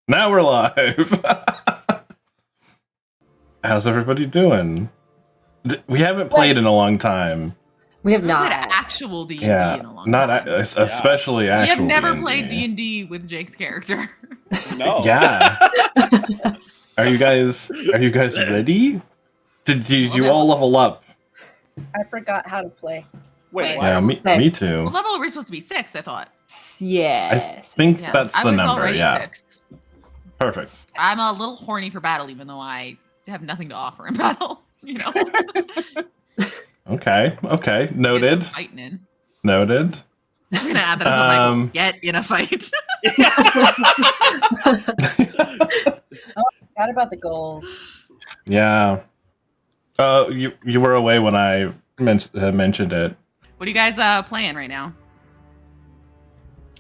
Now we're live. How's everybody doing? We haven't played in a long time. We have not. Played actual D&D Yeah, in a long not time. especially actual. We have never D&D. played D&D with Jake's character. No. Yeah. Are you guys ready? Did you all level up? I forgot how to play. Wait, Yeah, me too. What level are we supposed to be? 6, I thought. Yes. I think Yeah, that's I the was number. already Yeah, 6. perfect. I'm a little horny for battle, even though I have nothing to offer in battle. You know. Okay. Noted. Fighting in. Noted. I'm gonna add that as one of my goals. Get in a fight. Forgot about the goals. Yeah. You were away when I mentioned it. What are you guys playing right now?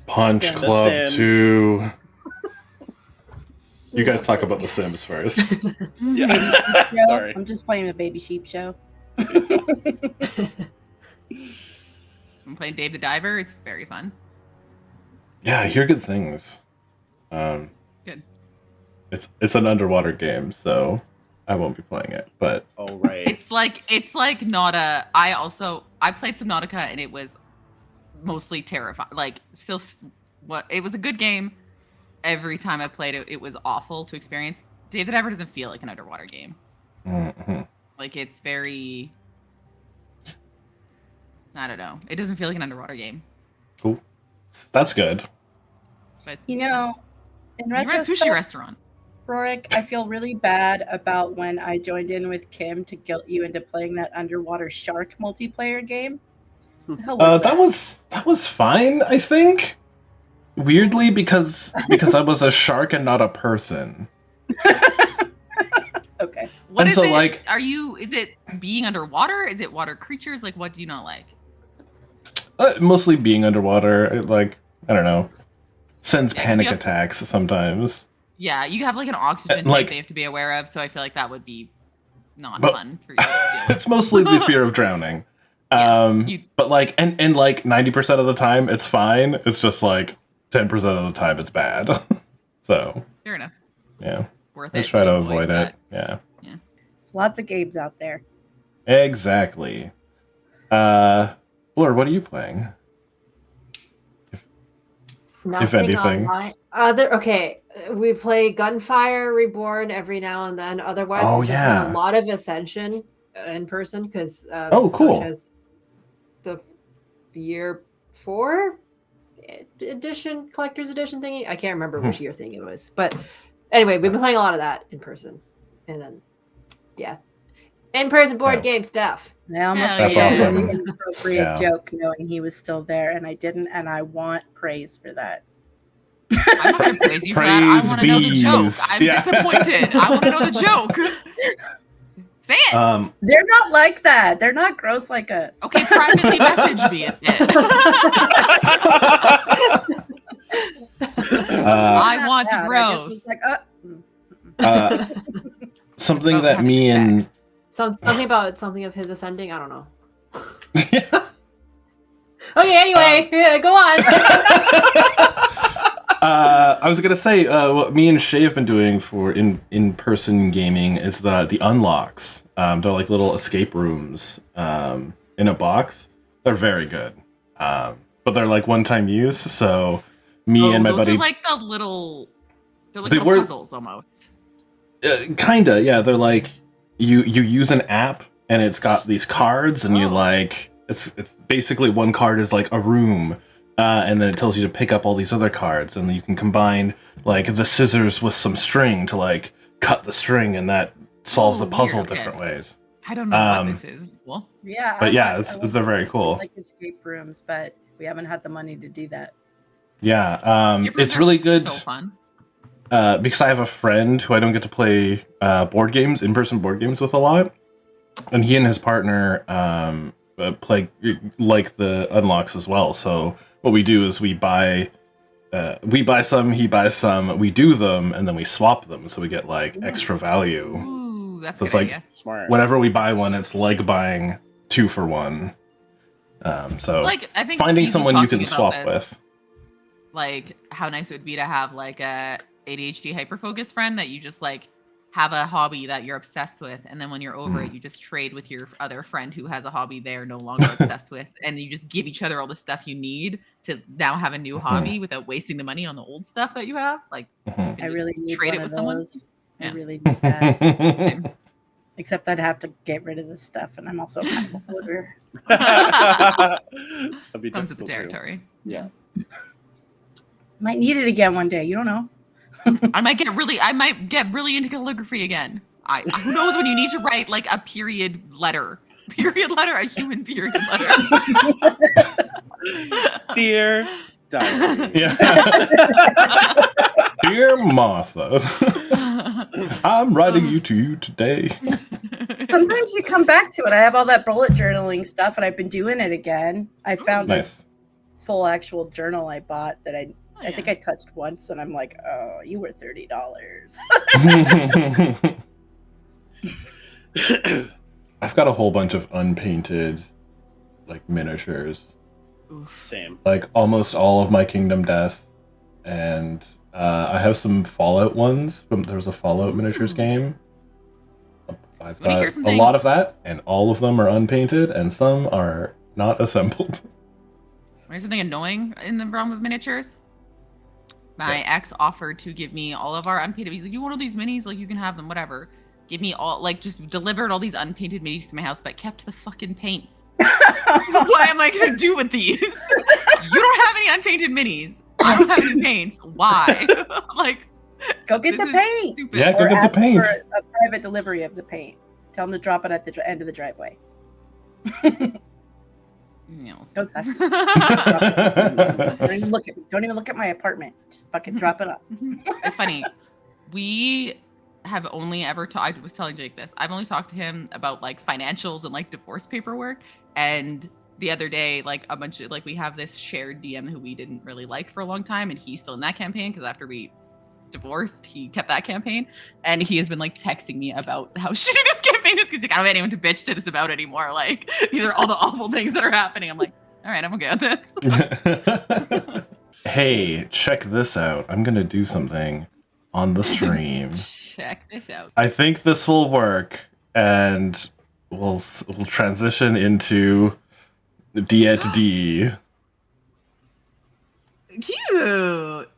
Punch The Club Sims. 2. You guys talk about The Sims first. Yeah. Sorry. I'm just playing the Baby Sheep Show. I'm playing Dave the Diver. It's very fun. Yeah, I hear good things. Good. It's an underwater game, so I won't be playing it. But Oh right. It's like not a. I played Subnautica and it was mostly terrifying. Like it was a good game. Every time I played it, it was awful to experience. Dave the Diver doesn't feel like an underwater game. mhm. Like it's very. I don't know. It doesn't feel like an underwater game. Cool. That's good. But You know, in you're at a sushi retrospect, restaurant. Rorik, I feel really bad about when I joined in with Kim to guilt you into playing that underwater shark multiplayer game. The hell was That was fine, I think. Weirdly, because I was a shark and not a person. Okay. What And is so, it? like- Is it being underwater? Is it water creatures? Like, what do you not like? Mostly being underwater. I don't know. Sends Yeah, 'cause panic you have- attacks sometimes. Yeah, you have like an oxygen Like- tank they have to be aware of, so I feel like that would be not But- fun for you to deal with. It's mostly the fear of drowning. Yeah, But like, and like 90% of the time it's fine. It's just like 10% of the time it's bad. So Fair enough. yeah, Worth let's it. try to avoid it. that. Yeah, There's lots of games out there. exactly. Blur, what are you playing? Nothing anything. online. Okay, we play Gunfire Reborn every now and then. Otherwise, Oh, we play yeah. a lot of Ascension in person because Oh, cool. Has the year 4 edition collector's edition thingy. I can't remember which year thing it was, but anyway, we've been playing a lot of that in person, and then in-person board Yeah. game stuff. I almost That's made awesome. an inappropriate Yeah. joke knowing he was still there, and I didn't, and I want praise for that. I'm not going to praise you for that. I Praise want to know the joke. bees. I'm Yeah. disappointed. I want to know the joke. Say it. They're not like that. They're not gross like us. Okay, privately message me it. I want That. to I just was roast. like, something About that having me and sex. Something about something of his ascending. I don't know. yeah. Okay, anyway, go on. I was gonna say what me and Shay have been doing for in-person gaming is the unlocks. They're like little escape rooms in a box. They're very good, but they're like one-time use. So me and my those buddy, are like the little. They're like They little were- puzzles almost. kinda, yeah. They're like you use an app and it's got these cards and you Oh. like it's basically one card is like a room. And then it tells you to pick up all these other cards, and then you can combine like the scissors with some string to like cut the string, and that solves Oh, a puzzle weird, okay. different ways. I don't know Um, what this is. Well, yeah. But yeah, I they're want very to cool. Like escape rooms, but we haven't had the money to do that. Yeah, your it's programs really are good So fun. because I have a friend who I don't get to play in-person board games with a lot, and he and his partner play like the unlocks as well. So what we do is we buy some, he buys some, we do them, and then we swap them, so we get like extra value. Ooh, that's So a it's good like idea. Smart. whenever we buy one, it's like buying 2 for 1. So Like I think finding Steve was someone you talking can about swap this, with. like how nice it would be to have like a ADHD hyperfocus friend that you just like have a hobby that you're obsessed with, and then when you're over it, you just trade with your other friend who has a hobby they're no longer obsessed with, and you just give each other all the stuff you need to now have a new hobby without wasting the money on the old stuff that you have. Like, you can I really need trade one it of with someone. those. I Yeah. really need that. Except I'd have to get rid of this stuff, and I'm also kind of a hoarder. That'd be Comes with the difficult, too. territory. Yeah. Might need it again one day. You don't know. I might get really into calligraphy again. Who knows when you need to write like a period letter, a human period letter. Dear diary. Yeah. Dear Martha, I'm writing you today. Sometimes you come back to it. I have all that bullet journaling stuff, and I've been doing it again. I found Nice. a full actual journal I bought that I think I touched once, and I'm like, oh, you were $30. I've got a whole bunch of unpainted, like, miniatures. Same. Like, almost all of my Kingdom Death. And I have some Fallout ones. There was a Fallout miniatures game. I've Wanna hear got a something? lot of that, and all of them are unpainted, and some are not assembled. There's something annoying in the realm of miniatures. My ex offered to give me all of our unpainted. He's like, "You want all these minis? Like, you can have them, whatever. Give me all, like, just delivered all these unpainted minis to my house, but kept the fucking paints. What am I gonna do with these? You don't have any unpainted minis. I don't have any paints. Why? Like, Go get the paint. stupid. Yeah, go Or get ask the paint. for a private delivery of the paint. Tell them to drop it at the end of the driveway. You know, Don't touch it. Drop it. Don't even look at me. Don't even look at my apartment. Just fucking drop it up. It's funny. We have only ever talked. I was telling Jake this. I've only talked to him about like financials and like divorce paperwork. And the other day, like a bunch of like we have this shared DM who we didn't really like for a long time, and he's still in that campaign because after we divorced, he kept that campaign, and he has been like texting me about how shitty this campaign is because like, I don't have anyone to bitch to this about anymore. Like, these are all the awful things that are happening. I'm like, all right, I'm okay with this. Hey, check this out. I'm gonna do something on the stream. Check this out. I think this will work, and we'll transition into D&D. Cute.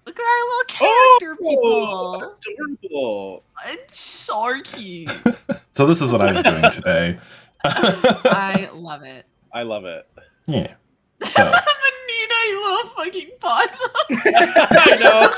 Look at our little character people. Adorable. It's so cute. So this is what I was doing today. I love it. I love it. Yeah. So. Anita, you little fucking possum. I know.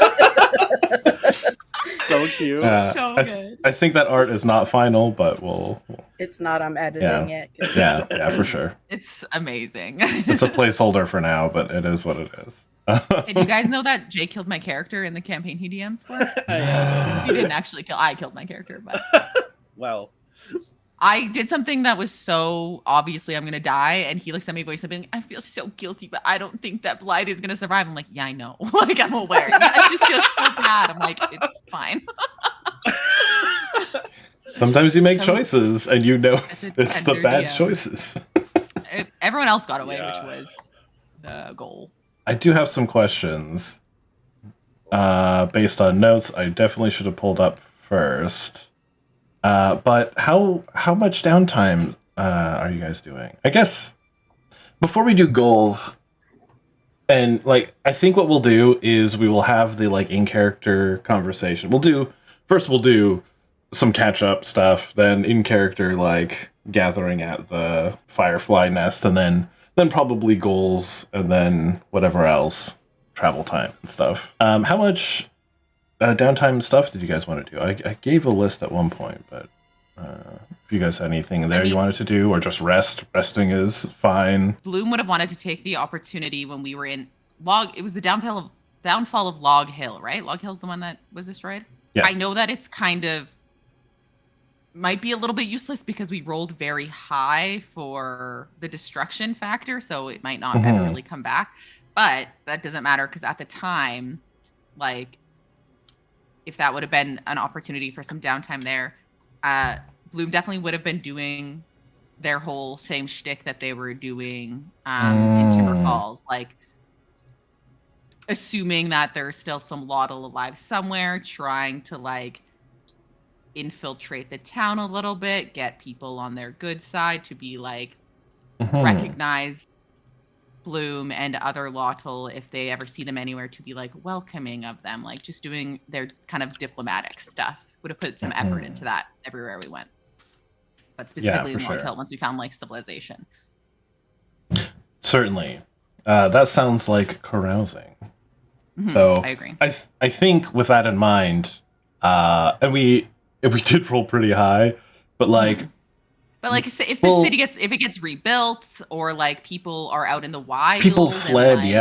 So cute. So good. I think that art is not final, but we'll It's not. I'm editing it. yeah, for sure. It's amazing. It's a placeholder for now, but it is what it is. Hey, do you guys know that Jay killed my character in the campaign he DMs for? He didn't actually kill. I killed my character, but Well, I did something that was so obviously I'm gonna die, and he looks at me voice and being like, I feel so guilty, but I don't think that Blythe is gonna survive. I'm like, yeah, I know. Like, I'm aware. I just feel so bad. I'm like, it's fine. Sometimes you make choices, and you know It's a it's the tender bad DM. choices. Everyone else got away, Yeah. which was the goal. I do have some questions based on notes I definitely should have pulled up first. But how much downtime are you guys doing? I guess before we do goals, and like I think what we'll do is we will have the like in character conversation. We'll do some catch up stuff, then in character like gathering at the Firefly Nest, and then probably goals, and then whatever else, travel time and stuff. How much downtime stuff did you guys want to do? I gave a list at one point, but if you guys had anything there you wanted to do, or just rest, resting is fine. Bloom would have wanted to take the opportunity when we were in it was the downfall of Log Hill, right? Log Hill's the one that was destroyed? Yes. I know that it's kind of might be a little bit useless because we rolled very high for the destruction factor, so it might not ever really come back. But that doesn't matter because at the time, like, if that would have been an opportunity for some downtime there, Bloom definitely would have been doing their whole same shtick that they were doing in Timber Falls. Like, assuming that there's still some Lotol alive somewhere, trying to like infiltrate the town a little bit, get people on their good side to be like recognize Bloom and other Lotol if they ever see them anywhere, to be like welcoming of them, like just doing their kind of diplomatic stuff. Would have put some effort into that everywhere we went, but specifically in Log Hill once we found like civilization. Certainly. That sounds like carousing. So I agree. I think with that in mind, and we did roll pretty high, but like but like if the city gets rebuilt, or like people are out in the wild, people fled, and,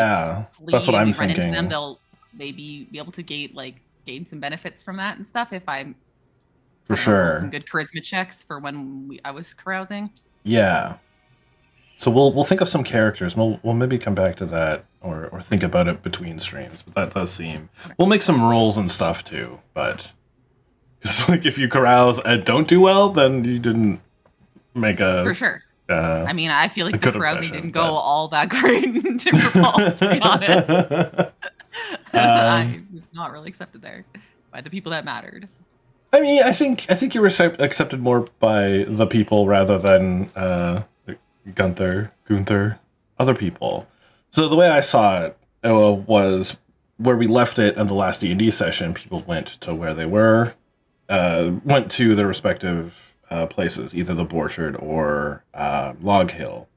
like, that's what I'm run thinking. into them, they'll maybe be able to gain some benefits from that and stuff. If I'm for sure some good charisma checks for when I was carousing. Yeah. So we'll think of some characters. We'll maybe come back to that or think about it between streams. But that does seem we'll make some rolls and stuff too. But it's like if you carouse and don't do well, then you didn't make a for sure. I mean, I feel like the carousing didn't go but... all that great in Timber Falls, to be honest. I was not really accepted there by the people that mattered. I mean, I think you were accepted more by the people rather than Gunther, other people. So the way I saw it was where we left it in the last D&D session. People went to where they were, went to their respective places, either the Borchard or Log Hill,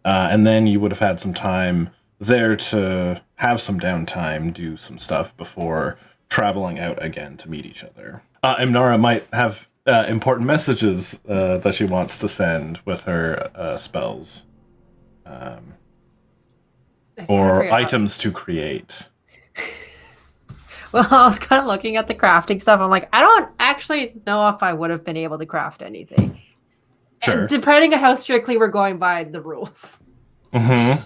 and then you would have had some time there to have some downtime, do some stuff before traveling out again to meet each other. Imnara might have important messages that she wants to send with her spells, or items to create. Well, I was kind of looking at the crafting stuff. I'm like, I don't actually know if I would have been able to craft anything. Sure. Depending on how strictly we're going by the rules. Mm-hmm.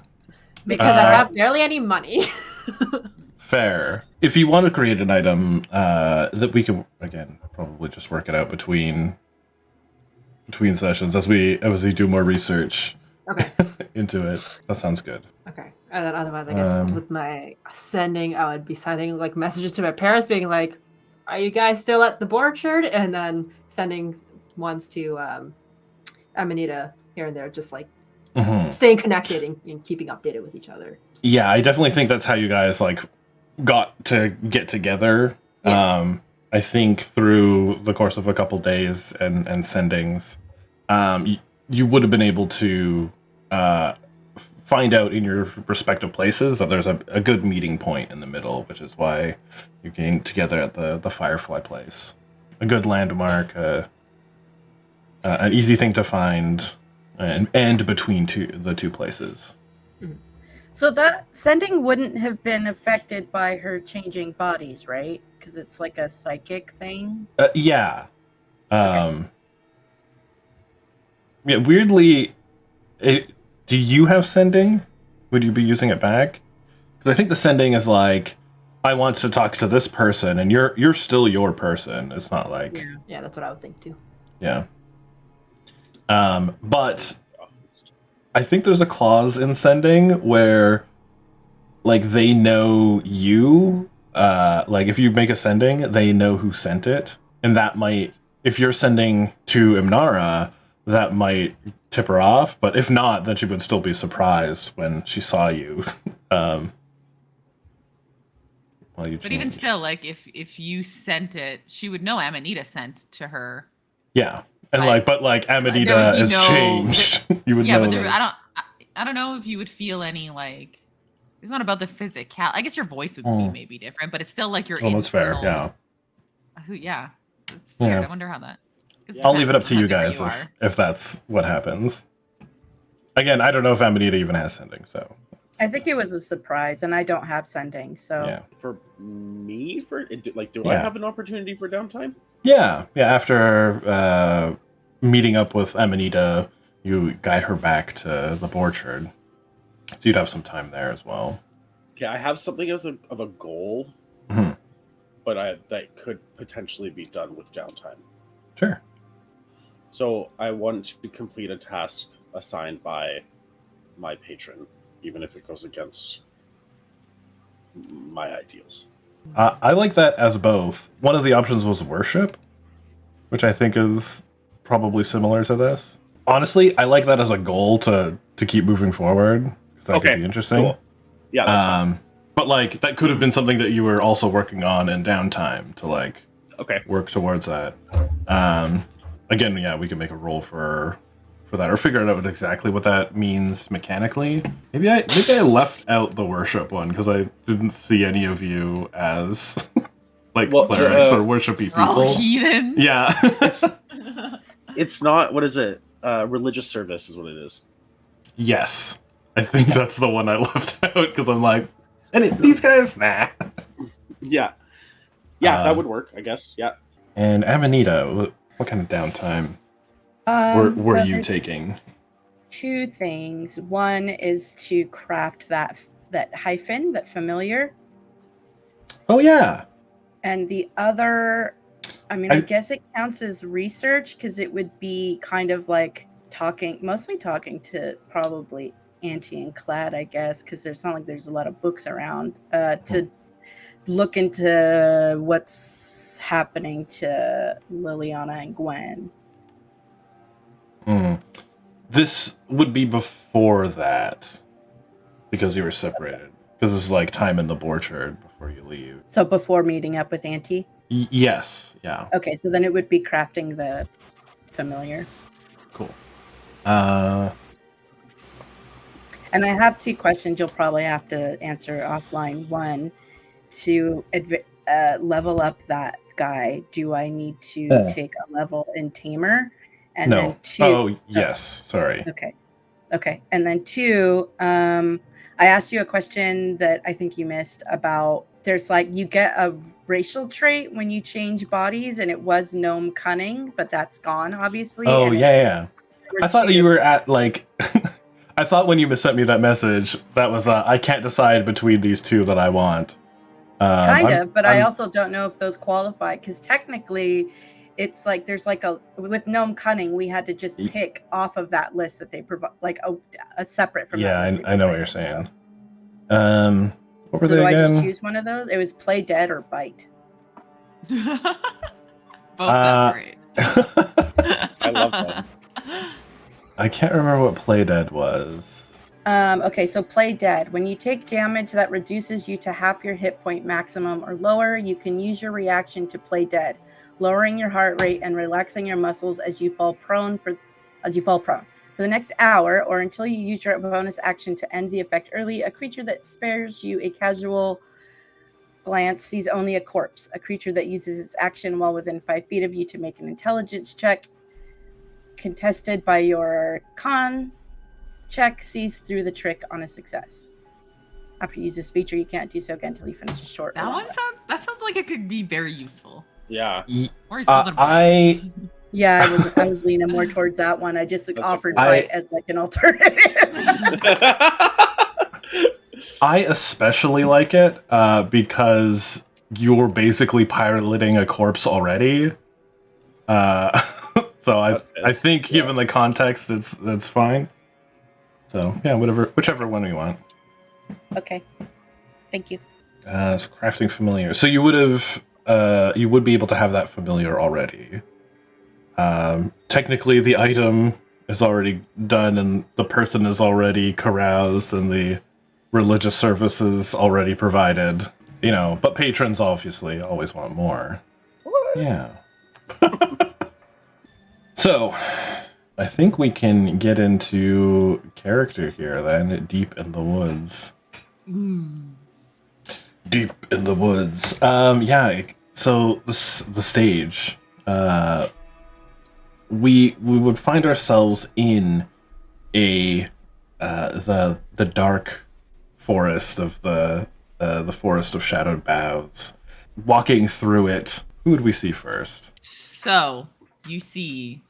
Because I have barely any money. Fair. If you want to create an item, that we could again probably just work it out between sessions as we do more research. Okay. Into it. That sounds good. Okay. And then otherwise, I guess with my sending, I would be sending like messages to my parents, being like, "Are you guys still at the Borchard?" And then sending ones to Amanita here and there, just like staying connected and keeping updated with each other. Yeah, I definitely think that's how you guys like got to get together. Yeah. I think through the course of a couple days and sendings, you would have been able to find out in your respective places that there's a good meeting point in the middle, which is why you came together at the Firefly place. A good landmark, an easy thing to find, and between the two places. So that sending wouldn't have been affected by her changing bodies, right? Because it's like a psychic thing. Yeah. Okay. Yeah. Weirdly, do you have sending? Would you be using it back? Because I think the sending is like, I want to talk to this person, and you're still your person. It's not like yeah, that's what I would think too. Yeah. But I think there's a clause in sending where, like, they know you. Like, if you make a sending, they know who sent it, and that might, if you're sending to Imnara, that might tip her off. But if not, then she would still be surprised when she saw you. But even still, like, if you sent it, she would know Amanita sent to her. Yeah. And but Amanita is changed. You would know. Yeah, but I don't know if you would feel any like. It's not about the physical. I guess your voice would be maybe different, but it's still like your. Oh, that's fair. Yeah. Yeah, it's weird. Yeah. I wonder how that. I'll leave it up to you guys if that's what happens. Again, I don't know if Amanita even has sending, so. I think it was a surprise, and I don't have sending, so. Yeah. For me, do I have an opportunity for downtime? Yeah. After meeting up with Amanita, you guide her back to the Borchard, so you'd have some time there as well. Yeah, I have something of a goal, but that could potentially be done with downtime. Sure. So I want to complete a task assigned by my patron, even if it goes against my ideals. I like that as both. One of the options was worship, which I think is probably similar to this. Honestly, I like that as a goal to keep moving forward, because that could be interesting. Cool. Yeah, that's fine. But like that could have been something that you were also working on in downtime to like work towards that. Again, yeah, we can make a roll for that, or figure out exactly what that means mechanically. Maybe I left out the worship one because I didn't see any of you as like clerics or worshipy people. All heathen. Yeah, it's not. What is it? Religious service is what it is. Yes, I think that's the one I left out because I'm like, these guys, nah. Yeah, that would work, I guess. Yeah. And Amanita, what kind of downtime were you taking? 2 things. One is to craft that hyphen, that familiar. Oh yeah. And the other, I guess it counts as research because it would be kind of like mostly talking to probably Auntie and Clad, I guess, because there's not like there's a lot of books around to look into what's happening to Liliana and Gwen. This would be before that, because you were separated. Because this is like time in the orchard before you leave. So before meeting up with Auntie? Yes, yeah. Okay, so then it would be crafting the familiar. Cool. And I have 2 questions you'll probably have to answer offline. One, to level up that guy, do I need to take a level in Tamer? And no. Then 2, oh, yes. Sorry. Okay. And then 2, I asked you a question that I think you missed about there's like you get a racial trait when you change bodies, and it was gnome cunning, but that's gone, obviously. Oh, yeah. I thought you were at like... I thought when you sent me that message, that was I can't decide between these 2 that I want. I also don't know if those qualify, because technically it's like there's like with gnome cunning we had to just pick off of that list that they provide, like a separate from that list. I know what you're saying. What were they again? I just choose one of those? It was play dead or bite. Both sound great. I love them. I can't remember what play dead was. Okay, so play dead. When you take damage that reduces you to half your hit point maximum or lower, you can use your reaction to play dead, lowering your heart rate and relaxing your muscles as you fall prone. For the next hour, or until you use your bonus action to end the effect early, a creature that spares you a casual glance sees only a corpse. A creature that uses its action while within 5 feet of you to make an intelligence check contested by your con check sees through the trick on a success. After you use this feature, you can't do so again until you finish a short. That sounds like it could be very useful. Yeah. I was leaning more towards that one. I just offered bite as like an alternative. I especially like it because you're basically piloting a corpse already. So I think given the context, that's fine. So yeah, whichever one we want. Okay, thank you. So crafting familiar. So you would be able to have that familiar already. Technically, the item is already done, and the person is already caroused, and the religious services already provided. But patrons obviously always want more. What? Yeah. So, I think we can get into character here then, deep in the woods. Deep in the woods. So the stage. We would find ourselves in the dark forest of the forest of shadowed boughs. Walking through it, who would we see first? So you see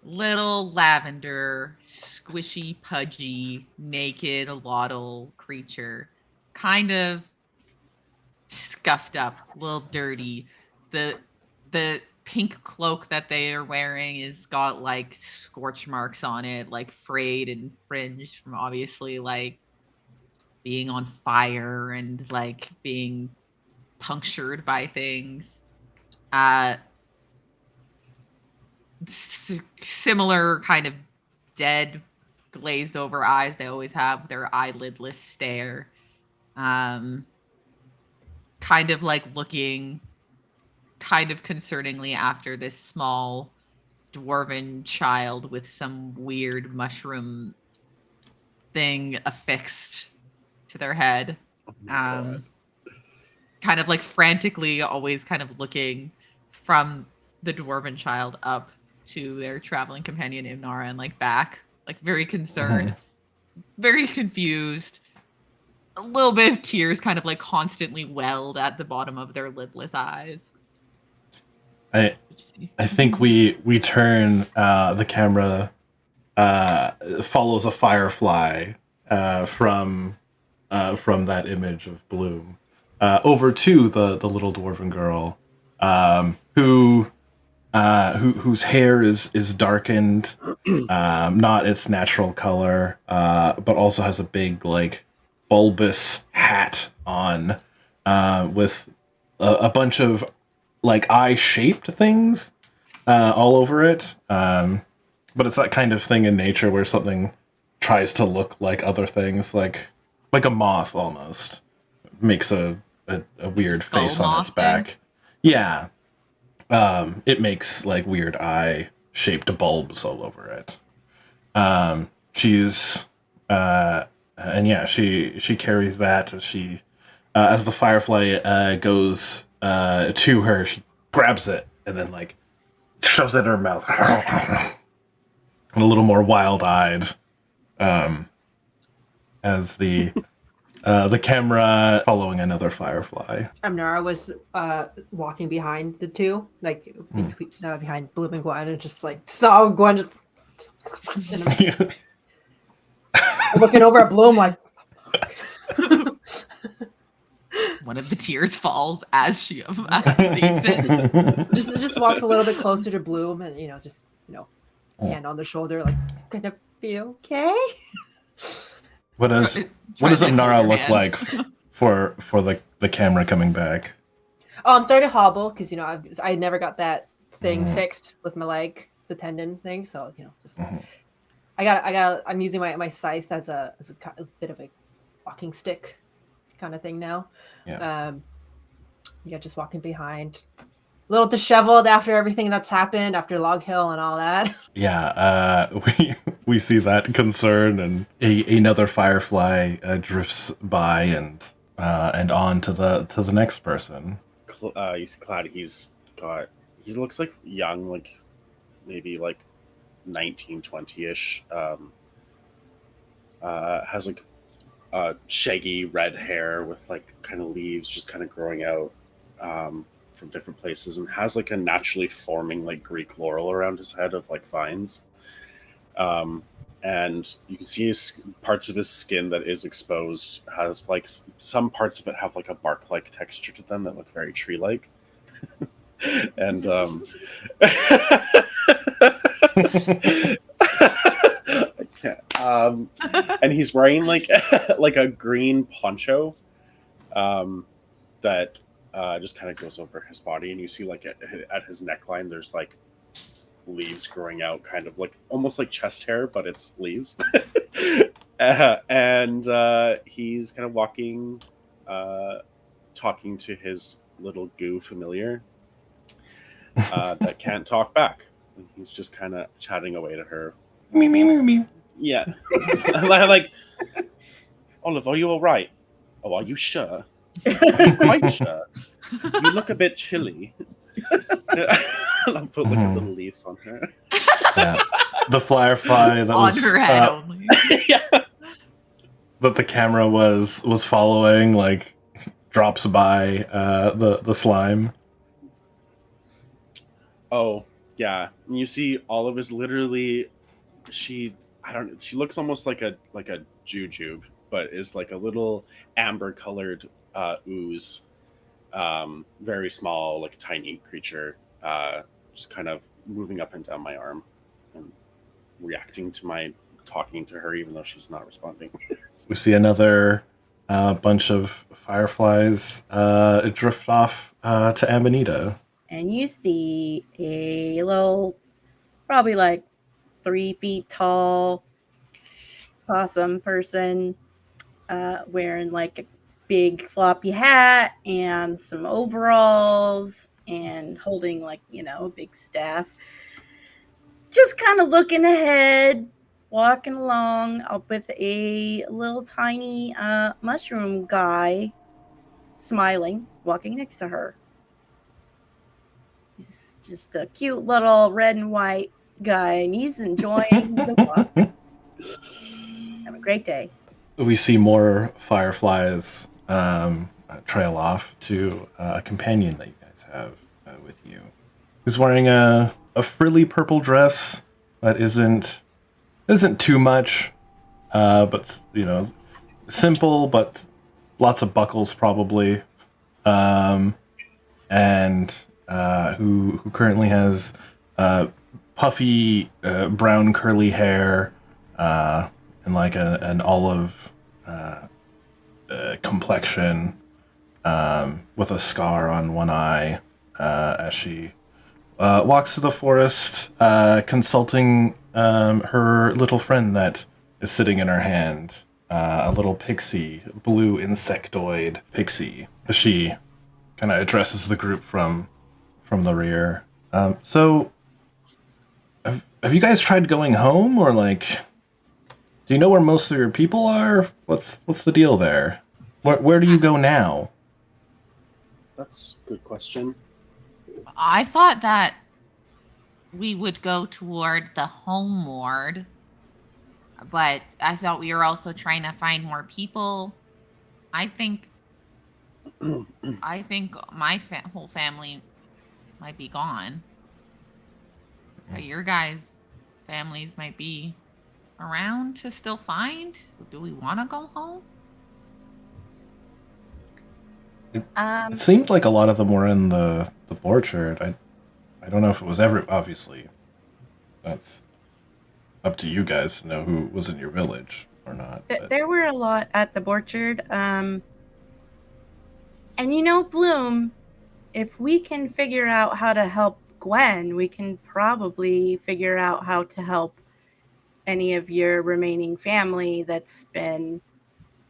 little lavender, squishy, pudgy, naked Lotol creature, kind of scuffed up, a little dirty. The pink cloak that they are wearing is got like scorch marks on it, like frayed and fringed from obviously like being on fire and like being punctured by things. Similar kind of dead, glazed over eyes they always have, their eyelidless stare. Kind of like looking kind of concerningly after this small dwarven child with some weird mushroom thing affixed to their head. Kind of like frantically always kind of looking from the dwarven child up to their traveling companion Imnara and like back, like very concerned, very confused. A little bit of tears kind of like constantly welled at the bottom of their lidless eyes. I think we turn the camera follows a firefly from that image of Bloom over to the little dwarven girl whose hair is darkened, not its natural color, but also has a big like bulbous hat on with a bunch of like eye-shaped things all over it. But it's that kind of thing in nature where something tries to look like other things, like a moth almost. Makes a weird Skull face on its moth back. thing? Yeah. It makes like weird eye-shaped bulbs all over it. She's and yeah, she carries that as she as the firefly goes to her, she grabs it and then like shoves it in her mouth. And a little more wild-eyed as the camera following another firefly. Amnara was walking behind the two, like behind Bloom and Gwen, and just like saw Gwen just looking over at Bloom like. One of the tears falls as she eats it. just walks a little bit closer to Bloom, and hand on the shoulder, like it's gonna be okay. What does Amnara look like for the camera coming back? Oh, I'm starting to hobble because I never got that thing fixed with my leg, the tendon thing. So just I'm using my scythe as a bit of a walking stick kind of thing now. Yeah. Just walking behind. A little disheveled after everything that's happened, after Log Hill and all that. Yeah, we see that concern, and another firefly drifts by and on to the next person. You see Cloud. He looks like young, like maybe like 19, 20-ish. Has like shaggy red hair with like kind of leaves just kind of growing out from different places, and has like a naturally forming like Greek laurel around his head of like vines. And you can see parts of his skin that is exposed has like some parts of it have like a bark-like texture to them that look very tree-like. And I can't. And he's wearing like like a green poncho that just kind of goes over his body, and you see like at his neckline there's like leaves growing out, kind of like almost like chest hair, but it's leaves. And he's kind of walking, talking to his little goo familiar that can't talk back. And he's just kind of chatting away to her. Me. Yeah. Like, Olive, are you all right? Oh, are you sure? Are you quite sure? You look a bit chilly. I'll put like a little leaf on her. Yeah. The firefly that on was her head only. Yeah. that the camera was following, like drops by the slime. Oh, yeah. And you see Olive is literally she looks almost like a jujube, but is like a little amber colored ooze. Very small, like tiny creature, just kind of moving up and down my arm and reacting to my talking to her, even though she's not responding. We see another a bunch of fireflies drift off to Amanita. And you see a little, probably like 3 feet tall possum person wearing like a big floppy hat and some overalls and holding like, a big staff. Just kind of looking ahead, walking along with a little tiny mushroom guy smiling, walking next to her. He's just a cute little red and white guy, and he's enjoying the walk. Have a great day. We see more fireflies trail off to a companion that you guys have with you, who's wearing a frilly purple dress that isn't too much, but simple, but lots of buckles probably, and who currently has puffy brown curly hair and like an olive complexion, with a scar on one eye, as she walks to the forest, consulting her little friend that is sitting in her hand, a little pixie, blue insectoid pixie. She kind of addresses the group from the rear. So, have you guys tried going home, or like, do you know where most of your people are? What's the deal there? Where do you go now? That's a good question. I thought that we would go toward the homeward, but I thought we were also trying to find more people. I think my whole family might be gone. But your guys' families might be around to still find. So do we want to go home? It seemed like a lot of them were in the orchard. I don't know if it was obviously. That's up to you guys to know who was in your village or not. There were a lot at the orchard. And Bloom, if we can figure out how to help Gwen, we can probably figure out how to help any of your remaining family that's been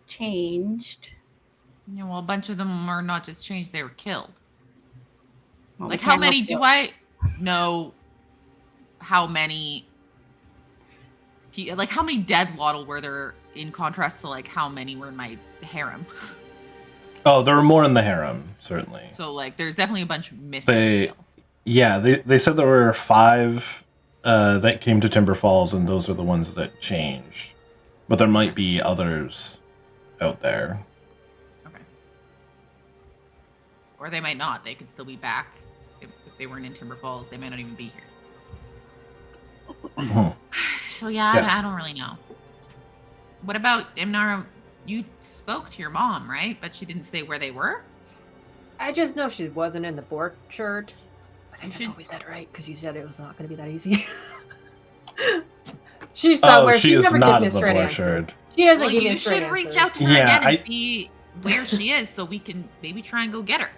changed. Yeah, well, a bunch of them are not just changed, they were killed. Well, like, how many do I know? How many? Like, how many dead Lotol were there in contrast to, like, how many were in my harem? Oh, there were more in the harem, certainly. So, like, there's definitely a bunch missing still. Yeah, they said there were 5 that came to Timber Falls, and those are the ones that changed. But there might be others out there. Okay. Or they might not. They could still be back. If they weren't in Timber Falls, they might not even be here. So, yeah. I don't really know. What about Imnara? You spoke to your mom, right? But she didn't say where they were? I just know she wasn't in the orchard. I think that's what we said, right? Because you said it was not going to be that easy. She's somewhere. She is never not gives in me a the straight orchard. answer. She doesn't Well, give me you a straight should answer. reach out to her again and see where she is, so we can maybe try and go get her,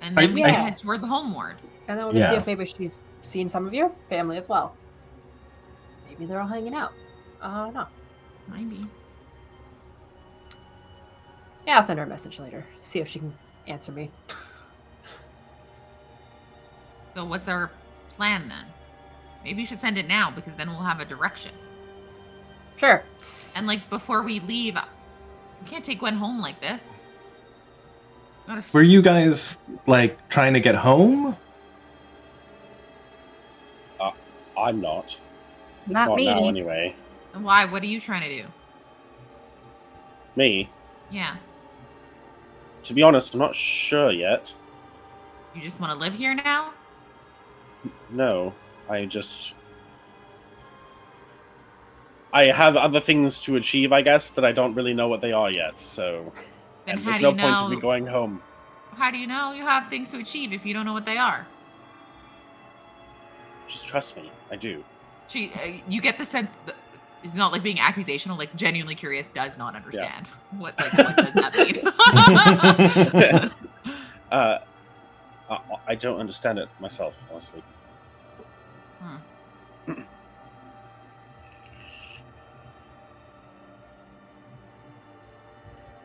and then we can head toward the homeward. And then we'll see if maybe she's seen some of your family as well. Maybe they're all hanging out. No. Maybe. Yeah, I'll send her a message later. See if she can answer me. So what's our plan then? Maybe you should send it now, because then we'll have a direction. Sure. And like before we leave, we can't take Gwen home like this. Were you guys like trying to get home? I'm not. Not me. Now, anyway. And why? What are you trying to do? Me? Yeah. To be honest, I'm not sure yet. You just want to live here now? No, I have other things to achieve, I guess, that I don't really know what they are yet, so... Then there's no point in me going home. How do you know you have things to achieve if you don't know what they are? Just trust me, I do. You get the sense that It's not like being accusational, like genuinely curious, does not understand. What does that mean? I don't understand it myself, honestly.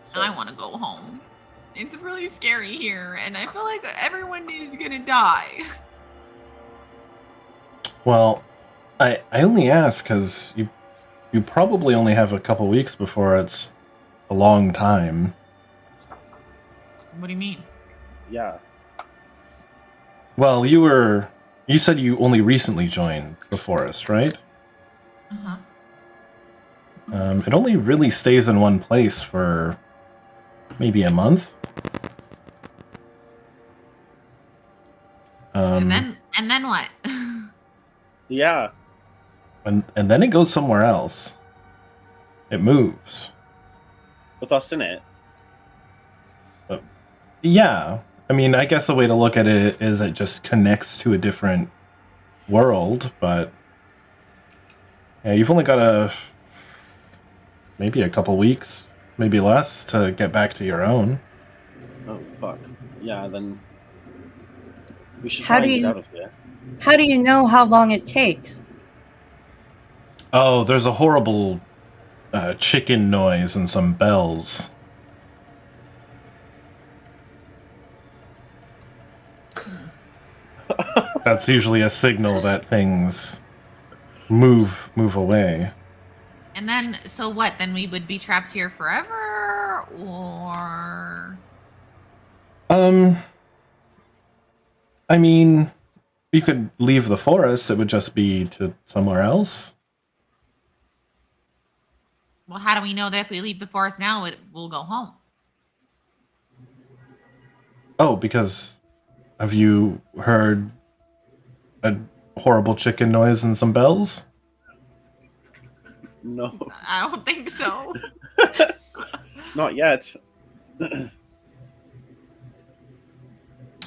So, I want to go home. It's really scary here, and I feel like everyone is gonna die. Well, I only ask because you probably only have a couple weeks before it's a long time. What do you mean? yeah. Well, you said you only recently joined the forest, right? Uh-huh. It only really stays in one place for maybe a month. And then what? Yeah. And then it goes somewhere else. It moves. With us in it. Yeah. I mean, I guess the way to look at it is it just connects to a different world, but yeah, you've only got maybe a couple weeks, maybe less, to get back to your own. Oh, fuck. Yeah, then we should try and get out of here. How do you know how long it takes? Oh, there's a horrible chicken noise and some bells. That's usually a signal that things move away. And then, so what? Then we would be trapped here forever, or? I mean, you could leave the forest. It would just be to somewhere else. Well, how do we know that if we leave the forest now, we'll go home? Oh, because have you heard a horrible chicken noise and some bells? No. I don't think so. Not yet.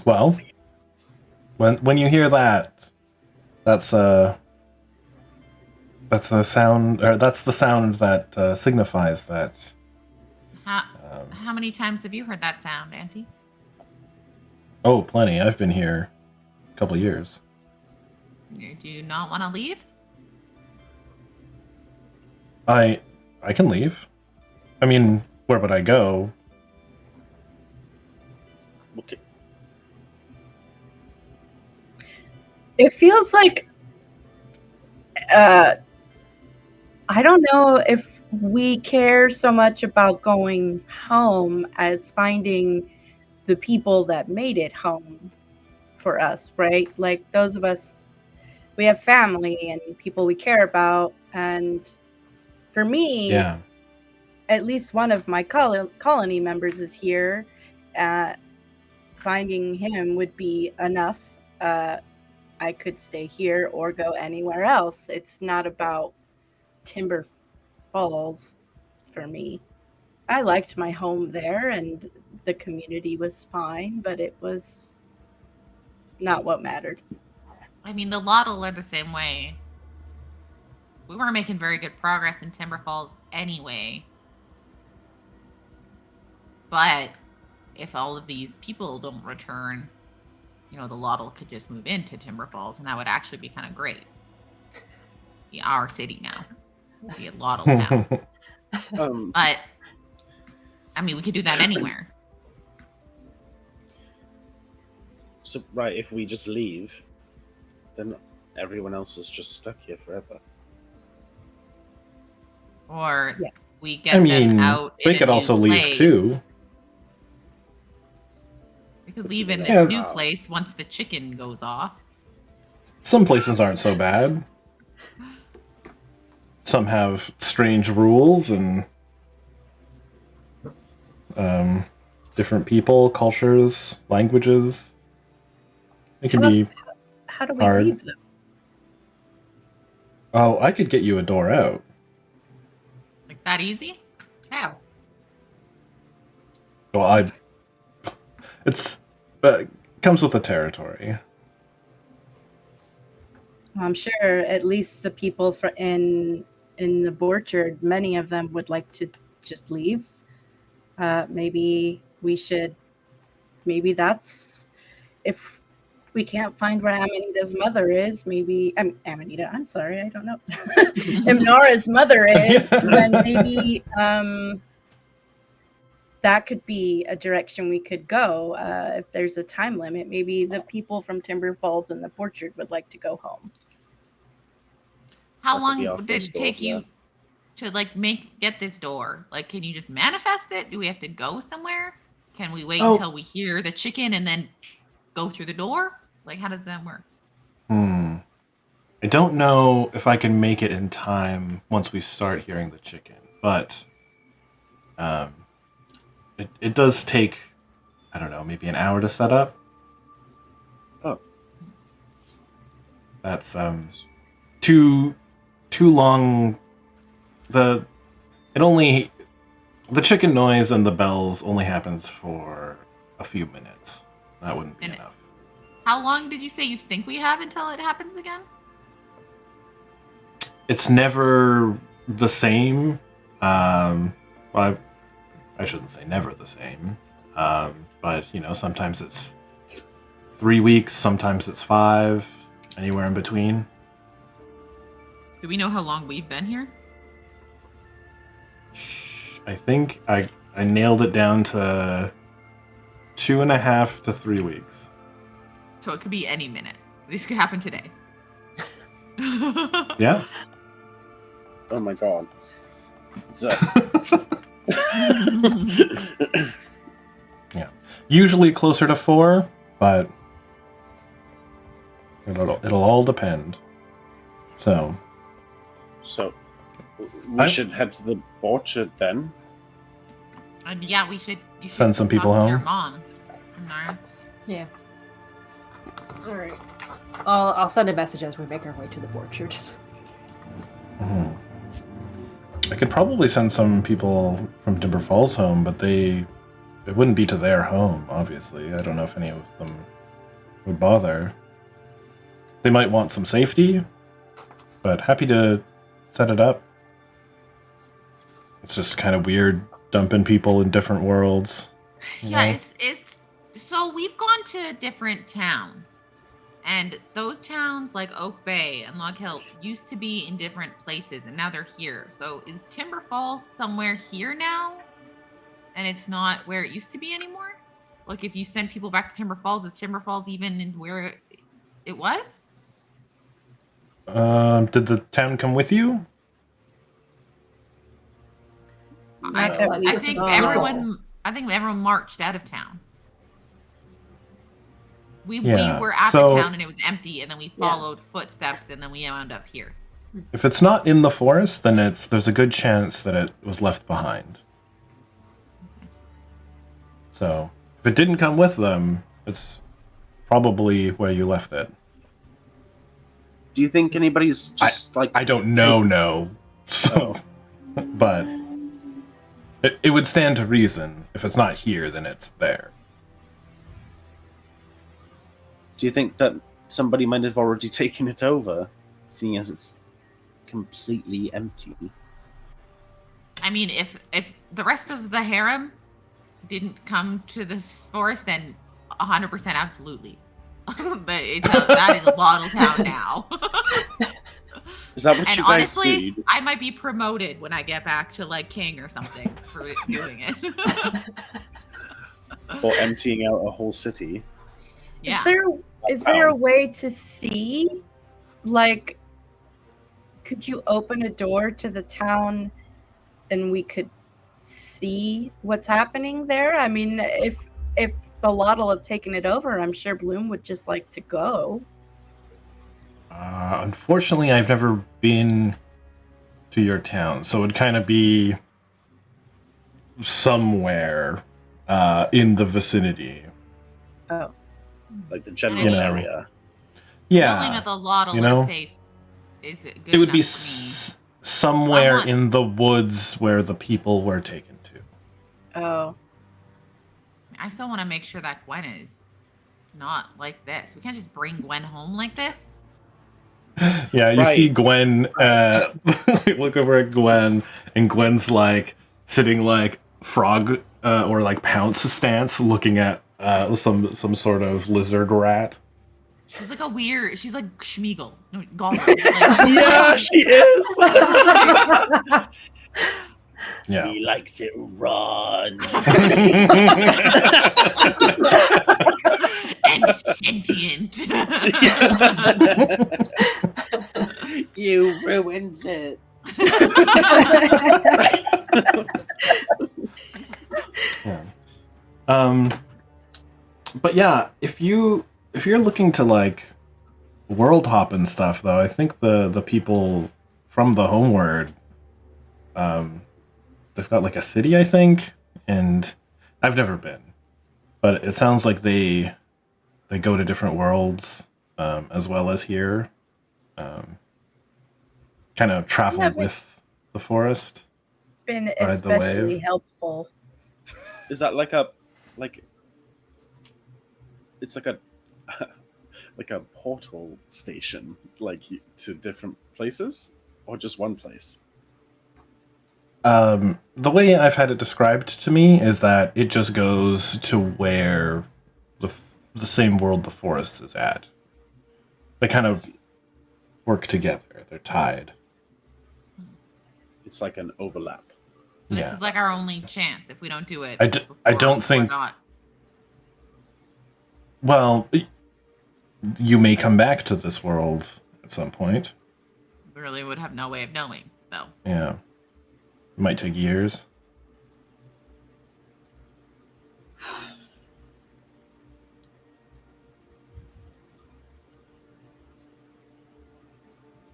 Well, when you hear that, that's a sound, or that's the sound that signifies that. How many times have you heard that sound, Auntie? Oh, plenty. I've been here a couple years. Do you not want to leave? I can leave. I mean, where would I go? Okay. It feels like I don't know if we care so much about going home as finding the people that made it home for us, right? Like those of us, we have family and people we care about. And for me, Yeah. at least one of my colony members is here. Finding him would be enough. I could stay here or go anywhere else. It's not about Timber Falls for me. I liked my home there and the community was fine, but it was not what mattered. I mean, the Lotol are the same way. We weren't making very good progress in Timber Falls anyway. But if all of these people don't return, the Lotol could just move into Timber Falls, and that would actually be kind of great. Be our city now. Be a Lotol now. But, I mean, we could do that anywhere. So, right, if we just leave, then everyone else is just stuck here forever. Or Yeah. we get them out. They could also leave too. We could leave in this new place once the chicken goes off. Some places aren't so bad. Some have strange rules and different people, cultures, languages. It can be How do we hard. leave them? Oh, I could get you a door out. Like that easy? How? Well, it's comes with the territory. I'm sure at least the people in in the orchard, many of them would like to just leave. Maybe that's if we can't find where Amanita's mother is, maybe Amanita, I'm sorry, I don't know. If Nora's mother is, then maybe that could be a direction we could go. If there's a time limit, maybe the people from Timber Falls and the orchard would like to go home. How That could be long our did first it take goal, you to like get this door? Like, can you just manifest it? Do we have to go somewhere? Can we wait until we hear the chicken and then go through the door? Like, how does that work? I don't know if I can make it in time once we start hearing the chicken, but it does take, I don't know, maybe an hour to set up. Oh. That's too long. The chicken noise and the bells only happens for a few minutes. That wouldn't be enough. How long did you say you think we have until it happens again? It's never the same. Well, I shouldn't say never the same. But sometimes it's 3 weeks, sometimes it's 5, anywhere in between. Do we know how long we've been here? I think I nailed it down to 2.5 to 3 weeks. So it could be any minute. This could happen today. Yeah. Oh my god. So, yeah. Usually closer to 4, but it'll all depend. So we should head to the orchard then. And yeah, you should Send some people talk to your home. mom. Nara. Yeah. All right. I'll send a message as we make our way to the orchard. I could probably send some people from Timber Falls home, but it wouldn't be to their home, obviously. I don't know if any of them would bother. They might want some safety, but happy to set it up. It's just kind of weird dumping people in different worlds. Yeah, it's so we've gone to different towns. And those towns like Oak Bay and Log Hill used to be in different places, and now they're here. So is Timber Falls somewhere here now? And it's not where it used to be anymore? Like, if you send people back to Timber Falls, is Timber Falls even in where it was? Did the town come with you? I think everyone marched out of town. We were at the town and it was empty, and then we followed footsteps, and then we wound up here. If it's not in the forest, then there's a good chance that it was left behind. So if it didn't come with them, it's probably where you left it. Do you think anybody's just I don't know. So, but it would stand to reason. If it's not here, then it's there. Do you think that somebody might have already taken it over, seeing as it's completely empty? I mean, if the rest of the harem didn't come to this forest, then 100% absolutely. That is Lotol town now. Is that what and you guys honestly, do? I might be promoted when I get back to like king or something for doing it. For emptying out a whole city? Yeah. Is there a way to see, like, could you open a door to the town and we could see what's happening there? I mean, if the Lotol have taken it over, I'm sure Bloom would just like to go. Unfortunately, I've never been to your town, so it'd kind of be somewhere in the vicinity. Oh. Like the general area. Yeah. Knowing that the Lotol are safe is good. It would be somewhere in the woods where the people were taken to. Oh. I still want to make sure that Gwen is not like this. We can't just bring Gwen home like this. Yeah, you Right. see Gwen, look over at Gwen, and Gwen's like sitting like frog or like pounce stance, looking at some sort of lizard rat. She's like she's like Schmeagol. No, Goblin. Like, Yeah, she is. Yeah. He likes it run. and sentient. You ruins it. Yeah. But yeah, if you're looking to like world hop and stuff, though, I think the people from the Homeward, they've got like a city, I think, and I've never been, but it sounds like they go to different worlds as well as here, kind of travel Yeah, but- with the forest. Been Ride the especially wave. helpful. Is that it's like a like a portal station, like to different places, or just one place? The way I've had it described to me is that it just goes to where the same world the forest is at. They kind of work together. They're tied. It's like an overlap. This Yeah. is like our only chance if we don't do it. I don't before think- not. Well, you may come back to this world at some point. We really would have no way of knowing, though. Yeah. It might take years.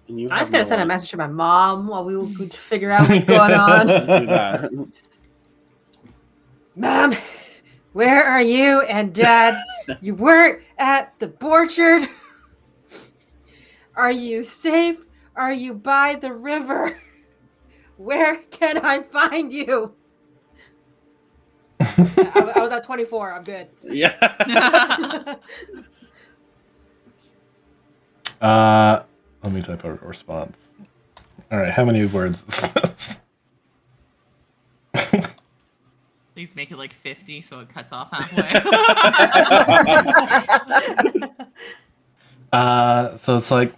And you I was have gonna no send a idea. message to my mom while we could figure out what's going on. Do that. Mom, where are you and Dad? You weren't at the orchard. Are you safe? Are you by the river? Where can I find you? I was at 24. I'm good. Yeah. Let me type a response. All right, how many words is this? Please make it like 50 so it cuts off halfway. So it's like,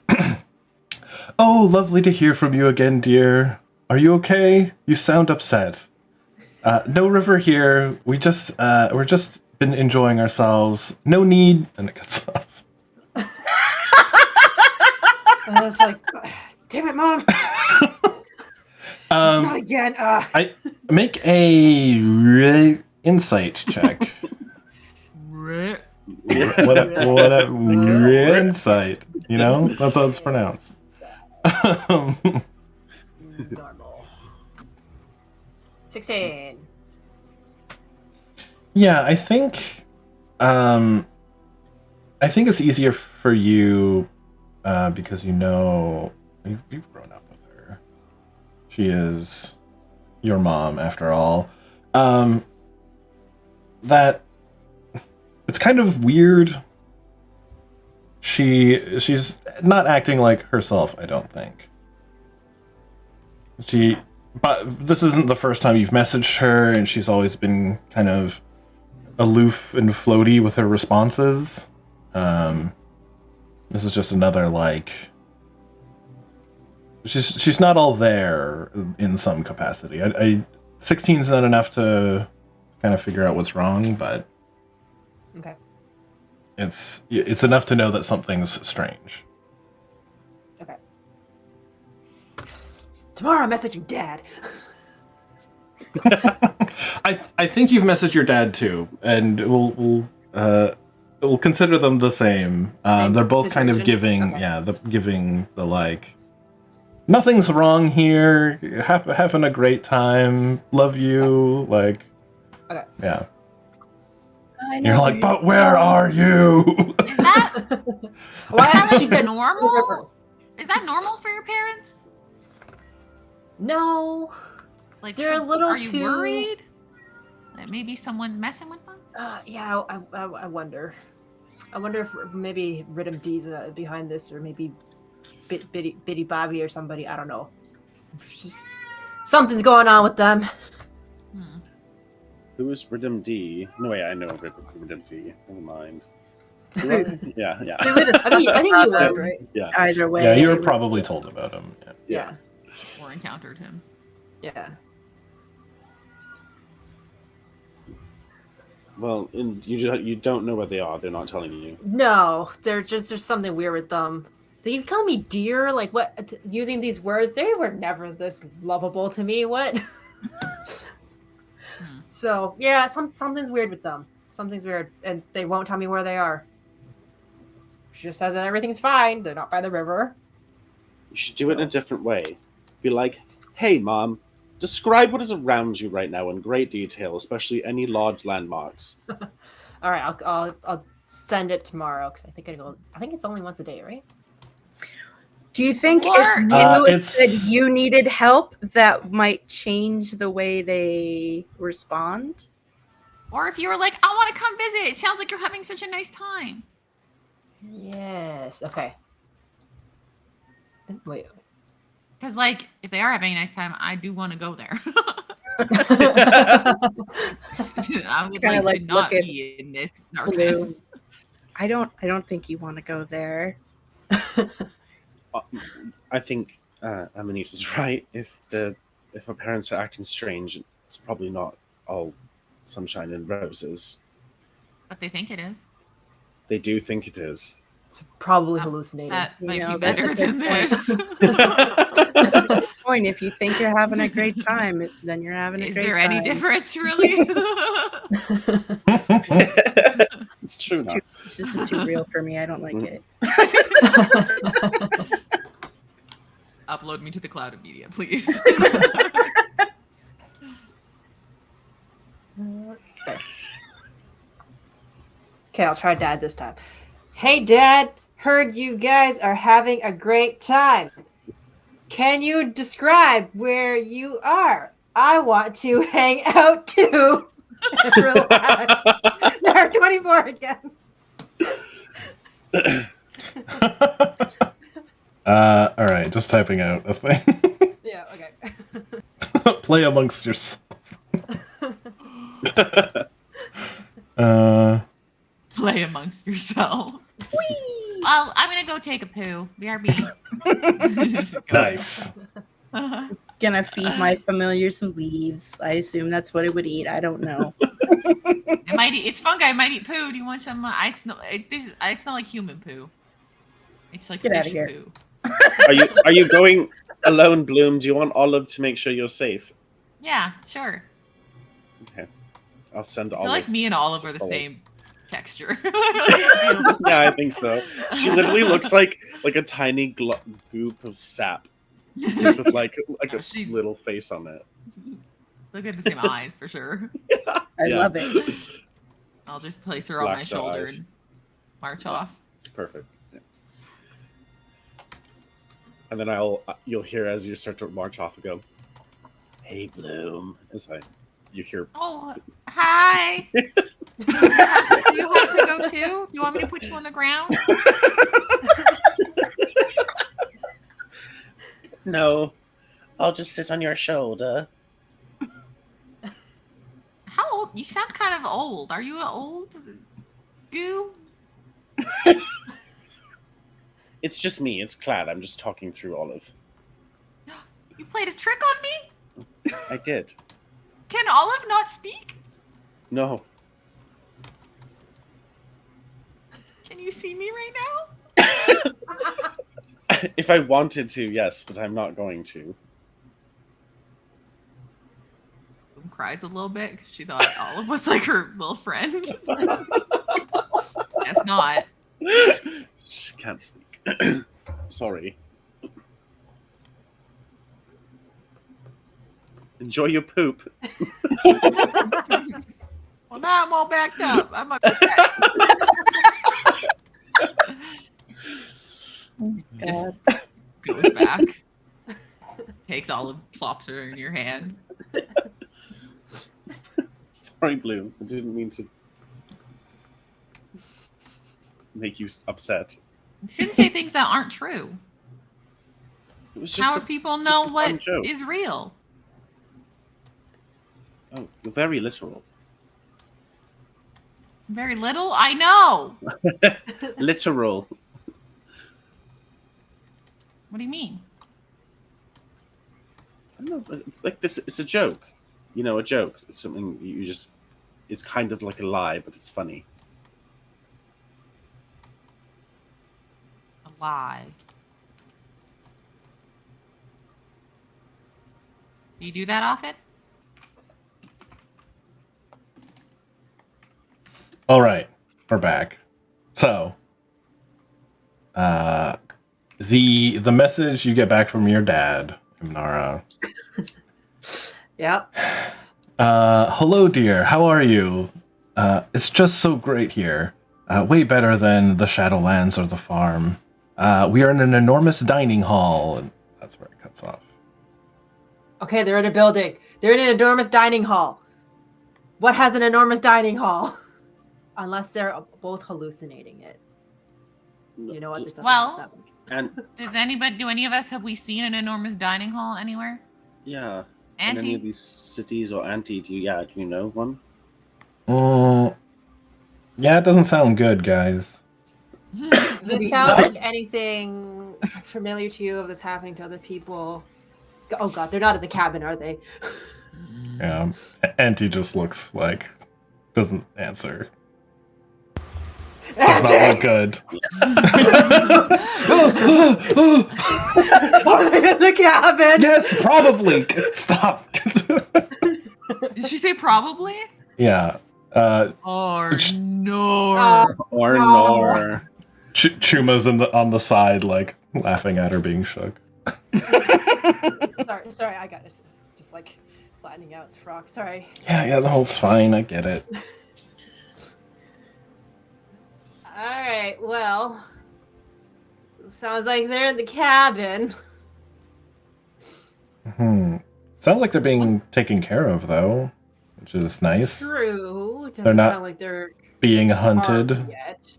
oh, lovely to hear from you again, dear. Are you okay? You sound upset. No river here. We're just been enjoying ourselves. No need, and it cuts off. I was like, damn it, Mom. Not again. I make a insight check. what insight? You know, that's how it's pronounced. Normal. 16. Yeah, I think it's easier for you because you know you've grown up with her. She is your mom, after all. That it's kind of weird. She's not acting like herself, I don't think. But this isn't the first time you've messaged her, and she's always been kind of aloof and floaty with her responses. This is just another, like, she's not all there in some capacity. 16 is not enough to kind of figure out what's wrong, but Okay. it's enough to know that something's strange. Okay. Tomorrow I'm messaging Dad. I think you've messaged your dad too, and we'll consider them the same. They're both kind of situation? giving, Okay. giving the like, nothing's wrong here. Having a great time. Love you. Like, Okay. yeah. I You're know like, you but where are you? Is that Well, she she said normal? Is that normal for your parents? no. Like, They're a little Are you too- worried that maybe someone's messing with them? Yeah, I wonder. I wonder if maybe Rhythm D's behind this, or maybe Bitty Bobby or somebody. I don't know. Just, something's going on with them. Hmm. Who is Rhythm D? No, wait, I know Rhythm D. Never mind. Yeah. I think you would, right? Yeah. Either way. Yeah, you were probably told about him. Yeah. Yeah. Or encountered him. Yeah. Well, and you don't know what they are. They're not telling you. No, there's something weird with them. They call me dear, like what? Using these words, they were never this lovable to me. What? So yeah, something's weird with them. Something's weird, and they won't tell me where they are. She just says that everything's fine. They're not by the river. You should do it in a different way. Be like, "Hey, Mom, describe what is around you right now in great detail, especially any large landmarks." All right, I'll send it tomorrow because I think it's only once a day, right? Do you think Or- if you it's- said you needed help, that might change the way they respond? Or if you were like, I want to come visit. It sounds like you're having such a nice time. Yes. Okay. Wait. Because, like, if they are having a nice time, I do want to go there. I would Kinda like like to look not at be in this Blue. darkness. I don't think you want to go there. I think Amanise is right. If our parents are acting strange, it's probably not all sunshine and roses. But they think it is. They do think it is. Probably Oh, hallucinating. That You might know, be that's a better good than point. this. That's a good point. If you think you're having a great time, then you're having a Is great there time. any difference, really? It's true now. This is too real for me. I don't like it. Upload me to the cloud of media, please. Okay, I'll try Dad this time. Hey, Dad, heard you guys are having a great time. Can you describe where you are? I want to hang out too. Relax. They're 24 again. All right, just typing out a thing. Yeah, okay. Play amongst yourselves. Play amongst yourselves. Well, I'm gonna go take a poo. BRB. Nice. Gonna feed my familiar some leaves. I assume that's what it would eat. I don't know. It might eat. It's fungi. It might eat poo. Do you want some? I smell like human poo. It's like Get outta fish here. poo. Are you going alone, Bloom? Do you want Olive to make sure you're safe? Yeah, sure. Okay, I'll send I feel Olive. like me and Olive are the Olive. same texture. Yeah, I think so. She literally looks like a tiny goop of sap, just with like No, a she's- little face on it. Look at the same eyes for sure. I Yeah. love it. I'll just place her on my Blacked shoulder eyes. and march off. Perfect. Yeah. And then you'll hear as you start to march off and go, "Hey, Bloom," as you hear. Oh, hi. Do you want to go too? Do you want me to put you on the ground? No, I'll just sit on your shoulder. How old? You sound kind of old. Are you an old goo? It's just me. It's Clad. I'm just talking through Olive. You played a trick on me? I did. Can Olive not speak? No. Can you see me right now? If I wanted to, yes, but I'm not going to. Bloom cries a little bit because she thought Olive was like her little friend. Guess not. She can't speak. Sorry. Enjoy your poop. Well, now I'm all backed up. I'm a God. goes back, takes Olive, plops her in your hand. Sorry, Bloom. I didn't mean to make you upset. You shouldn't say things that aren't true. It was just How do people know just a fun what joke. is real? Oh, you're very literal. Very little? I know. Literal. What do you mean? I don't know, but it's like this. It's a joke. You know, a joke. It's something you just. It's kind of like a lie, but it's funny. A lie. Do you do that often? All right, we're back. So, the message you get back from your dad, Imnara. Yep. Hello, dear. How are you? It's just so great here. Way better than the Shadowlands or the farm. We are in an enormous dining hall, and that's where it cuts off. Okay, they're in a building. They're in an enormous dining hall. What has an enormous dining hall? Unless they're both hallucinating it. You know what? This doesn't Well- help that much. And Do any of us, have we seen an enormous dining hall anywhere? yeah, in any of Auntie? these cities or Auntie, do you know one? Yeah, it doesn't sound good, guys. Does this sound like anything familiar to you of this happening to other people? Oh god, they're not in the cabin, are they? Yeah, Auntie just looks like doesn't answer. Does not look good. Are they in the cabin? Yes, probably. Stop. Did she say probably? Yeah. Or Ch- no. Or No. nor. Chuma's on the side, like laughing at her being shook. Sorry, I got this. Just like flattening out the frog. Sorry. Yeah, no, it's fine. I get it. All right. Well, sounds like they're in the cabin. Sounds like they're being taken care of, though, which is nice. True. Doesn't They're not sound like they're being armed hunted. yet.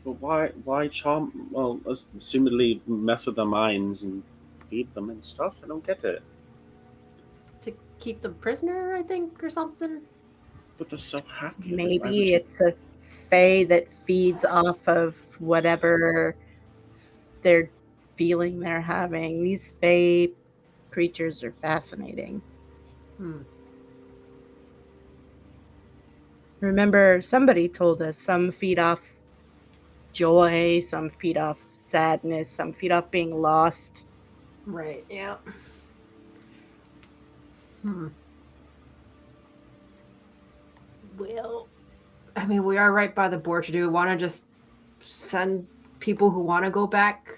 But why charm? Well, assumedly mess with their minds and feed them and stuff. I don't get it. To keep them prisoner, I think, or something. But they're so happy. Maybe it's a fae that feeds off of whatever they're feeling they're having. These fae creatures are fascinating. Remember, somebody told us some feed off joy, some feed off sadness, some feed off being lost. Right. Yeah. Well, I mean, we are right by the border. Do we want to just send people who want to go back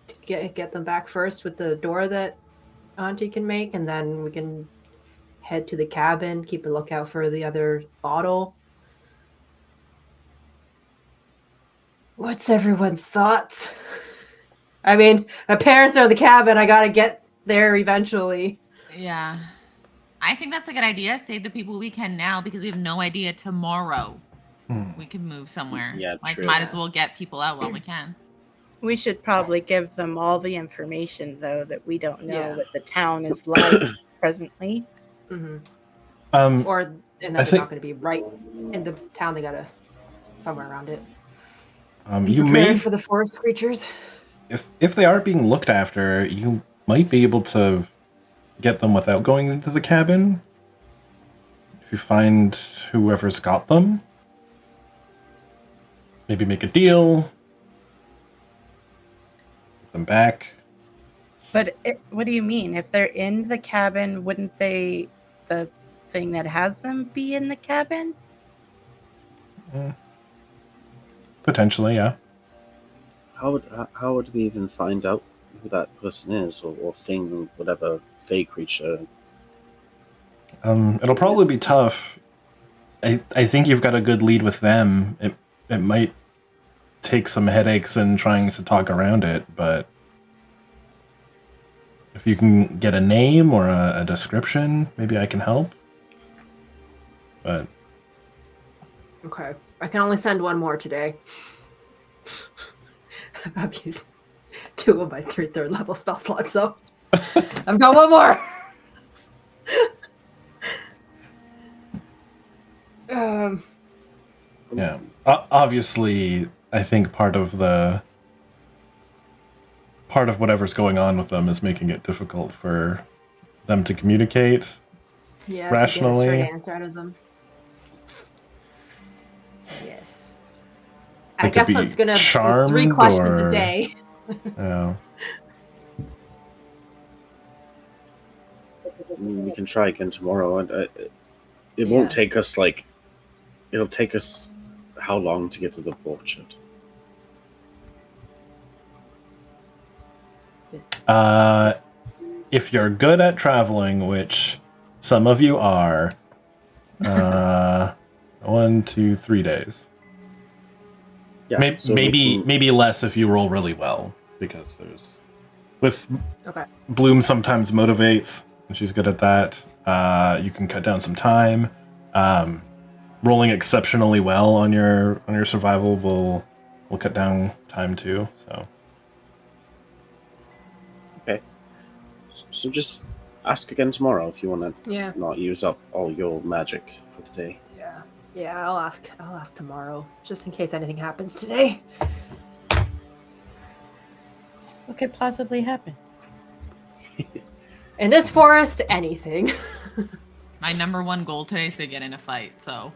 to get them back first with the door that Auntie can make, and then we can head to the cabin, keep a lookout for the other bottle? What's everyone's thoughts? I mean, my parents are in the cabin. I gotta get there eventually. Yeah. I think that's a good idea. Save the people we can now because we have no idea tomorrow we can move somewhere. Yeah, like true. might as well get people out while we can. We should probably give them all the information, though, that we don't know Yeah. what the town is like presently. Um, Or and I they're think- not going to be right in the town. They gotta somewhere around it. you Prepared may, for the forest creatures. if they are being looked after, you might be able to get them without going into the cabin. If you find whoever's got them, maybe make a deal, get them back. But what do you mean? If they're in the cabin, wouldn't the thing that has them be in the cabin? Potentially, yeah. How would we even find out who that person is or thing or whatever fey creature? It'll probably be tough. I think you've got a good lead with them. It might take some headaches in trying to talk around it, but if you can get a name or a description, maybe I can help. But Okay, I can only send one more today. I've used 2 of my 3 third level spell slots, so I've got 1 more. Yeah. Obviously, I think part of whatever's going on with them is making it difficult for them to communicate. Yeah, Rationally. to get a straight answer out of them. Yes. They I could guess be that's gonna be 3 charmed questions or- a day. Yeah. I mean, we can try again tomorrow, and it Yeah. won't take us like. It'll take us how long to get to the orchard? If you're good at traveling, which some of you are, 1, 2, 3 days. Yeah, so we can- maybe less if you roll really well, because with Okay. Bloom sometimes motivates, and she's good at that. You can cut down some time. Rolling exceptionally well on your survival will cut down time too. So Okay. So just ask again tomorrow if you want to Yeah. not use up all your magic for the day. Yeah. Yeah, I'll ask tomorrow, just in case anything happens today. What could possibly happen? In this forest, anything. My number 1 goal today is to get in a fight, so.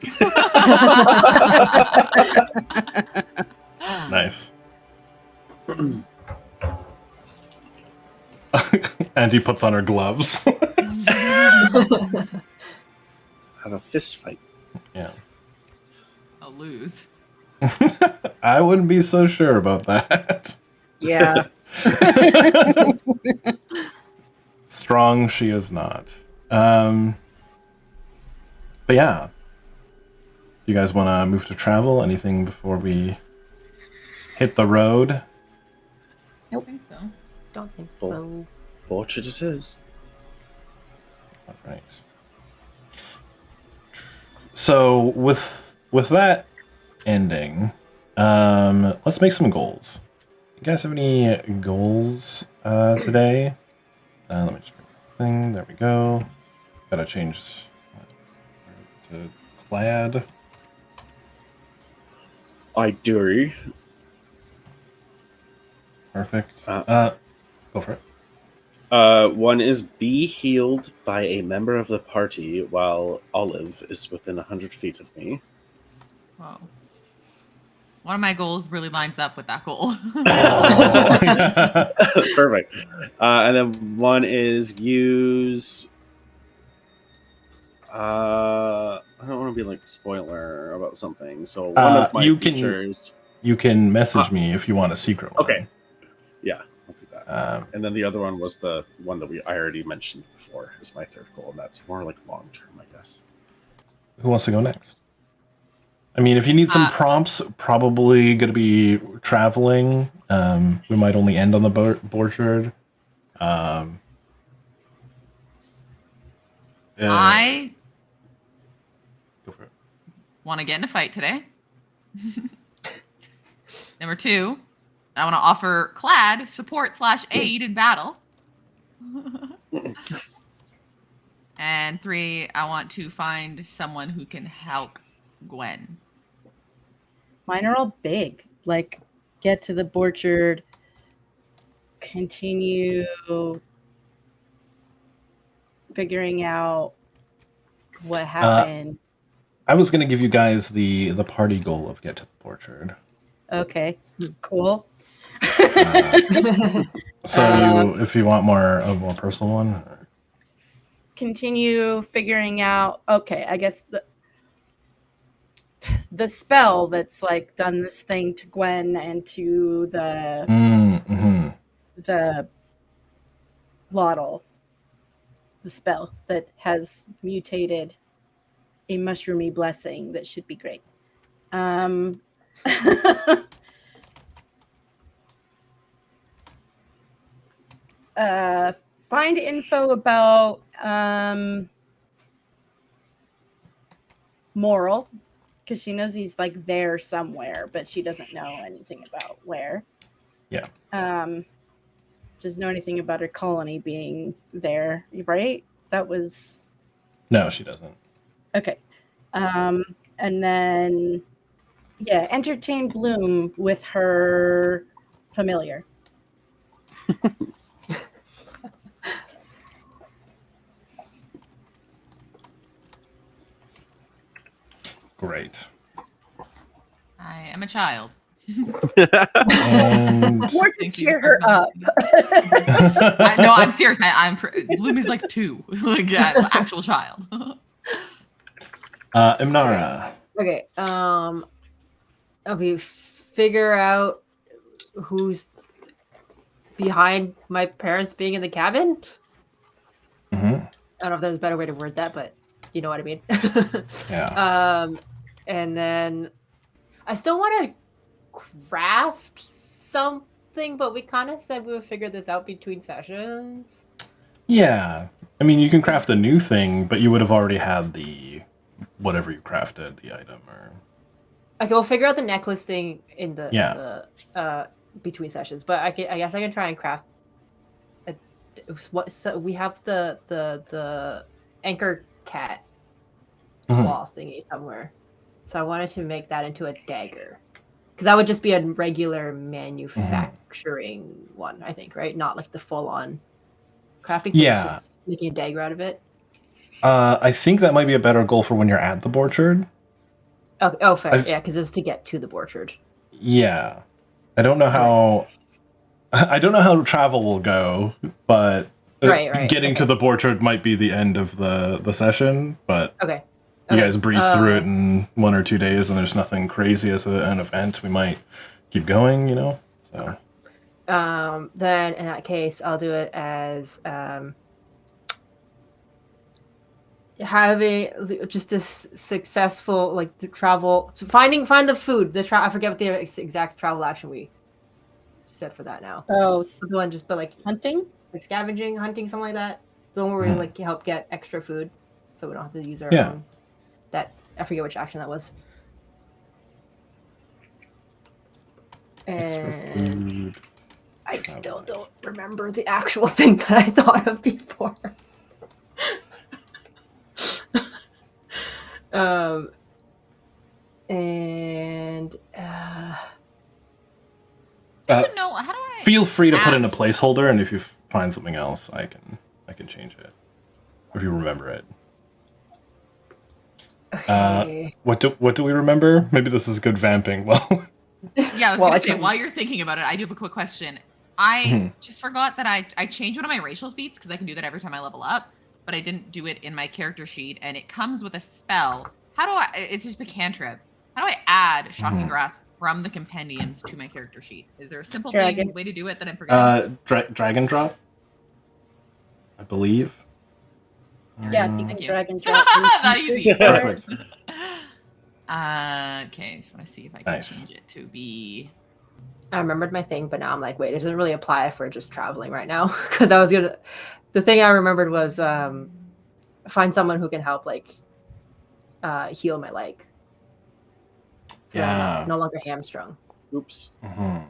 nice. Angie puts on her gloves. Have a fist fight. Yeah. I'll lose. I wouldn't be so sure about that. Yeah. Strong she is not. But yeah. You guys want to move to travel? Anything before we hit the road? I think so. Don't think Cool. so. Orchard it is. All right. So with that ending, let's make some goals. You guys have any goals today? Let me just bring the thing. There we go. Gotta change to clad. I do. Perfect. Uh, Go for it. One is be healed by a member of the party while Olive is within 100 feet of me. Whoa. One of my goals really lines up with that goal. Perfect. And then one is use. I don't want to be like a spoiler about something. So one of my you can- features. You can message me if you want a secret one. Okay. Yeah, I'll do that. Um, And then the other one was the one that I already mentioned before is my third goal, and that's more like long term, I guess. who wants to go next? I mean, if you need some prompts, probably going to be traveling. We might only end on the orchard. I Go for it. want to get in a fight today. Number 2, I want to offer Clad support / aid in battle. And 3, I want to find someone who can help Gwen. Mine are all big. Like, get to the orchard, continue figuring out what happened. I was going to give you guys the party goal of get to the orchard. Okay, cool. So if you want a more personal one. Or... Continue figuring out. Okay, I guess the spell that's like done this thing to Gwen and to the Lotol, the spell that has mutated a mushroomy blessing that should be great. Find info about Moral, because she knows he's like there somewhere, but she doesn't know anything about where. Doesn't know anything about her colony being there, right? That was No, she doesn't. okay. And then entertain Bloom with her familiar. Great. I am a child. And More to Thank you cheer for her up. no, I'm serious. Bloom is like 2, like actual child. Imnara. Okay. We figure out who's behind my parents being in the cabin. Mm-hmm. I don't know if there's a better way to word that, but you know what I mean. Yeah. And then I still want to craft something, but we kind of said we would figure this out between sessions. Yeah. I mean, you can craft a new thing, but you would have already had the whatever you crafted, the item or. Okay, we'll figure out the necklace thing in Yeah. the between sessions, but I guess I can try and craft. So we have the anchor cat claw thingy somewhere, so I wanted to make that into a dagger, because that would just be a regular manufacturing one, I think, right? Not like the full on crafting thing. Yeah. Just making a dagger out of it. I think that might be a better goal for when you're at the orchard. Okay. Oh, fair. Yeah, because it's to get to the orchard. Yeah. I don't know how. I don't know how travel will go, but Right. getting to the orchard might be the end of the session. But Okay. you guys breeze through it in 1 or 2 days, and there's nothing crazy as an event. We might keep going, you know. So. Then in that case, I'll do it as having just a successful travel, find the food. I forget what the exact travel action we set for that now. Oh, The one but hunting, like scavenging, hunting, something like that. The one where we help get extra food, so we don't have to use our own. That I forget which action that was. Extra And food. I still don't remember the actual thing that I thought of before. And No, how do I feel free to put in a placeholder, and if you find something else, I can change it if you remember it. okay. What do we remember? Maybe this is good vamping. Well, Yeah, I was Well, gonna I say, can- while you're thinking about it, I do have a quick question. I just forgot that I changed one of my racial feats, because I can do that every time I level up, but I didn't do it in my character sheet, and it comes with a spell. How do it's just a cantrip. How do I add shocking grasp from the compendiums to my character sheet? Is there a simple way to do it that I'm forgetting? Dragon drop, I believe. yes, you can drag and drop. That easy. Perfect. Okay, so I see if I can Nice. change it to be. I remembered my thing, but now I'm like, wait, it doesn't really apply if we're just traveling right now. Because I was gonna. The thing I remembered was find someone who can help heal my leg. So that I'm no longer hamstrung. Oops. I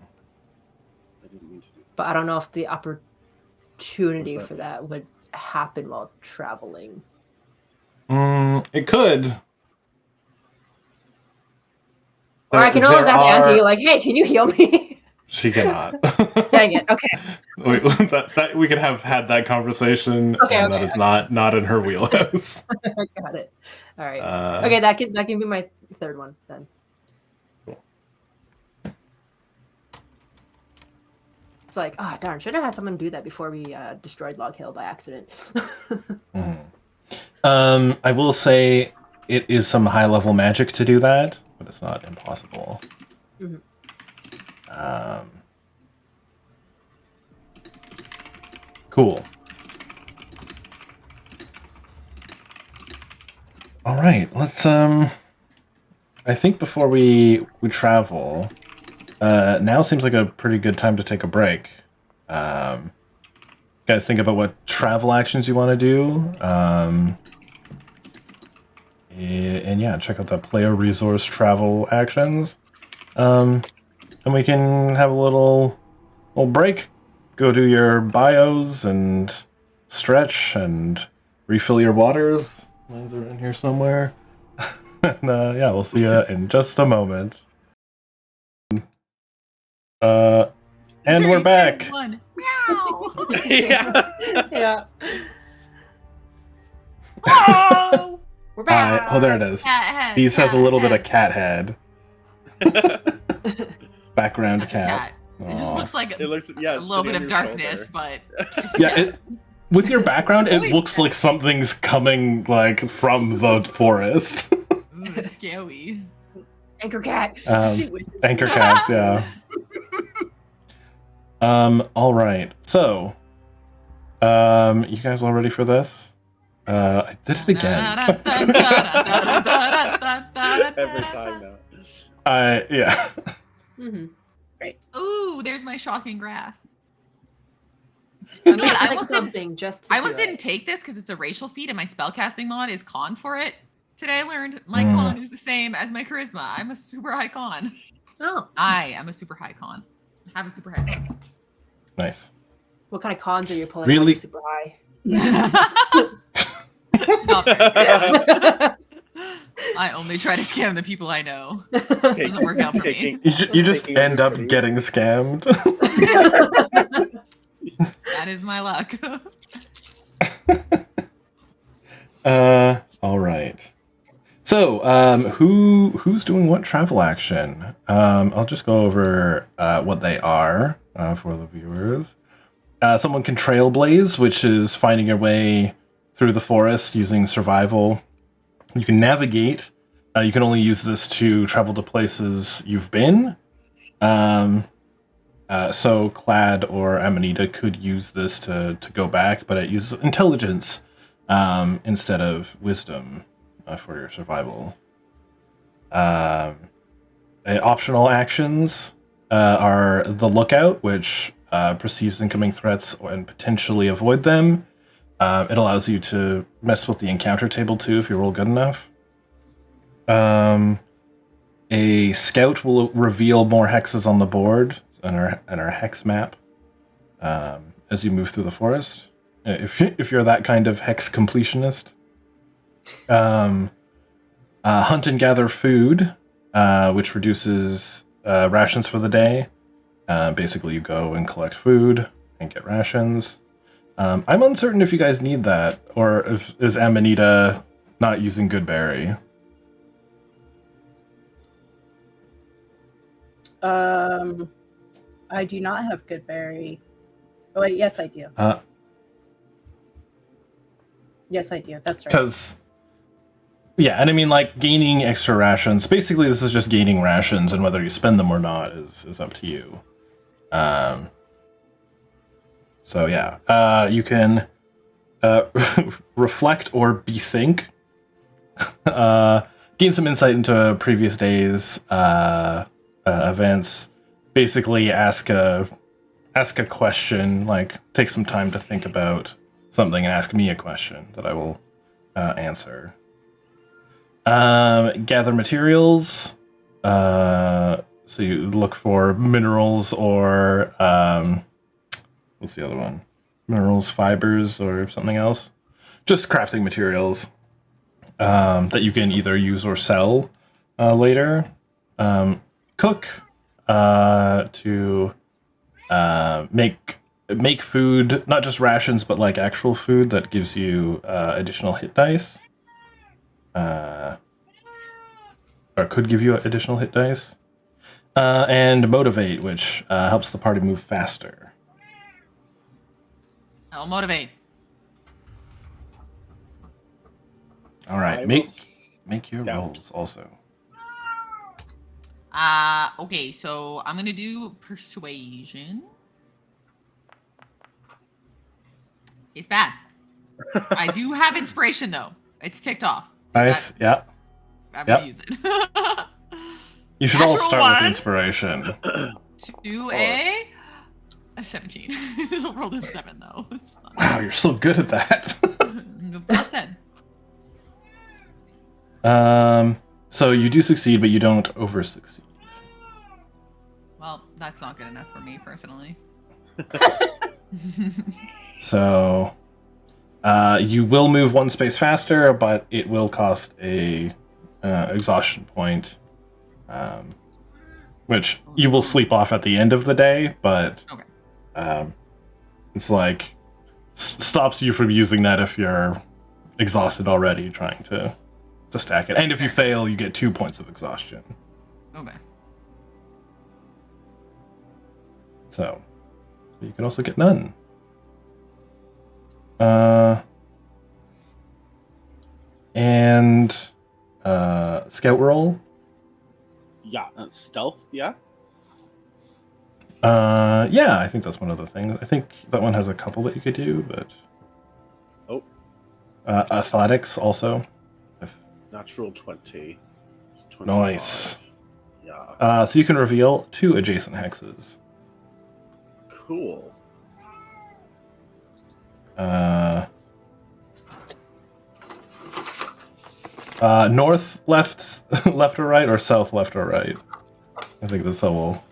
didn't mean to do But I don't know if the opportunity What's that? for that would happen while traveling. It could. Or I can always There ask are- Auntie, hey, can you heal me? She cannot. Dang it. Okay. Wait, that we could have had that conversation, and that is not in her wheelhouse. Got it. All right. Okay, that can be my third one then. Cool. It's like, oh darn, should have had someone do that before we destroyed Log Hill by accident. I will say it is some high level magic to do that, but it's not impossible. Cool. All right, let's I think before we travel, now seems like a pretty good time to take a break. Guys, think about what travel actions you want to do. And yeah, check out the player resource travel actions. And we can have a little little break. Go do your bios and stretch and refill your waters. Mines are in here somewhere. And yeah, we'll see you in just a moment. And we're 3, back. 2, 1. Meow. Yeah. Yeah. Oh, We're back. Oh, there it is. cat head, Beast has a little bit cat of cat head. Background That's a cat. It just Aw. looks like It looks, yeah, a it's little sitting bit on of your darkness, shoulder. but Yeah, with your background, it Holy looks like something's coming like from the forest. ooh, scary. Anchor cat. Anchor cats, yeah. All right. So, you guys all ready for this? I did it again. Every time now. Yeah. Mm-hmm. Ooh, there's my shocking grass. I'm know what, I like almost didn't- something just to I almost do didn't it. take this because it's a racial feat, and my spellcasting mod is con for it. Today I learned my Mm. con is the same as my charisma. I'm a super high con. Oh, I am a super high con. I have a super high con. Nice. what kind of cons are you pulling? Really? Really super high. Not very good. I only try to scam the people I know. Doesn't work out for me. You just Taking end up cities. getting scammed. That is my luck. All right. So, who's doing what travel action? I'll just go over what they are for the viewers. Someone can trailblaze, which is finding your way through the forest using survival. You can navigate. You can only use this to travel to places you've been. So Clad or Amanita could use this to go back, but it uses intelligence instead of wisdom for your survival. Optional actions are the lookout, which perceives incoming threats and potentially avoid them. It allows you to mess with the encounter table too if you roll good enough. A scout will reveal more hexes on the board and our hex map as you move through the forest. If you're that kind of hex completionist. Hunt and gather food, which reduces rations for the day. Basically, you go and collect food and get rations. I'm uncertain if you guys need that, or if is Amanita not using Goodberry. I do not have Goodberry. Oh wait, yes I do. Yes I do. That's right. Because, yeah, and I mean, like, gaining extra rations. Basically, this is just gaining rations, and whether you spend them or not is up to you. So yeah, you can reflect or bethink. Gain some insight into previous days' events. Basically, ask a question. Like, take some time to think about something and ask me a question that I will answer. Gather materials. So you look for minerals or what's the other one? Minerals, fibers, or something else. Just crafting materials that you can either use or sell later. Cook to make food, not just rations, but like actual food that gives you additional hit dice. Or could give you additional hit dice. And motivate, which helps the party move faster. I'll motivate. All right, I make will your scout. rolls also. Okay, so I'm gonna do persuasion. It's bad. I do have inspiration though. It's ticked off. Nice, yeah. I'm Yep. gonna use it. You should all Natural start one. with inspiration. 2A 17. Rolled a 7 though. It's not Wow, you're so good at that. plus 10. So you do succeed, but you don't over succeed. Well, that's not good enough for me personally. So you will move one space faster, but it will cost a exhaustion point, which you will sleep off at the end of the day. But Okay. it's like stops you from using that if you're exhausted already trying to stack it. And if you fail, you get 2 points of exhaustion. Okay. So you can also get none. And scout roll. Yeah, stealth. Yeah. Yeah, I think that's one of the things. I think that one has a couple that you could do, but Oh, athletics also. natural 20. 25. Nice. Yeah. So you can reveal 2 adjacent hexes. Cool. North, left, left or right, or south, left or right. I think that's how we'll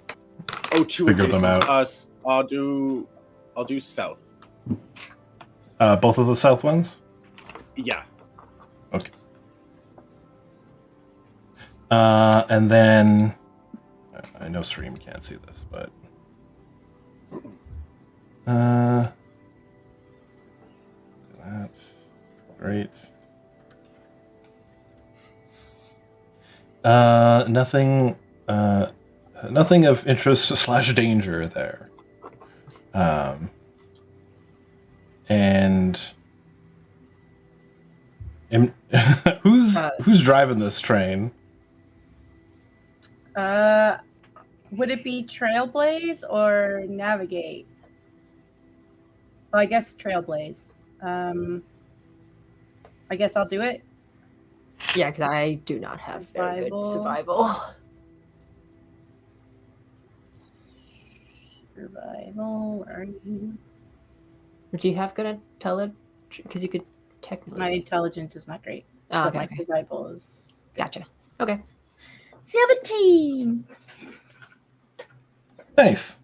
Oh, 2 figure them adjacent. out. I'll do south. Both of the south ones. Yeah. Okay. And then I know stream can't see this, but that's great. Nothing of interest / danger there. And who's driving this train? Would it be Trailblaze or Navigate? Well, I guess Trailblaze. I guess I'll do it. Yeah, because I do not have very good survival. Survival, where are you? Do you have good intelligence? Because you could technically. My intelligence is not great. Oh, But okay. my survival is Gotcha. Okay. 17. Nice.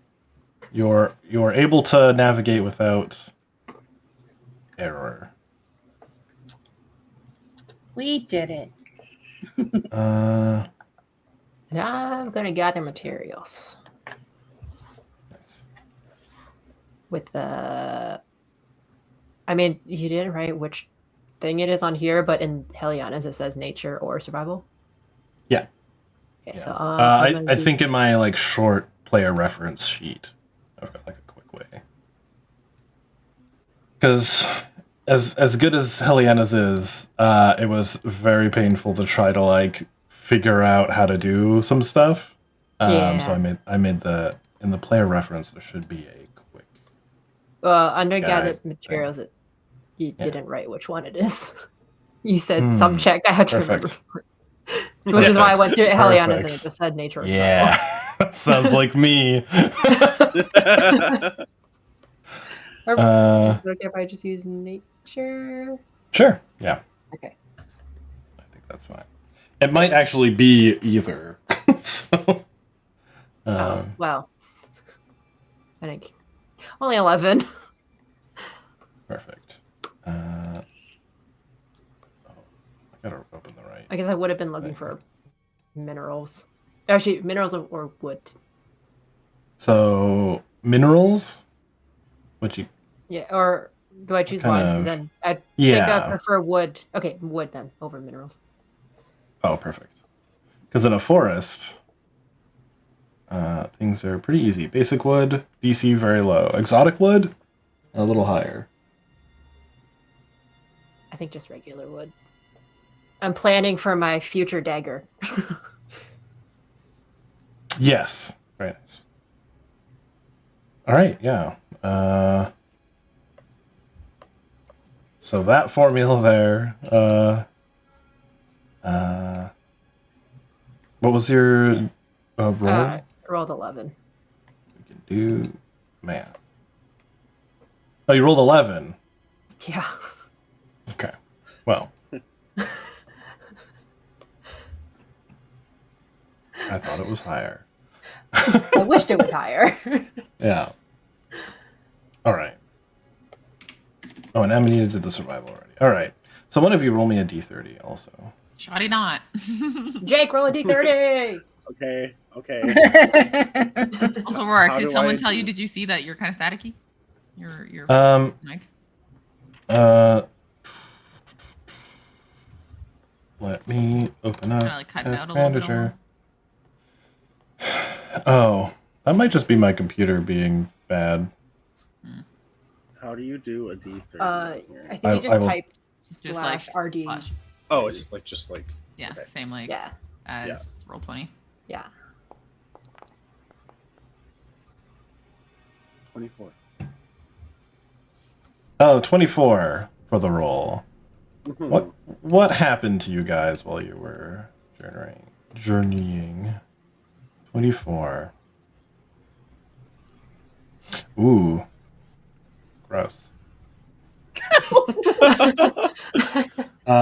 You're able to navigate without error. We did it. Now I'm gonna gather materials Nice. with the. I mean, you didn't write which thing it is on here, but in Heliana's it says nature or survival. Yeah. Okay, Yeah. so I think in my like short player reference sheet, I've got like a quick way. Because as good as Heliana's is, it was very painful to try to like figure out how to do some stuff. Yeah. So I made in the player reference there should be a quick. under Guide gathered thing. materials, you Yeah. didn't write which one it is. You said some check. I had to remember. Perfect. Which is why I went through Heliana's and Perfect. it just said nature or survival. Yeah, that sounds like me. Or, is it okay if I just use nature? Sure. Yeah. Okay. I think that's fine. It might actually be either. So, Well, I think only 11. perfect. I gotta open the right. I guess I would have been looking for minerals. Actually, minerals or wood. So minerals. What you? Yeah, or do I choose Kind one? 'Cause of- then I think Yeah. I prefer wood. Okay, wood then over minerals. Oh, perfect. Because in a forest, things are pretty easy. Basic wood, DC very low. Exotic wood, a little higher. I think just regular wood. I'm planning for my future dagger. Yes. Very nice. All right. Yeah. So that formula there. What was your roll? I rolled 11. We can do math. Oh, you rolled 11. Yeah. Okay. Well. I thought it was higher. I wished it was higher. Yeah. Oh, and Amanita did the survival already. All right. So one of you roll me a d30 also. Shoddy not. Jake, roll a d30. Okay. Also, Rourke, How did do someone I tell you? do- Did you see that you're kind of staticky? Your mic. Let me open up Kinda like cutting Task out a little bit Manager. Oh, that might just be my computer being bad. How do you do a D30? I think I you just will- type Just like /RD. slash. Oh, it's just like Yeah, okay. same like Yeah, as Roll20. yeah. 24. Oh, 24 for the roll. Mhm. What happened to you guys while you were journeying? 24. Ooh. Gross.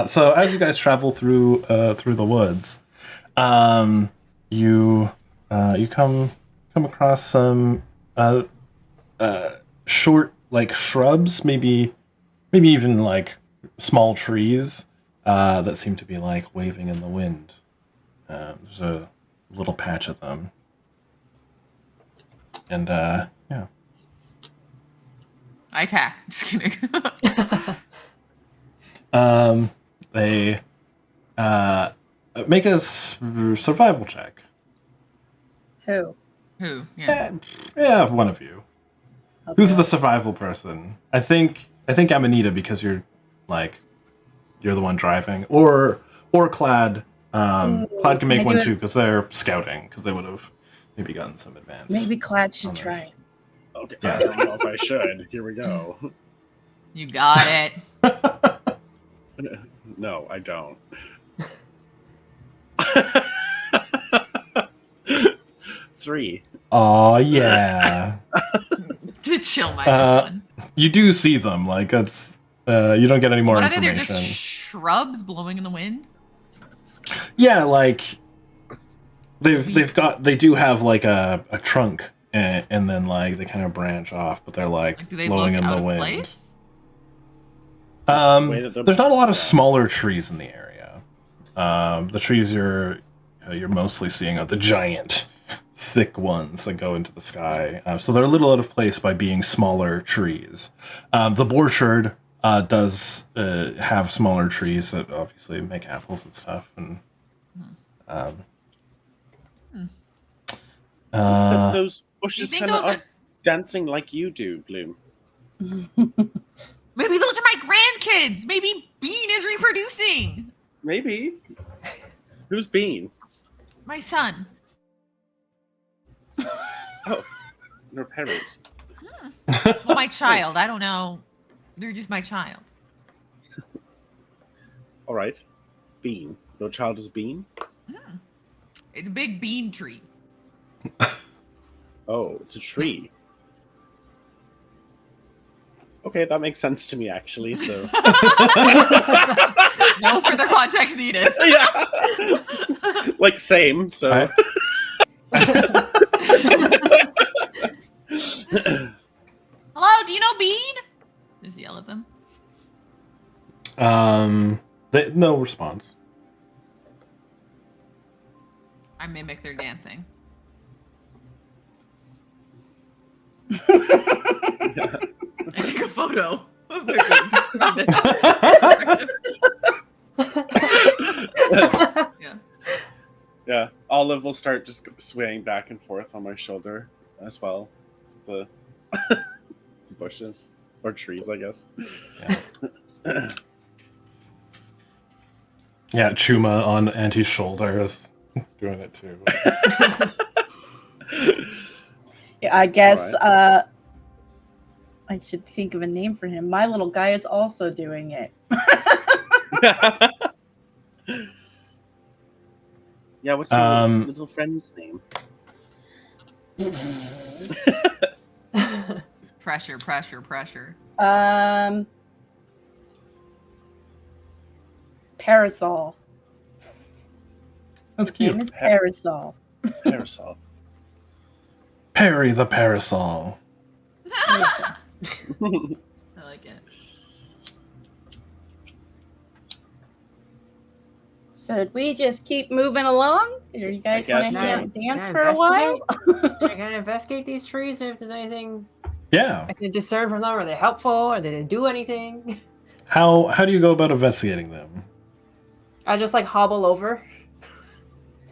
So as you guys travel through the woods, you come across some short like shrubs, maybe even like small trees that seem to be like waving in the wind. There's a little patch of them, and yeah. I attack. Just kidding. They make a survival check. Who? Who? Yeah. Yeah, one of you. Okay. Who's the survival person? I think Amanita, because you're the one driving, or Clad. Clad can make I one do it- too because they're scouting, because they would have maybe gotten some advance. Maybe Clad should on this. try. Okay. Yeah. I don't know if I should. Here we go. You got it. No, I don't. 3. Oh yeah. To chill my one. You do see them. Like that's you don't get any more What are they? information. They're just shrubs blowing in the wind. Yeah, like they do have like a trunk, and then like they kind of branch off, but they're like Do they blowing look in out the of wind. place? the way that they're- There's not a lot of smaller trees in the area. The trees you're mostly seeing are the giant, thick ones that go into the sky. So they're a little out of place by being smaller trees. The orchard does have smaller trees that obviously make apples and stuff. And those bushes think kind of those are dancing like you do, Bloom. Maybe those are my grandkids. Maybe Bean is reproducing. Maybe. Who's Bean? My son. Oh, your parents. Well, my child. I don't know. They're just my child. All right. Bean. Your child is Bean? It's a big bean tree. Oh, it's a tree. Okay, that makes sense to me, actually, so... No further context needed. yeah! Like, same, so... Hello, do you know Bean? Just yell at them. no response. I mimic their dancing. I take a photo. of their yeah. Yeah, Olive will start just swaying back and forth on my shoulder as well. The, the bushes. Or trees, I guess. Yeah. Yeah, Chuma on Auntie's shoulder is doing it too. Yeah, I guess Alright. I should think of a name for him. My little guy is also doing it. Yeah, what's your little friend's name? Pressure, pressure, pressure. Parasol. That's His name cute. is Parasol. Parasol. Perry the Parasol. I like it. Should we just keep moving along? Or you guys want guess to so. hang out and dance Can I for a while? Can I investigate these trees and if there's anything Yeah. I can discern from them? Are they helpful? Or they didn't do anything? How do you go about investigating them? I just like hobble over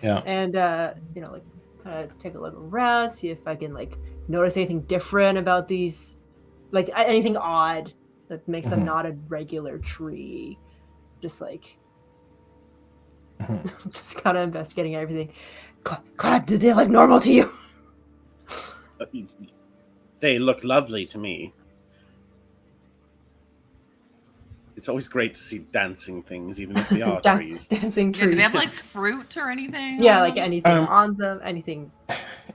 Yeah. and like kind of take a look around, see if I can like notice anything different about these, like anything odd that makes them Mhm. not a regular tree. Just like Mhm. just kind of investigating everything. God, did they look normal to you? They look lovely to me. It's always great to see dancing things, even if they are trees. Dancing Yeah, trees. do they have like fruit or anything? Yeah, on like them? anything Um, on them, anything.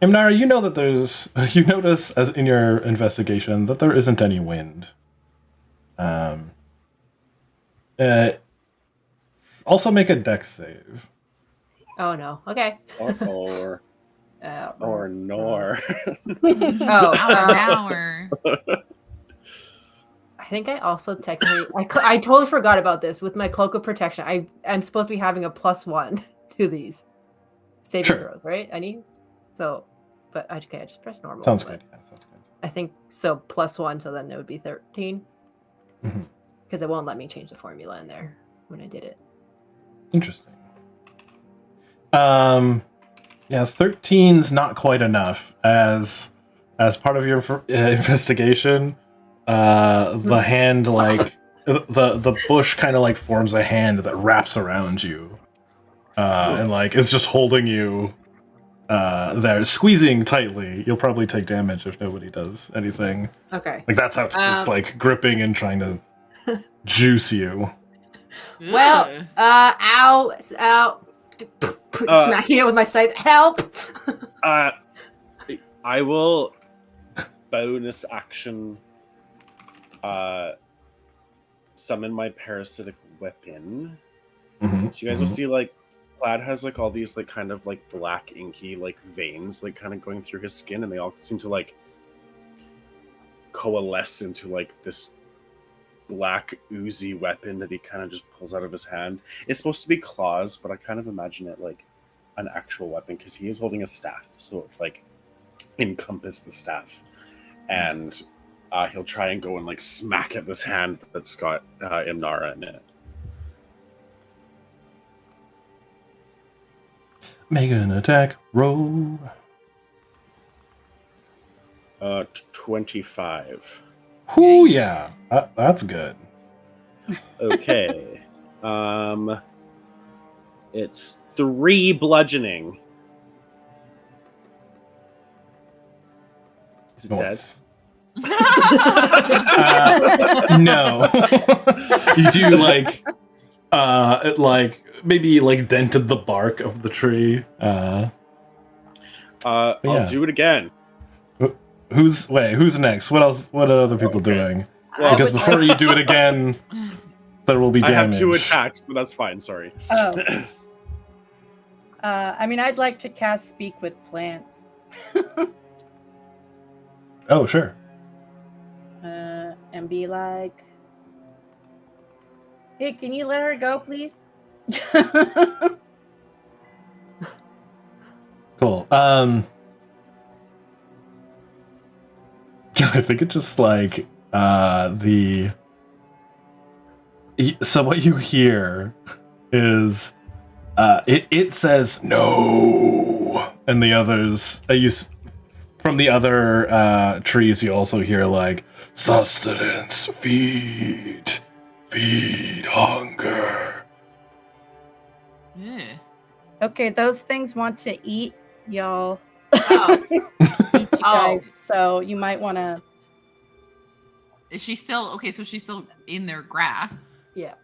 Imnara, you know that you notice as in your investigation that there isn't any wind. Also make a dex save. Oh no. Okay. Or nor. Oh, Hour. I think I also technically I totally forgot about this with my cloak of protection. I'm supposed to be having a +1 to these saving Sure. throws, right? I need so, but okay, I just press normal. Sounds but good. Yeah, sounds good. I think so +1, so then it would be 13 Mhm. because it won't let me change the formula in there when I did it. Interesting. Yeah, 13's not quite enough as part of your investigation. The hand like the bush kind of like forms a hand that wraps around you, and like it's just holding you there, squeezing tightly. You'll probably take damage if nobody does anything. Okay. Like that's how it's like gripping and trying to juice you. Well, Ugh. ow, smacking it with my scythe. Help! I will bonus action summon my parasitic weapon. Mhm, So you guys will see like Plaid has like all these like kind of like black inky like veins like kind of going through his skin, and they all seem to like coalesce into like this black oozy weapon that he kind of just pulls out of his hand. It's supposed to be claws, but I kind of imagine it like an actual weapon because he is holding a staff, so it like encompass the staff, and he'll try and go and like smack at this hand that's got Imnara in it. Make an attack roll. 25. Whoo, yeah, that's good. Okay. It's 3 bludgeoning. Is it Nice. dead? No. You do like maybe like dented the bark of the tree. I'll yeah. do it again. Who's next? What else? What are other people Okay. doing? Well, Because before you do it again, there will be I damage. have 2 attacks, but that's fine. Sorry. Oh. I mean, I'd like to cast Speak with Plants. Oh, sure. And be like, hey, can you let her go, please? Cool. Yeah, I think it's just like so what you hear is it says no, and the others from the other trees you also hear like sustenance, feed hunger. Yeah. Okay, those things want to eat y'all. Oh. Eat you guys, so you might want to. Is she still okay? So she's still in their grasp. Yeah.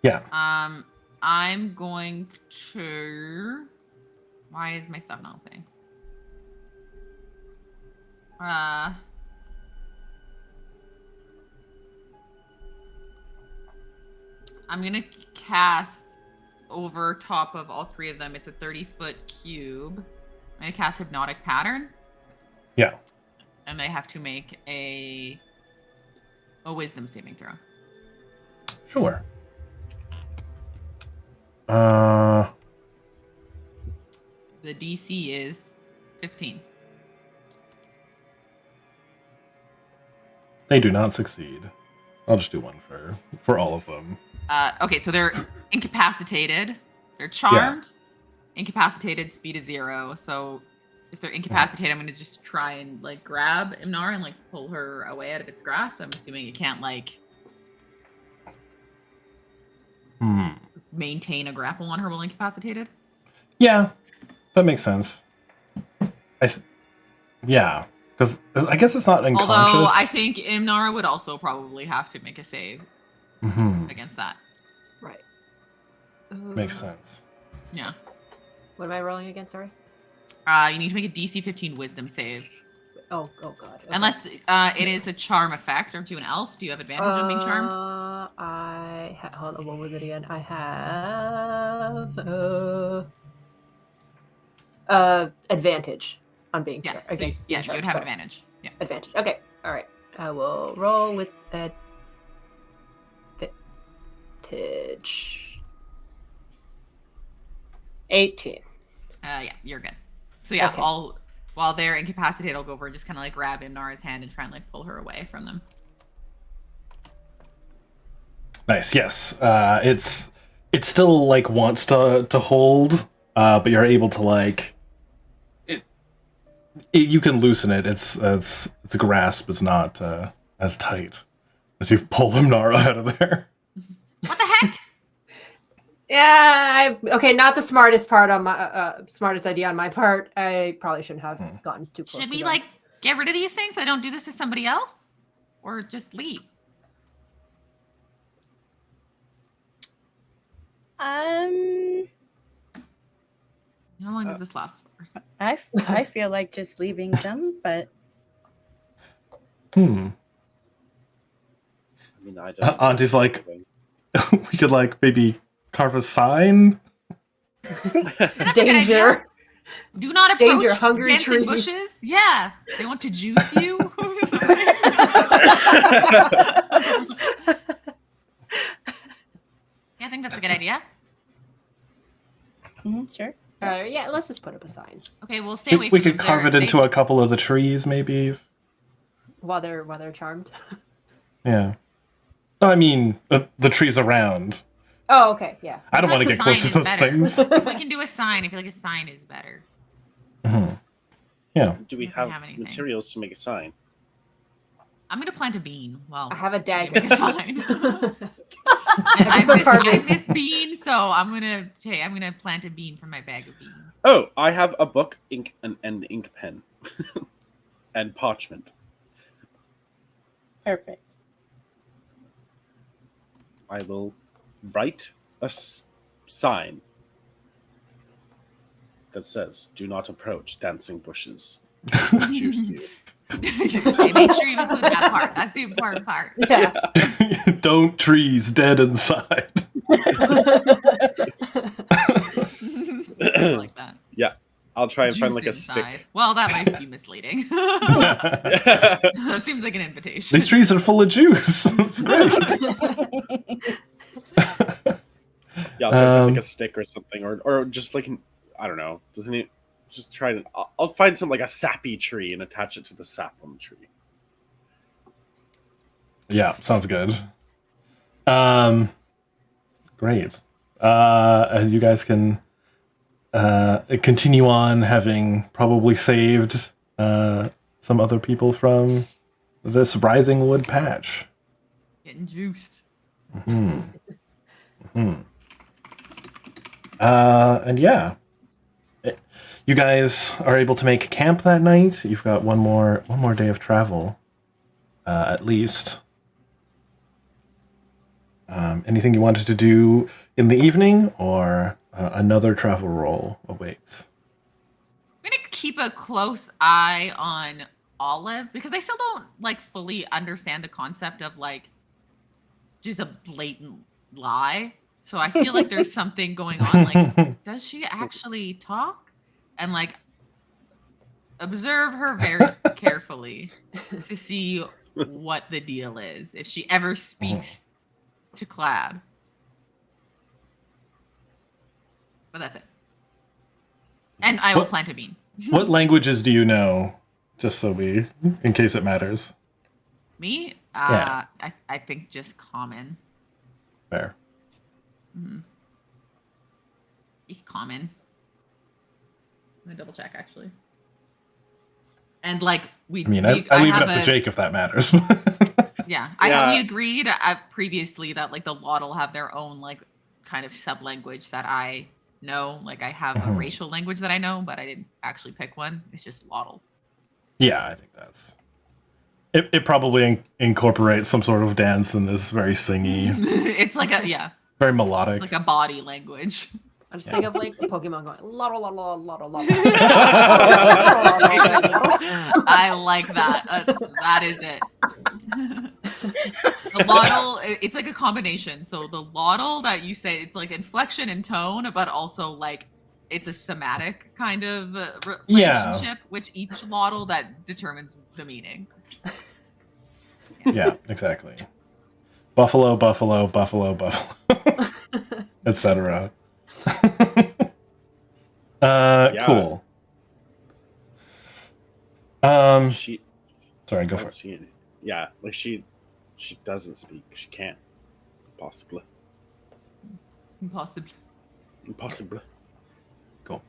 Yeah. I'm going to. Why is my stuff not opening? I'm gonna cast over top of all 3 of them. It's a 30-foot cube. I'm gonna cast Hypnotic Pattern. Yeah. And they have to make a wisdom saving throw. Sure. The DC is 15. They do not succeed. I'll just do one for all of them. Okay, so they're incapacitated. They're charmed. Incapacitated, speed is 0. So if they're incapacitated, I'm going to just try and like grab Imnara and like pull her away out of its grasp. I'm assuming it can't like maintain a grapple on her while incapacitated. Yeah, that makes sense. Yeah, because I guess it's not unconscious. Although I think Imnara would also probably have to make a save against that. Right. Makes sense. Yeah. What am I rolling against? Sorry. You need to make a DC 15 Wisdom save. Oh God. Okay. Unless it is a charm effect. Aren't you an elf? Do you have advantage on being charmed? Hold on. What was it again? I have advantage on being Yeah. charmed. So you would have so advantage. Yeah. advantage. Okay. All right. I will roll with advantage. 18. Yeah, you're good. So yeah, Okay. while they're incapacitated, I'll go over and just kind of like grab Imnara's hand and try and like pull her away from them. Nice. Yes. It still like wants to hold, but you're able to like it. You can loosen it. Its grasp is not as tight as you pull Imnara out of there. What the heck? Yeah. Okay. Not the smartest part on my smartest idea on my part. I probably shouldn't have gotten too close. Should to we them. like get rid of these things so I don't do this to somebody else, or just leave? How How long does this last for? I feel like just leaving them, but I mean, I don't. Auntie's like, we could like maybe carve a sign. That's a good idea. Danger. Do not approach Danger, hungry dancing trees. bushes. Yeah, they want to juice you. Yeah, I think that's a good idea. sure. Yeah. Let's just put up a sign Okay, we'll stay away We from could them. carve it into a couple of the trees, maybe. while they're charmed. Yeah. I mean, the trees around. Oh, okay. Yeah. I don't I want feel to like get the close to sign those is things. If we can do a sign, I feel like a sign is better. Yeah. Do we I don't have have anything. materials to make a sign? I'm gonna plant a bean. Well, I have a you dagger. make a sign. So I carving. miss bean, so I'm gonna plant a bean from my bag of beans. Oh, I have a book, ink, and ink pen, and parchment. Perfect. I will write a sign that says, "Do not approach dancing bushes. Juice you." Okay, make sure you include that part. That's the important part. Yeah. Don't trees dead inside. I like that. Yeah, I'll try and find Juice like a inside. stick. Well, that might be misleading. That seems like an invitation. These trees are full of juice. It's great. Yeah, I'll try to find like a stick or something, or just like I don't know. Doesn't it? Just try to. I'll find some like a sappy tree and attach it to the sap on the tree. Yeah, sounds good. Great. And you guys can continue on, having probably saved some other people from this writhing wood patch. Getting juiced. And yeah, you guys are able to make camp that night. You've got one more day of travel, at least. Anything you wanted to do in the evening, or another travel roll awaits? I'm gonna keep a close eye on Olive because I still don't like fully understand the concept of like just a blatant lie. So I feel like there's something going on. Like, does she actually talk? And like observe her very carefully to see what the deal is. If she ever speaks to Clad. But that's it. And I will What- plant a bean. What languages do you know? Just so in case it matters. Me? Yeah. I think just common. Fair. It's common. Let me double check actually. And like I mean, I leave it up to Jake if that matters. Yeah, Yeah. we agreed previously that like the Lotol have their own like kind of sub language that I know. Like I have a racial language that I know, but I didn't actually pick one. It's just Lotol. Yeah, I think that's. It probably incorporates some sort of dance and is very singy, It's like very melodic. it's like a body language. I just think of like the Pokemon going lotto lotto lotto lotto. I like that. That is it. The Lotl, it's like a combination. So the Lotl that you say, it's like inflection and tone, but also like it's a somatic kind of relationship, which each Lotl that determines the meaning. Yeah, exactly. Buffalo, buffalo, buffalo, buffalo, etc. Cool. She Sorry, go I for don't it. see anything. Yeah, like she doesn't speak. She can't. Possibly. Impossible. Impossible. Cool.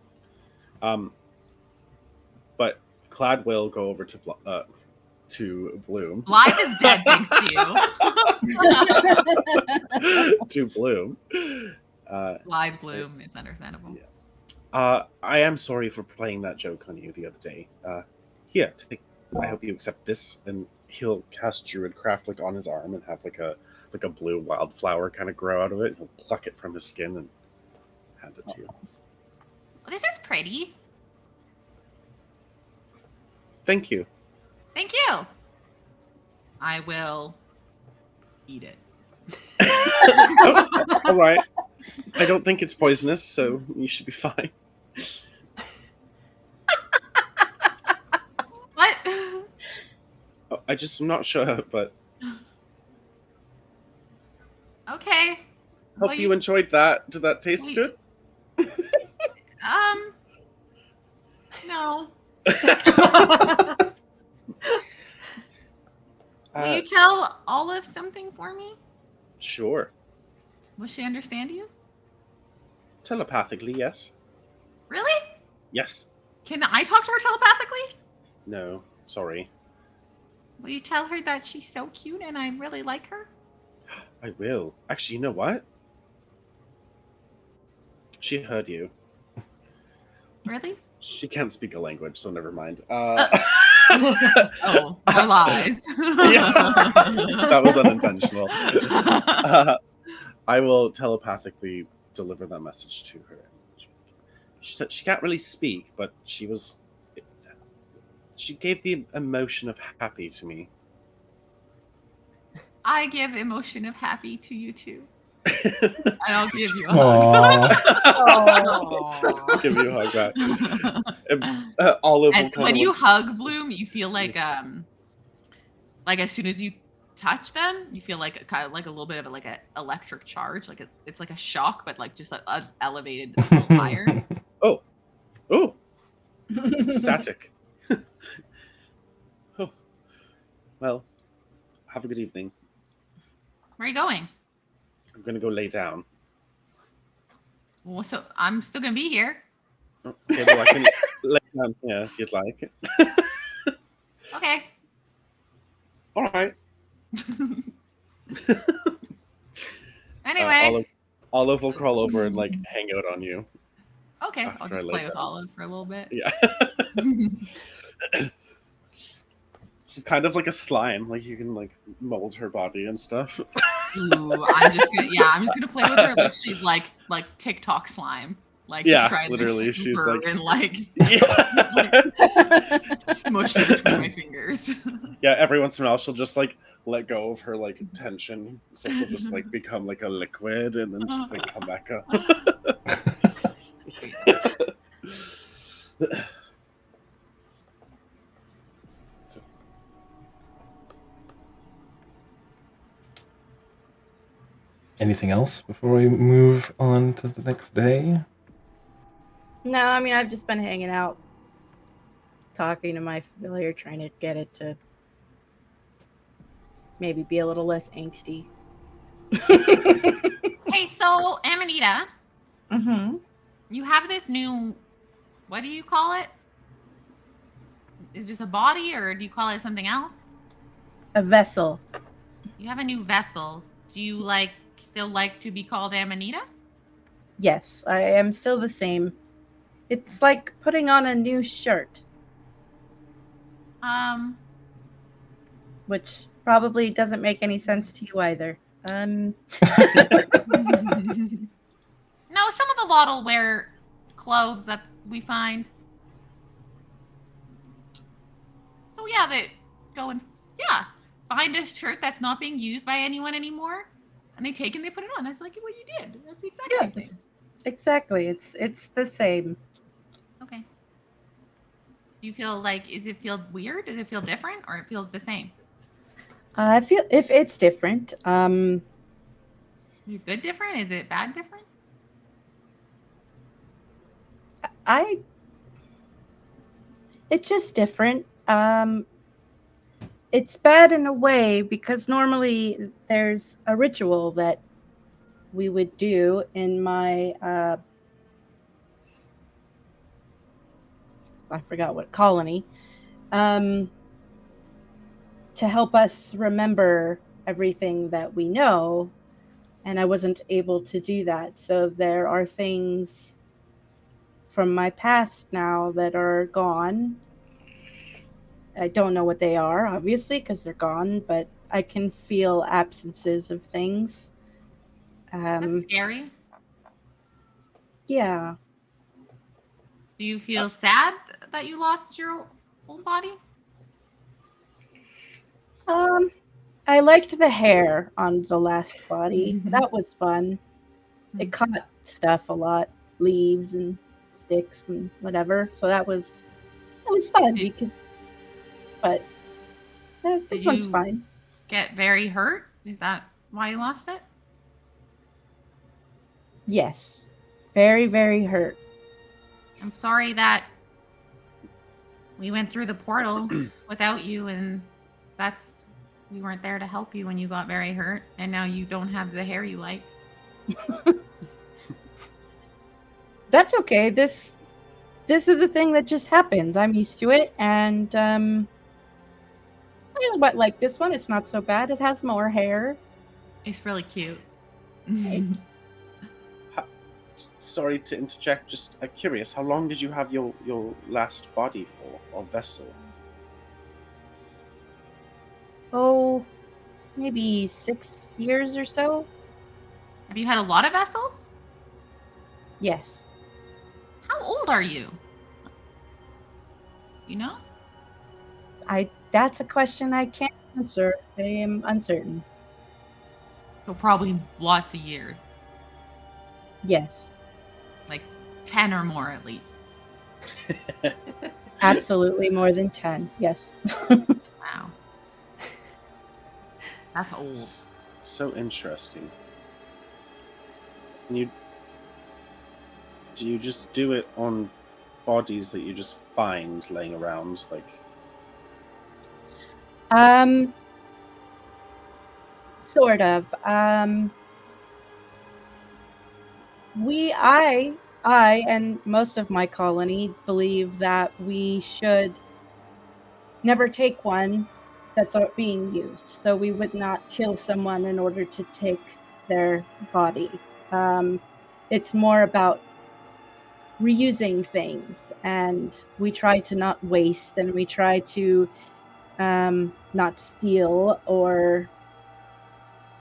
But Clad will go over to Bloom. Live is dead, thanks to you. To Bloom. Live Bloom, it's understandable. Yeah. I am sorry for playing that joke on you the other day. Here, I hope you accept this, and he'll cast Druidcraft like on his arm and have like a blue wildflower kind of grow out of it. He'll pluck it from his skin and hand it to you. This is pretty. Thank you. Thank you. I will eat it. Oh, all right. I don't think it's poisonous, so you should be fine. What? Oh, I'm not sure, but Okay. hope you enjoyed that. Did that taste Wait. good? No. Will Uh, you tell Olive something for me? Sure. Will she understand you? Telepathically, yes. Really? Yes. Can I talk to her telepathically? No. Sorry. Will you tell her that she's so cute and I really like her? I will. Actually, you know what? She heard you. Really? She can't speak a language, so never mind. Oh, more lies. Yeah. That was unintentional. I will telepathically deliver that message to her. She can't really speak, but she gave the emotion of happy to me. I give emotion of happy to you too. And I'll give you a hug. Aww. Give you a hug back. Olive will And kind when of you hug Bloom, you feel like as soon as you touch them, you feel like kind of like a little bit of like an electric charge, like it's like a shock, but like just elevated higher. Oh, it's static. Oh, well, have a good evening. Where are you going? I'm gonna go lay down. Well, so I'm still gonna be here. Okay, well, I can lay down here if you'd like. Okay. All right. Anyway. Olive will crawl over and like hang out on you. Okay, I'll after I just lay play with down. Olive for a little bit. Yeah. She's kind of like a slime. Like you can like mold her body and stuff. Ooh, I'm just gonna play with her like she's like TikTok slime. Like Yeah, just try and literally, like, she's her like- and like Yeah. smush her between my fingers. Yeah, every once in a while she'll just like let go of her like tension. So she'll just like become like a liquid and then just like come back up. Sweet. So, Anything else before we move on to the next day? No, I mean, I've just been hanging out, talking to my familiar, trying to get it to maybe be a little less angsty. Hey, so Amanita, Mm-hmm. you have this new, what do you call it? Is it just a body, or do you call it something else? A vessel. You have a new vessel. Do you still like to be called Amanita? Yes, I am still the same. It's like putting on a new shirt, which probably doesn't make any sense to you either. No, some of the Lotol wear clothes that we find. So yeah, they go and find a shirt that's not being used by anyone anymore, and they take and they put it on. That's like what you did. That's the exact same thing. Exactly. It's the same. Okay. Do you feel does it feel weird? Does it feel different, or it feels the same? I feel if it's different. Is it good different? Is it bad different? It's just different. It's bad in a way because normally there's a ritual that we would do in my I forgot what colony, to help us remember everything that we know, and I wasn't able to do that. So there are things from my past now that are gone. I don't know what they are, obviously, because they're gone, but I can feel absences of things. That's scary. Yeah. Do you feel sad that you lost your old body? I liked the hair on the last body. That was fun. It caught stuff a lot, leaves and sticks and whatever. So that was fun. You could, but this one's fine. Get very hurt? Is that why you lost it? Yes, very, very hurt. I'm sorry that we went through the portal without you, and we weren't there to help you when you got very hurt, and now you don't have the hair you like. That's okay. This is a thing that just happens. I'm used to it, and but like this one, it's not so bad. It has more hair. It's really cute. Sorry to interject, just curious, how long did you have your last body for, or vessel? Oh, maybe 6 years or so. Have you had a lot of vessels? Yes. How old are you? You know? That's a question I can't answer. I am uncertain. So probably lots of years. Yes. Like 10 or more at least. Absolutely more than 10. Yes. Wow. That's old. So interesting. And do you just do it on bodies that you just find laying around, like? Sort of. I and most of my colony believe that we should never take one that's being used. So we would not kill someone in order to take their body. It's more about reusing things, and we try to not waste, and we try to not steal or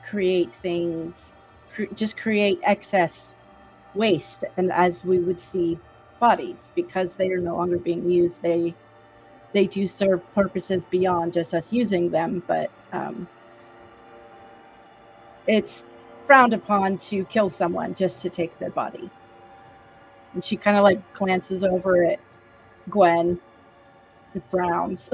create things, just create excess waste, and as we would see bodies, because they are no longer being used, they do serve purposes beyond just us using them, but it's frowned upon to kill someone just to take their body. And she kind of like glances over at Gwen and frowns.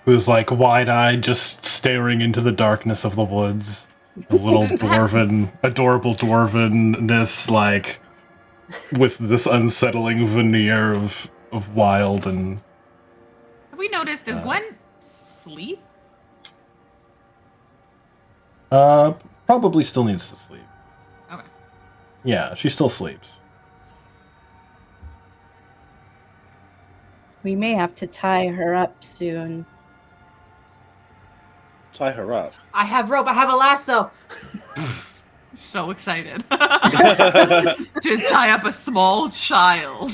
Who's like wide-eyed, just staring into the darkness of the woods. A little adorable dwarvenness, like with this unsettling veneer of wild and. Have we noticed? Does Gwen sleep? Probably still needs to sleep. Okay. Yeah, she still sleeps. We may have to tie her up soon. Tie her up. I have rope. I have a lasso. So excited to tie up a small child.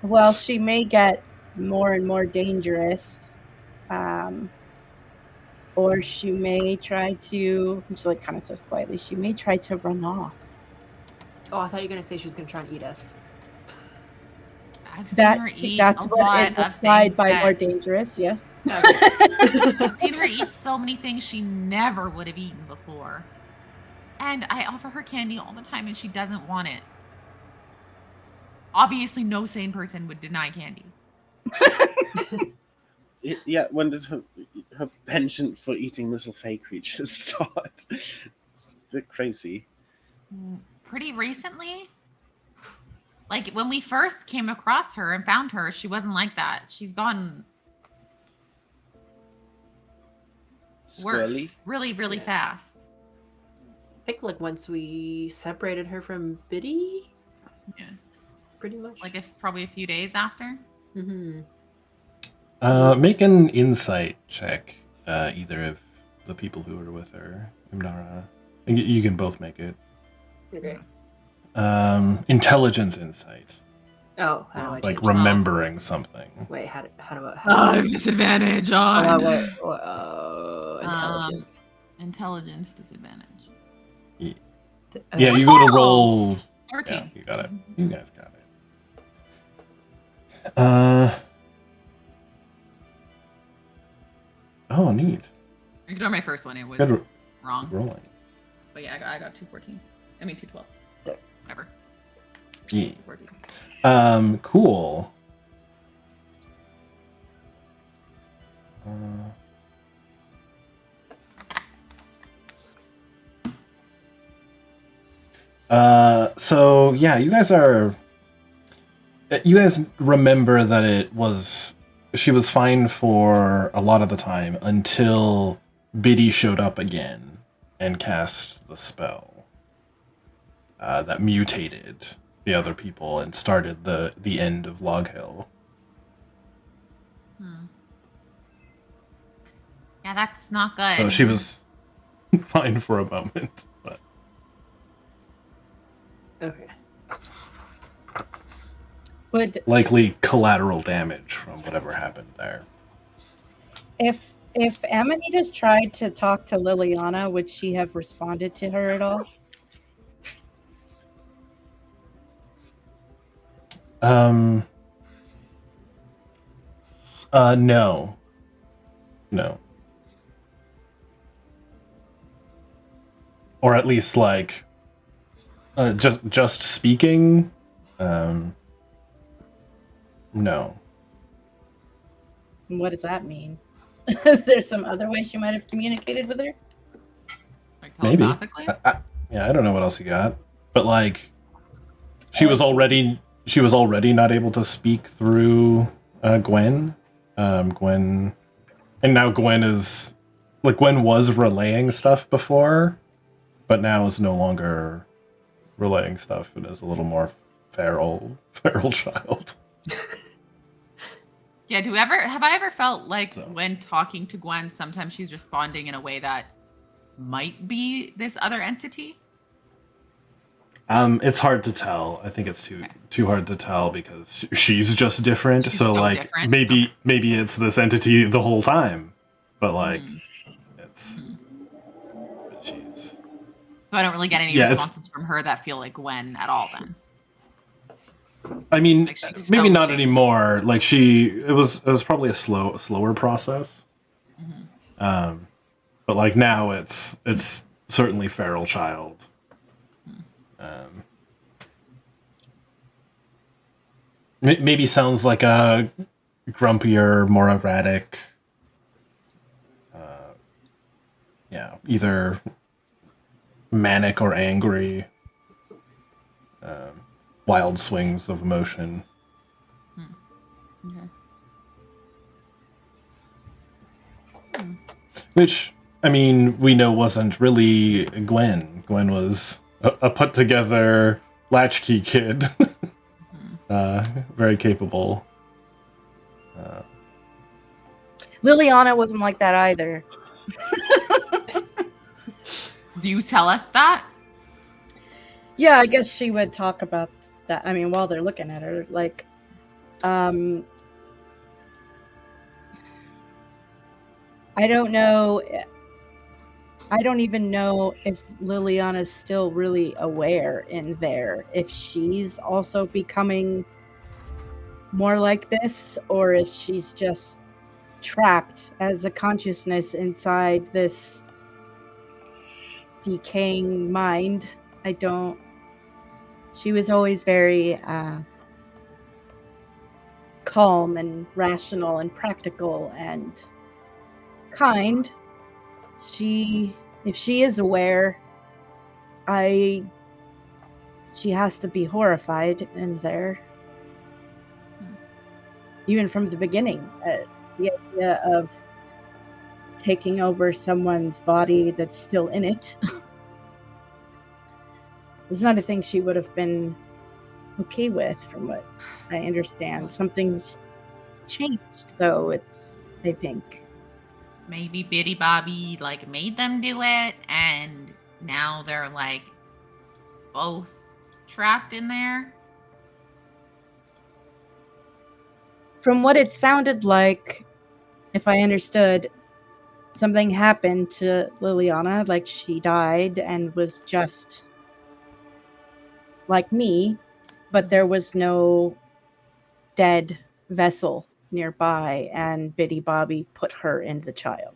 Well, she may get more and more dangerous. Or she may try to, she like kind of says quietly, she may try to run off. Oh, I thought you were gonna say she was gonna try and eat us. I've seen That her eat that's a what lot is of applied things by that- more dangerous, yes. I've seen her eat so many things she never would have eaten before. And I offer her candy all the time and she doesn't want it. Obviously, no sane person would deny candy. Yeah, when did her penchant for eating little fey creatures start? It's a bit crazy. Pretty recently. Like, when we first came across her and found her, she wasn't like that. She's gone worse. Squirrely. Really, really fast. I think like once we separated her from Biddy, Yeah. pretty much. Like, probably a few days after. Mm-hmm. Make an insight check, either of the people who were with her. Imnara. You can both make it. Okay. Intelligence insight. Oh, how do I Like change remembering something. that? Wait, how do Oh, I? disadvantage Oh, on wait, intelligence. intelligence disadvantage. Yeah, you go to roll. 14. Yeah, you got it. You guys got it. Oh, neat. Ignore my first one. It was Good wrong. rolling. But yeah, I got 2 14s. I mean, 2 12s. There. Whatever. Yeah. 14. Cool. So yeah, you guys remember that she was fine for a lot of the time until Biddy showed up again and cast the spell that mutated the other people and started the end of Log Hill. Yeah, that's not good. So she was fine for a moment, but Okay. Would likely collateral damage from whatever happened there. if Amanita's tried to talk to Liliana, would she have responded to her at all? No. Or at least like just speaking. No. What does that mean? Is there some other way she might have communicated with her? Like Maybe. telepathically? Yeah, I don't know what else you got, but like, she was already not able to speak through Gwen. Gwen, and now Gwen was relaying stuff before, but now is no longer relaying stuff and is a little more feral child. Yeah, have I ever felt like So. when talking to Gwen, sometimes she's responding in a way that might be this other entity? It's hard to tell. I think it's too hard to tell because she's just different. She's So so like different. maybe it's this entity the whole time, but like it's but she's So I don't really get any Yeah, it's- responses from her that feel like Gwen at all then. I mean, Like she's maybe still not changing. anymore. Like it was probably a slower process. But like now it's certainly feral child. Maybe sounds like a grumpier, more erratic either manic or angry, wild swings of emotion. Okay. Which, I mean, we know wasn't really Gwen. Gwen was a put-together latchkey kid. Very capable. Liliana wasn't like that either. Do you tell us that? Yeah, I guess she would talk about that. I mean, while they're looking at her, like, I don't know. I don't even know if Liliana's still really aware in there, if she's also becoming more like this, or if she's just trapped as a consciousness inside this decaying mind. I don't. She was always very calm and rational and practical and kind. If she is aware, she has to be horrified in there. Even from the beginning, the idea of taking over someone's body that's still in it is not a thing she would have been okay with, from what I understand. Something's changed, though, I think. Maybe Bitty Bobby like made them do it, and now they're like both trapped in there. From what it sounded like, if I understood, something happened to Liliana, like she died and was just like me, but there was no dead vessel nearby, and Bitty Bobby put her in the child,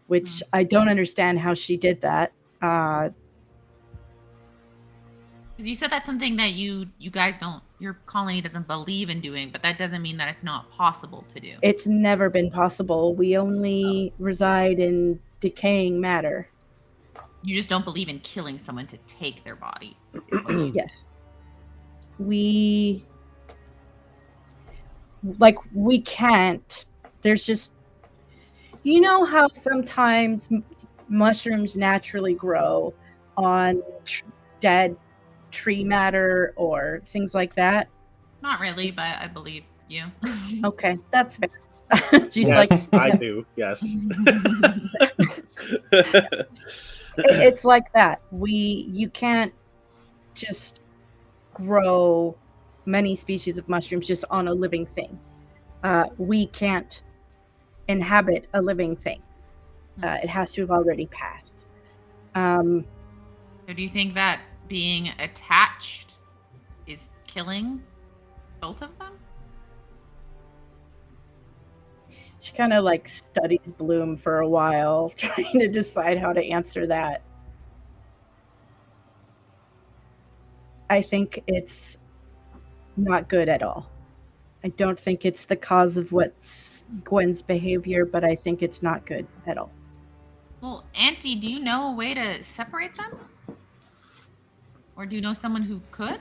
which I don't understand how she did that. Because you said that's something that you guys don't, your colony doesn't believe in doing, but that doesn't mean that it's not possible to do. It's never been possible. We only reside in decaying matter. You just don't believe in killing someone to take their body. Yes. We can't. There's just, you know how sometimes mushrooms naturally grow on dead tree matter or things like that? Not really, but I believe you. Okay, that's fair. She's Yes, like, I do. Yes. it's like that. You can't just grow many species of mushrooms just on a living thing. We can't inhabit a living thing. It has to have already passed. So do you think that being attached is killing both of them? She kind of like studies Bloom for a while, trying to decide how to answer that. I think it's not good at all. I don't think it's the cause of what's Gwen's behavior, but I think it's not good at all. Well, Auntie, do you know a way to separate them? Or do you know someone who could?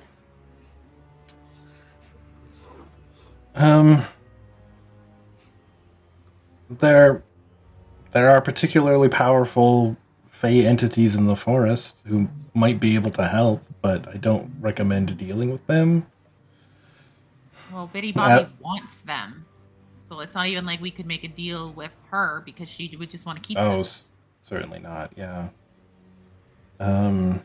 There are particularly powerful Fey entities in the forest who might be able to help, but I don't recommend dealing with them. Well, Bitty Bobby wants them. So it's not even like we could make a deal with her because she would just want to keep them. Certainly not, yeah. I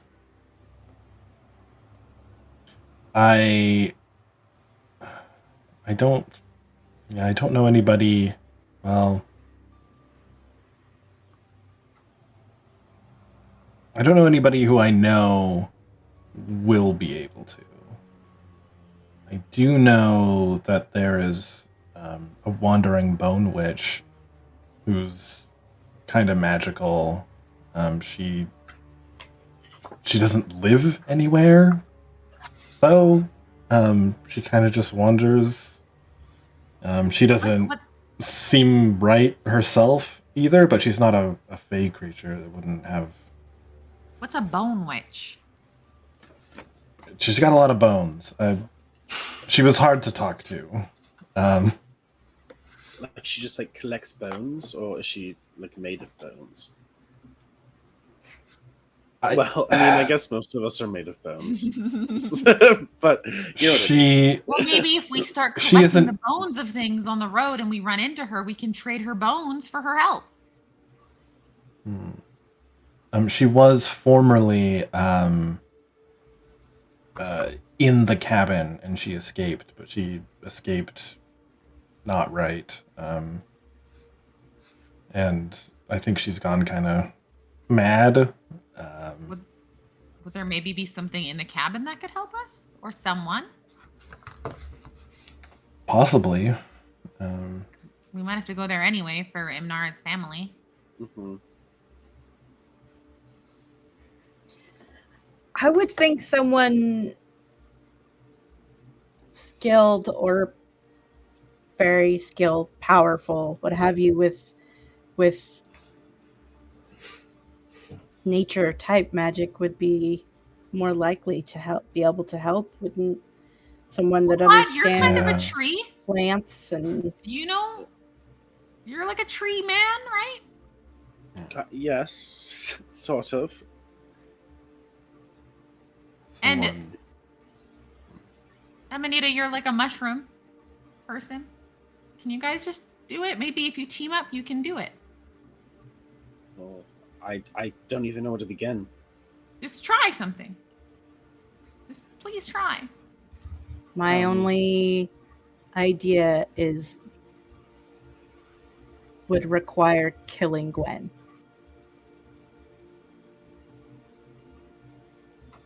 don't know anybody. Well, I don't know anybody who I know will be able to. I do know that there is a wandering bone witch who's kind of magical. She doesn't live anywhere, though. She kind of just wanders. She doesn't seem right herself, either, but she's not a fey creature that wouldn't have. What's a bone witch? She's got a lot of bones. She was hard to talk to. Like she just like collects bones, or is she like made of bones? Well, I mean, I guess most of us are made of bones, but you know what I mean. She. Well, maybe if we start She collecting isn't- the bones of things on the road and we run into her, we can trade her bones for her help. She was formerly in the cabin, and she escaped, but she escaped not right. And I think she's gone kind of mad. Would there maybe be something in the cabin that could help us? Or someone? Possibly. We might have to go there anyway for Imnarad's family. Mhm. I would think someone skilled or very skilled, powerful, what have you, with nature type magic would be more likely to be able to help. Wouldn't someone that What? You're understands kind of a Yeah. tree? plants and You know? You're like a tree man, right? Yes, sort of. And- Someone- Amanita, you're like a mushroom person. Can you guys just do it? Maybe if you team up, you can do it. Well, I don't even know where to begin. Just try something. Just please try. my only idea would require killing Gwen.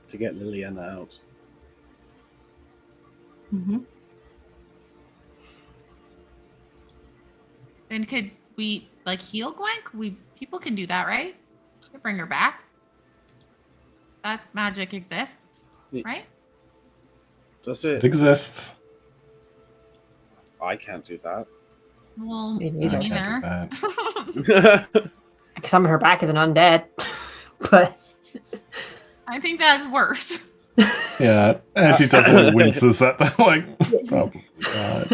To get Liliana out. Mm-hmm. Then could we like heal Gwen? People can do that, right? Could bring her back. That magic exists, Yeah. right? Does It it? exists. I can't do that. Well, Me me I neither. can't do neither. that. I can summon her back as an undead, but I think that's worse. Yeah, and she definitely winces at that. Like, probably not.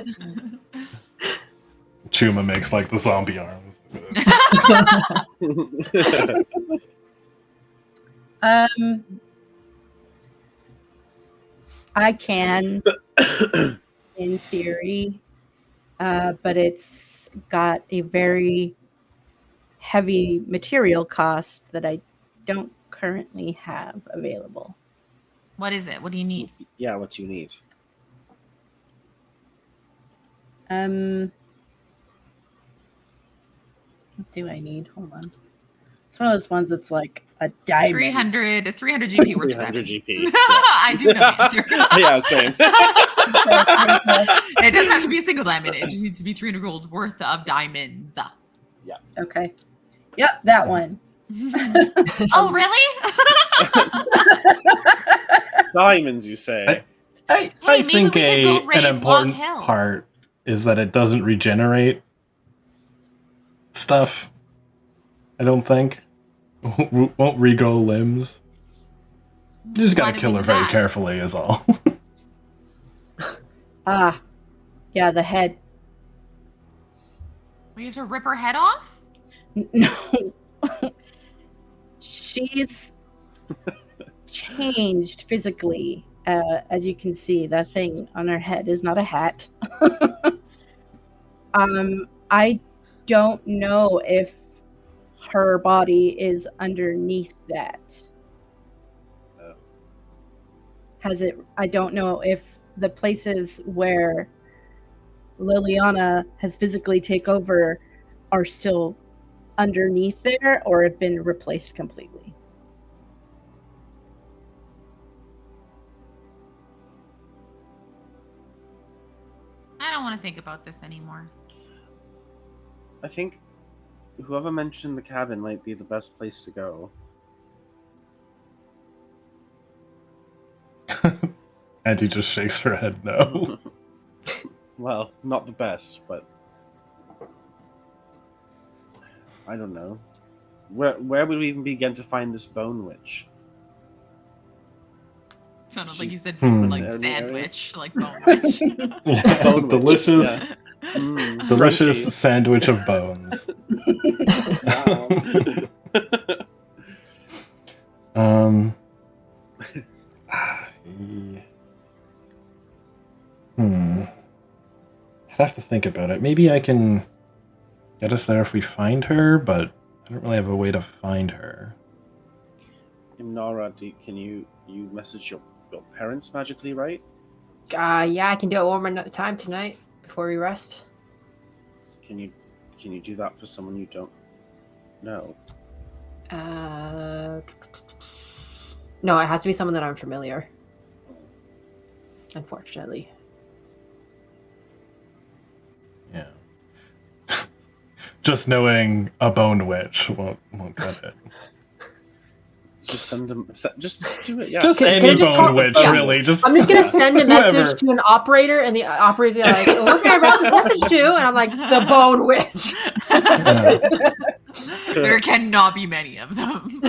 Chuma makes like the zombie arms. I can, in theory, but it's got a very heavy material cost that I don't currently have available. What is it? What do you need? Yeah, what do you need? What do I need? Hold on. It's one of those ones that's like a diamond. 300 GP worth of 300 diamonds. GP. Yeah. I do know the answer. Yeah, same. It doesn't have to be a single diamond. It just needs to be 300 gold worth of diamonds. Okay. Yep, that one. Oh, really? Diamonds, you say? I maybe think we could go raid an important Log Hill. part is that it doesn't regenerate stuff. I don't think. Won't regrow limbs. You just Why gotta do we kill her do very that? carefully, is all. Ah, yeah, the head. We have to rip her head off? No. She's changed physically. As you can see, that thing on her head is not a hat. I don't know if her body is underneath that. Oh. I don't know if the places where Liliana has physically taken over are still underneath there or have been replaced completely. I don't want to think about this anymore. I think whoever mentioned the cabin might be the best place to go. Auntie just shakes her head no. Well, not the best, but I don't know. Where would we even begin to find this bone witch? Sounded like you said Hmm. like Any sandwich, like bone witch. Yeah, Bone witch, delicious, yeah. Mm, delicious crunchy. sandwich of bones. Wow. um. I'd have to think about it. Maybe I can get us there if we find her, but I don't really have a way to find her. Nara, can you message your parents magically, right? Yeah, I can do it one more time tonight before we rest. Can you do that for someone you don't know? No, it has to be someone that I'm familiar. Unfortunately. Yeah. Just knowing a bone witch won't cut it. Just send them. Just do it. Yeah. Just Can I any just bone talk- witch, yeah. really. Just I'm just gonna send a message whoever. to an operator, and the operator's gonna like, "What can I write this message to?" And I'm like, "The Bone Witch." There cannot be many of them.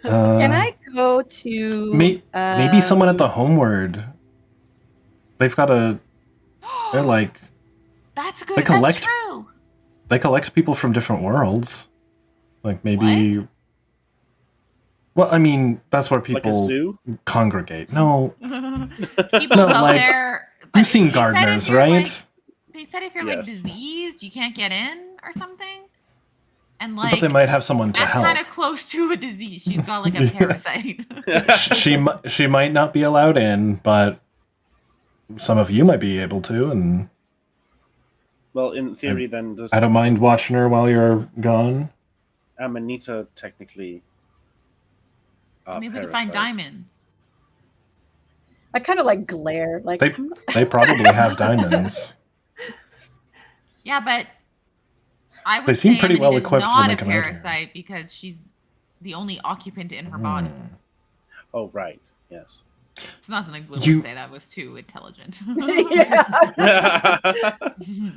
Can I go to Maybe someone at the Homeward. They've got a. They're like That's good. They collect- That's true. they collect people from different worlds. Like maybe. Well, I mean, that's where Like a people zoo? congregate. No, People No, go like, there. but you've seen they said if gardeners, you're, right? like- they said if you're like Yes. diseased, you can't get in or something. And But like they might have someone to that's help. kind of close to a disease. She's got like a Yeah. parasite. she might not be allowed in, but some of you might be able to, and Well, in theory, then does I don't mind watching her while you're gone. Amanita technically? Maybe we can find parasite? diamonds. I kind of like glare. Like They they probably have diamonds. Yeah, but I would They seem say pretty well Amanita's equipped when not they a come out here. parasite because she's the only occupant in her body. Oh, right. Yes. It's not something Blue You- would say. That was too intelligent. yeah.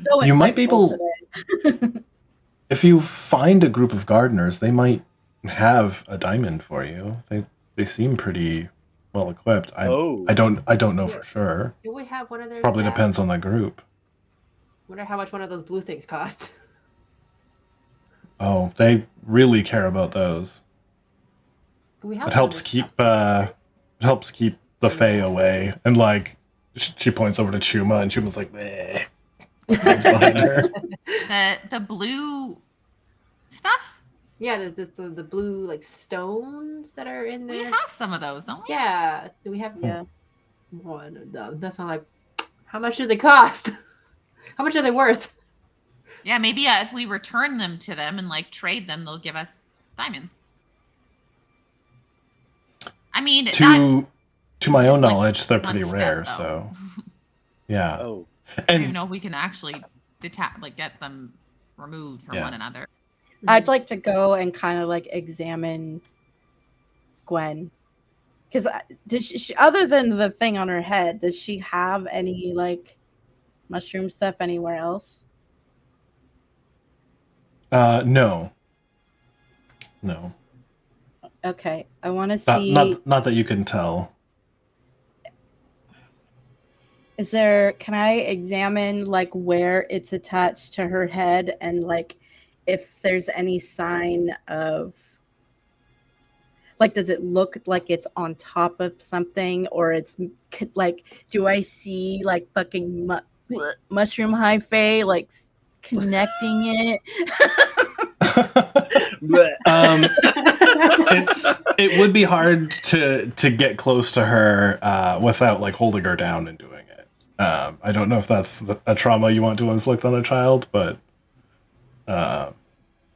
So You might be insightful able- today. If you find a group of gardeners, they might have a diamond for you. They seem pretty well equipped. I don't know for sure. Do we have one of those? Probably depends on the group. Wonder how much one of those blue things cost. Oh, they really care about those. Do we have It one of helps those keep stuff? the Fae away. And like she points over to Chuma, and Chuma's like, "Bleh." Hides behind her. the blue stuff. Yeah, the blue like stones that are in We there. have some of those, don't we? Yeah, do we have Yeah. one of them? That's not like, how much do they cost? How much are they worth? Yeah, maybe if we return them to them and like trade them, they'll give us diamonds. I mean, that, To my just, own like, knowledge, they're one pretty step, rare. though. So yeah, Oh, I don't even and know if we can actually get them removed from Yeah. one another. I'd like to go and kind of like examine Gwen, because does she, other than the thing on her head, does she have any like mushroom stuff anywhere else? no. Okay, I want to see. Not that you can tell. Is there? Can I examine like where it's attached to her head and like if there's any sign of like does it look like it's on top of something or it's like do I see like fucking mushroom hyphae like connecting it? It would be hard to get close to her without like holding her down and doing it. I don't know if that's a trauma you want to inflict on a child, but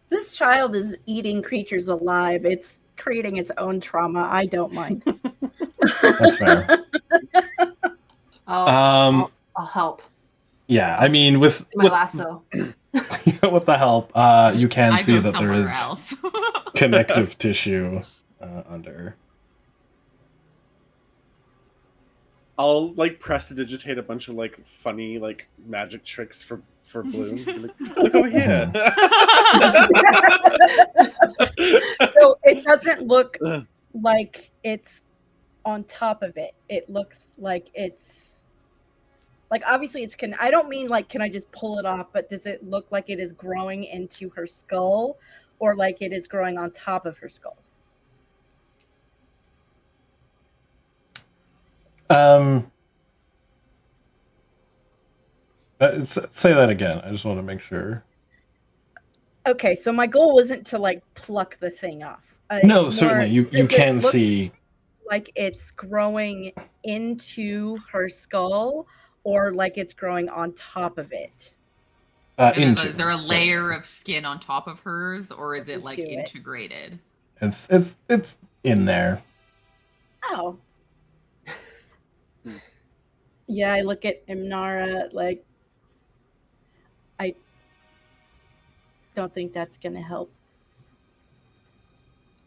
This child is eating creatures alive. It's creating its own trauma. I don't mind. that's fair. I'll help. Yeah, I mean with My lasso. with the help, you can I see go that there somewhere is else. connective tissue under. I'll like prestidigitate a bunch of like funny like magic tricks for for Bloom. Like, look over here. So it doesn't look like it's on top of it. It looks like it's like obviously it's can. I don't mean like can I just pull it off, but does it look like it is growing into her skull, or like it is growing on top of her skull? Say that again. I just want to make sure. Okay, so my goal wasn't to like pluck the thing off. No, It's certainly more, you does it can look see. like it's growing into her skull, or like it's growing on top of it. Is there a layer of skin on top of hers, or is it like Into it. integrated? It's in there. Oh. Yeah, I look at Imnara like I don't think that's gonna help.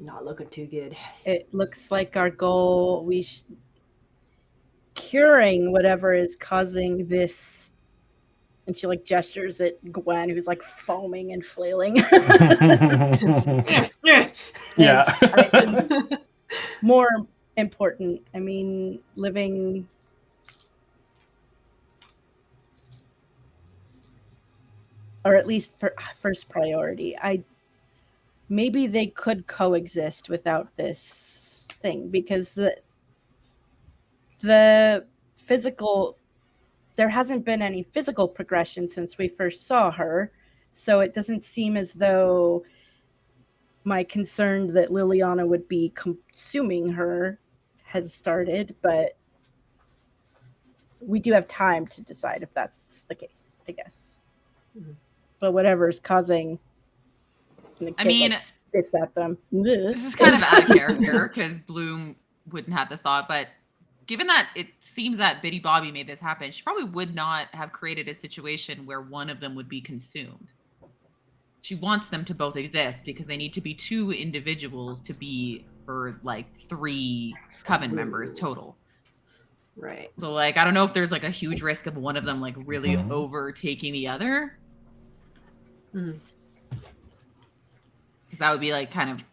Not looking too good. It looks like our goal curing whatever is causing this, and she like gestures at Gwen, who's like foaming and flailing. Yeah. More important, I mean, living or at least for first priority. Maybe they could coexist without this thing, because the physical, there hasn't been any physical progression since we first saw her, so it doesn't seem as though my concern that Liliana would be consuming her has started, but we do have time to decide if that's the case, I guess. Mm-hmm. But whatever's causing the kid, I mean, like, spits at them. This is kind of out of character because Bloom wouldn't have this thought, but given that it seems that Biddy Bobby made this happen, she probably would not have created a situation where one of them would be consumed. She wants them to both exist because they need to be two individuals to be her like 3 coven members total. Right. So like I don't know if there's like a huge risk of one of them like really overtaking the other. Mm-hmm. Because that would be like kind of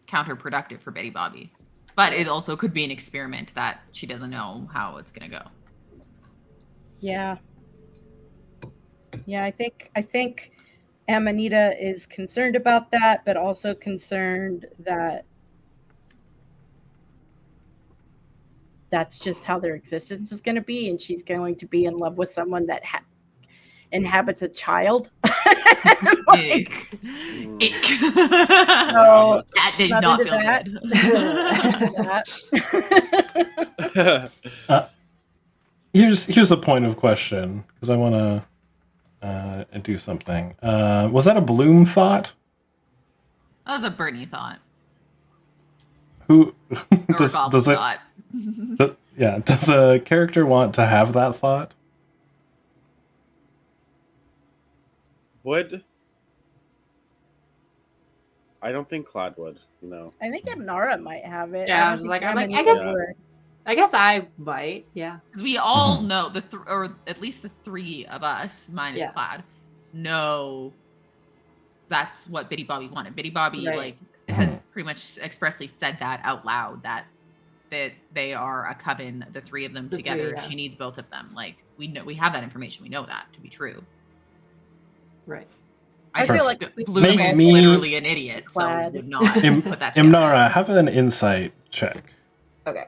counterproductive for Betty Bobby. But it also could be an experiment that she doesn't know how it's gonna go. Yeah. Yeah, I think Amanita is concerned about that, but also concerned that that's just how their existence is going to be, and she's going to be in love with someone that inhabits a child. Ick. So that did not feel that. Here's a point of question, because I want to do something. Was that a Bloom thought? That was a Bernie thought. Who Or does a it? thought. Does a character want to have that thought? Would? I don't think Claude would. No. I think Amnara might have it. Yeah, I I was don't like, think I'm like, I Amanita guess- would. I guess I might. Yeah. Because we all know or at least the 3 of us, minus Yeah. Plaid, know that's what Biddy Bobby wanted. Biddy Bobby Right. like has pretty much expressly said that out loud, that they are a coven, the 3 of them The together. 3, yeah. She needs both of them. Like we have that information. We know that to be true. Right. I feel like Bloom is me- literally an idiot, so Plaid. would not put that together. Imnara, have an insight check. Okay.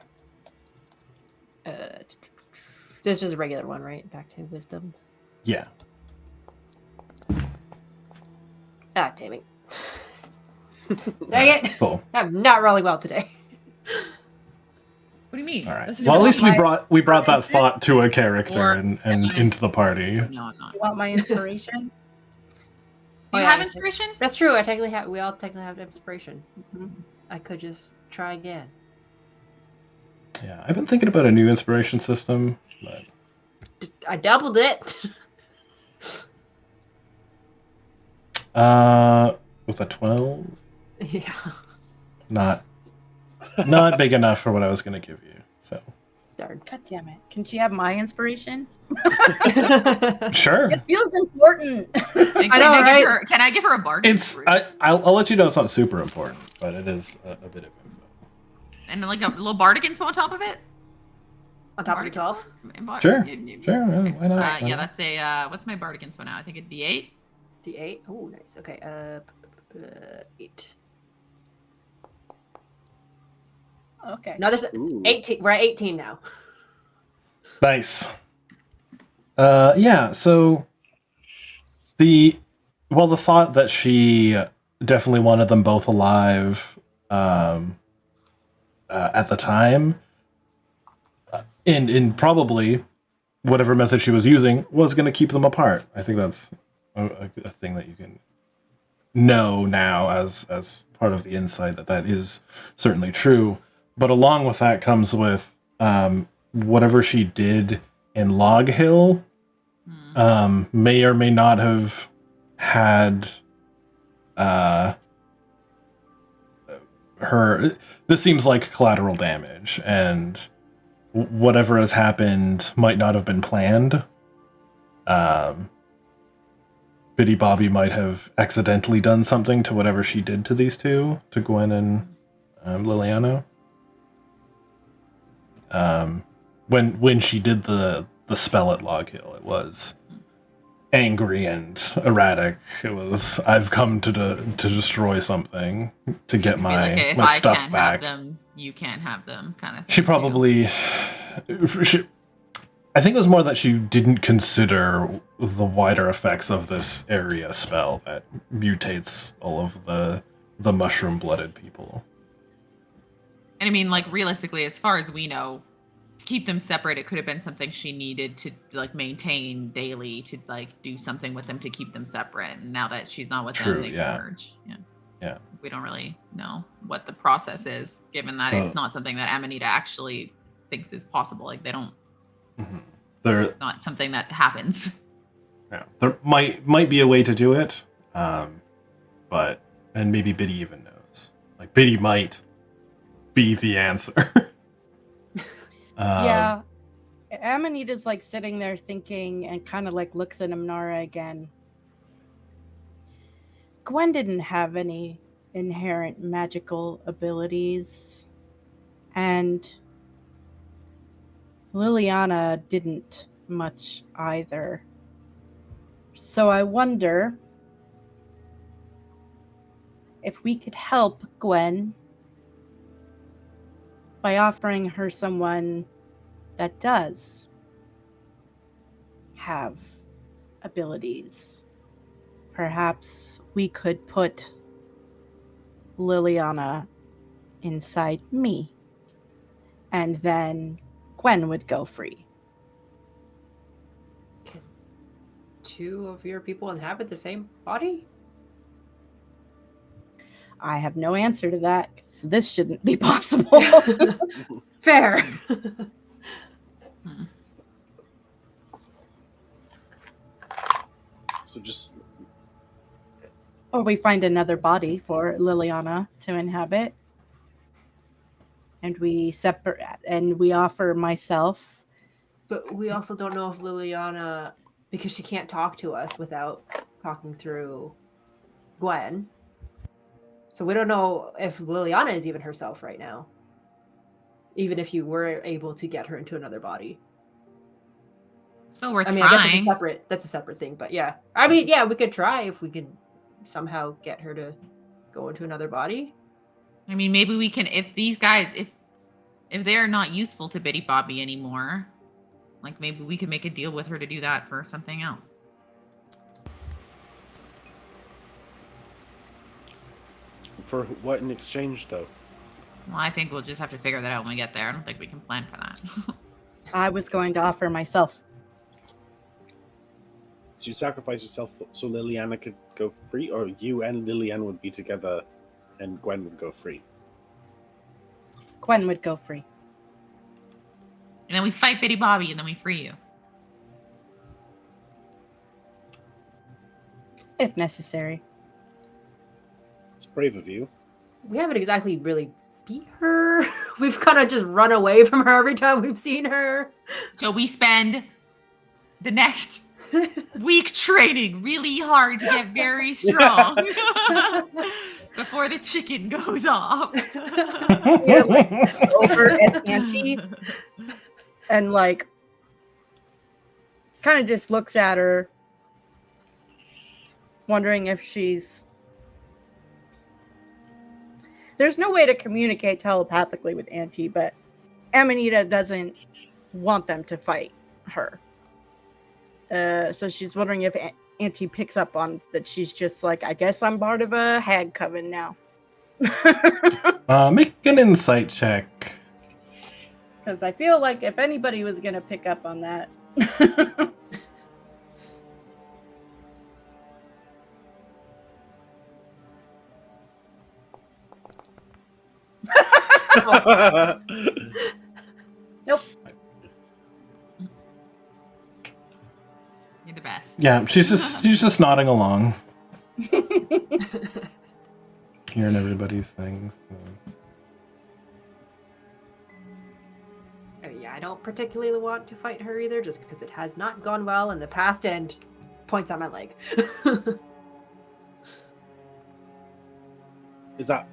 This is a regular one, right? Back to wisdom. Yeah. Ah, damn it. Dang it. Cool. I'm not rolling well today. What do you mean? All right. This is Well, at about least my- we brought that thought to a character Or- and into the party. No, I'm not. You want my inspiration? Do you yeah, have I- inspiration? That's true. We all technically have inspiration. I could just try again. Yeah, I've been thinking about a new inspiration system, but I doubled it. with a 12, Yeah. not big enough for what I was going to give you. So Darn. God damn it. Can she have my inspiration? Sure. It feels important. And I know, right? Can I give her a bargain? It's I'll let you know it's not super important, but it is a bit of info. And like a little bardic inspo on top of it? On top of the 12? Sure. Sure. Yeah, why not? Why Yeah, not? that's a what's my bardic inspo now? I think a D8. D8. Oh, nice. Okay. 8. Okay. No, there's Ooh. 18. We're at 18 now. Nice. Yeah, so the thought that she definitely wanted them both alive at the time, and probably whatever method she was using was going to keep them apart. I think that's a thing that you can know now as part of the insight that is certainly true. But along with that comes with whatever she did in Log Hill may or may not have had her. This seems like collateral damage, and whatever has happened might not have been planned. Biddy Bobby might have accidentally done something to whatever she did to these two, to Gwen and Liliana. When she did the spell at Log Hill, it was angry and erratic. It was, I've come to destroy something to get my Like, if my I stuff can't back. have them, you can't have them, kind of thing. She probably, I think it was more that she didn't consider the wider effects of this area spell that mutates all of the mushroom-blooded people. And I mean, like, realistically, as far as we know, to keep them separate, it could have been something she needed to, like, maintain daily, to, like, do something with them to keep them separate. And now that she's not with them, they can merge. Yeah. We don't really know what the process is, given that it's not something that Amanita actually thinks is possible. Like, they don't... There, not something that happens. Yeah, there might be a way to do it, but and maybe Biddy even knows. Like, Biddy might be the answer. Yeah. Amanita's like sitting there thinking and kind of like looks at Amnara again. Gwen didn't have any inherent magical abilities, and Liliana didn't much either. So I wonder if we could help Gwen by offering her someone that does have abilities. Perhaps we could put Liliana inside me, and then Gwen would go free. Can 2 of your people inhabit the same body? I have no answer to that, so this shouldn't be possible. Fair. So just Or we find another body for Liliana to inhabit. And we offer myself. But we also don't know if Liliana, because she can't talk to us without talking through Gwen. So we don't know if Liliana is even herself right now. Even if you were able to get her into another body. Still worth I trying. guess that's a separate thing, but yeah. I mean, yeah, we could try if we could somehow get her to go into another body. I mean, maybe we can, if these guys, if they're not useful to Biddy Bobby anymore, like, maybe we could make a deal with her to do that for something else. for what in exchange, though? Well, I think we'll just have to figure that out when we get there. I don't think we can plan for that. I was going to offer myself. So you sacrifice yourself so Liliana could go free, or you and Liliana would be together and Gwen would go free? Gwen would go free. And then we fight Biddy Bobby, and then we free you. If necessary. It's brave of you. We haven't exactly really beat her. We've kind of just run away from her every time we've seen her. So we spend the next week training really hard to get very strong before the chicken goes off. You're like over at Auntie and like kind of just looks at her, wondering if she's. There's no way to communicate telepathically with Auntie, but Amanita doesn't want them to fight her. So she's wondering if Auntie picks up on that. She's just like, I guess I'm part of a hag coven now. Make an insight check. Because I feel like if anybody was going to pick up on that. Nope. You're the best. Yeah, she's just nodding along, hearing everybody's things. So. Yeah, I don't particularly want to fight her either, just because it has not gone well in the past, and points on my leg. Is that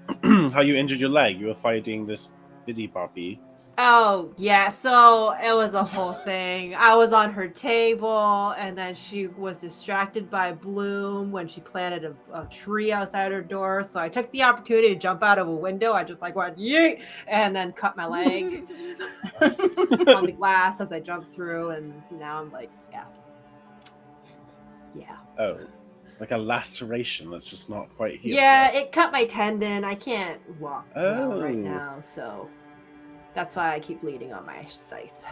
how you injured your leg? You were fighting this bitty puppy. Oh, yeah, so it was a whole thing. I was on her table, and then she was distracted by Bloom when she planted a tree outside her door. So I took the opportunity to jump out of a window. I just like went, yeet, and then cut my leg on the glass as I jumped through, and now I'm like, yeah. Oh, like a laceration that's just not quite healed. Yeah, yet. it cut my tendon. I can't walk well right Oh. now, so that's why I keep bleeding on my scythe.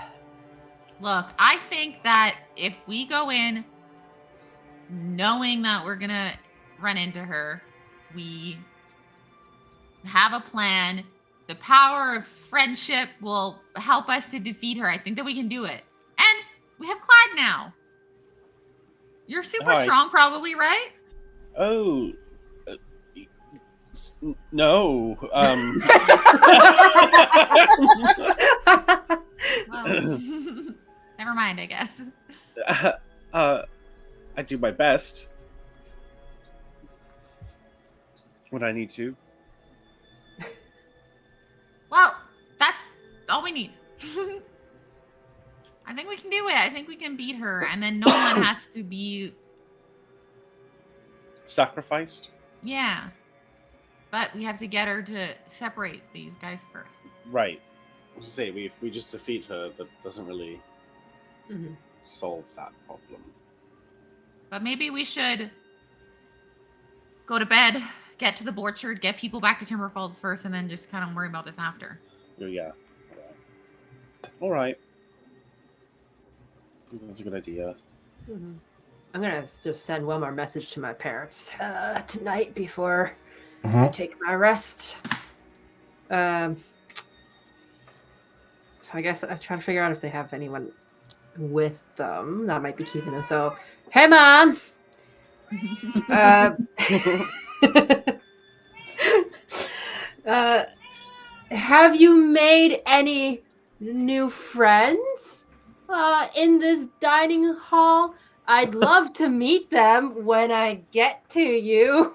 Look, I think that if we go in knowing that we're going to run into her, we have a plan. The power of friendship will help us to defeat her. I think that we can do it. And we have Clyde now. You're super Hi. strong, probably, right? Oh. No. Well, never mind, I guess. I do my best when I need to. Well, that's all we need. I think we can do it. I think we can beat her, and then no one has to be. Sacrificed? Yeah. But we have to get her to separate these guys first. Right. Say if we just defeat her, that doesn't really solve that problem. But maybe we should go to bed, get to the orchard, get people back to Timber Falls first, and then just kind of worry about this after. Oh, yeah. All right. I think that's a good idea. I'm gonna just send one more message to my parents tonight before I take my rest. So I guess I'm trying to figure out if they have anyone with them that might be keeping them. So, hey, Mom. Have you made any new friends in this dining hall? I'd love to meet them when I get to you.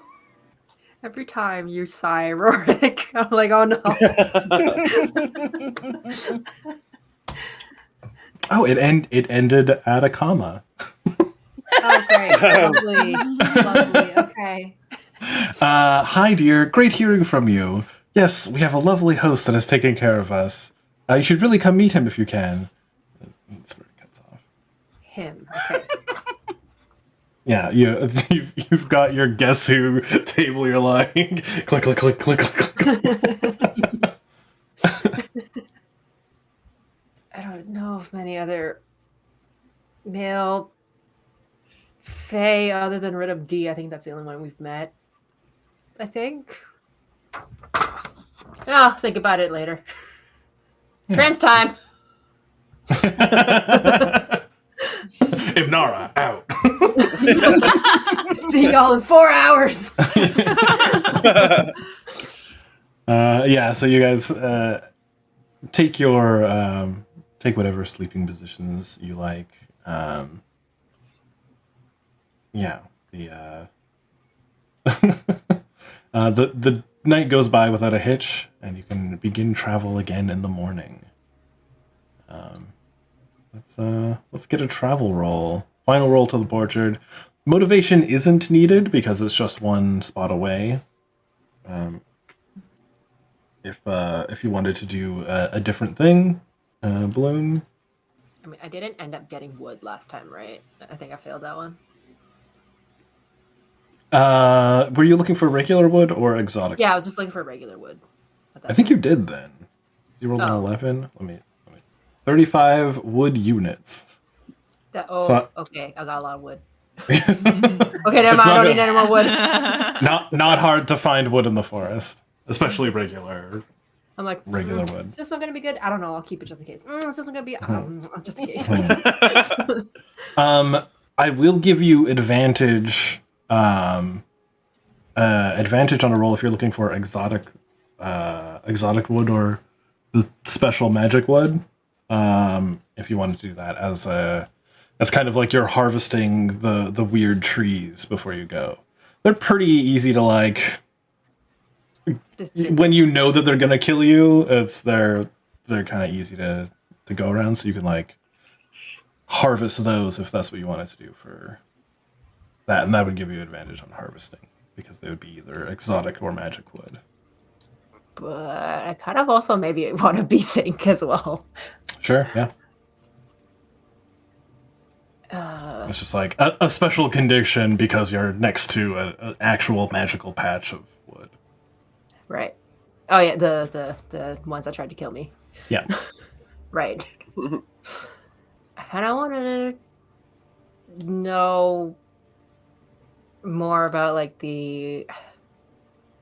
Every time you sigh, Rorik, I'm like, oh no. Oh, it ended at a comma. Oh, great. Lovely. Lovely. Okay. Hi, dear. Great hearing from you. Yes, we have a lovely host that is taking care of us. You should really come meet him if you can. That's where it cuts off. Him. Okay. Yeah, you've got your guess who table. You're like, click, click, click, click, click, click. I don't know of many other male fae other than Rid of D. I think that's the only one we've met. I think. I'll think about it later. Yeah. Trans time. Ibnara, out. See y'all in 4 hours. Yeah, so you guys take your take whatever sleeping positions you like. Yeah, the the night goes by without a hitch, and you can begin travel again in the morning. Let's get a travel roll. Final roll to the orchard. Motivation isn't needed because it's just one spot away. If you wanted to do a different thing, Bloom. I mean, I didn't end up getting wood last time, right? I think I failed that one. Were you looking for regular wood or exotic? Yeah, I was just looking for regular wood. I think you did then. You rolled an 11. Let me. 35 wood units. Okay. I got a lot of wood. Okay, never mind. I don't need any more wood. Not hard to find wood in the forest, especially regular. I'm like, regular wood. Is this one gonna be good? I don't know. I'll keep it just in case. Is this one gonna be just in case? I will give you advantage. Advantage on a roll if you're looking for exotic wood or the special magic wood. If you want to do that as kind of like you're harvesting the weird trees before you go. They're pretty easy to like. When you know that they're gonna kill you, they're kind of easy to go around, so you can like harvest those if that's what you wanted to do for that, and that would give you advantage on harvesting because they would be either exotic or magic wood. But I kind of also maybe want to be think as well. Sure, yeah. It's just like a special condition because you're next to an actual magical patch of wood. Right. Oh yeah, the ones that tried to kill me. Yeah. Right. I kind of want to know more about like the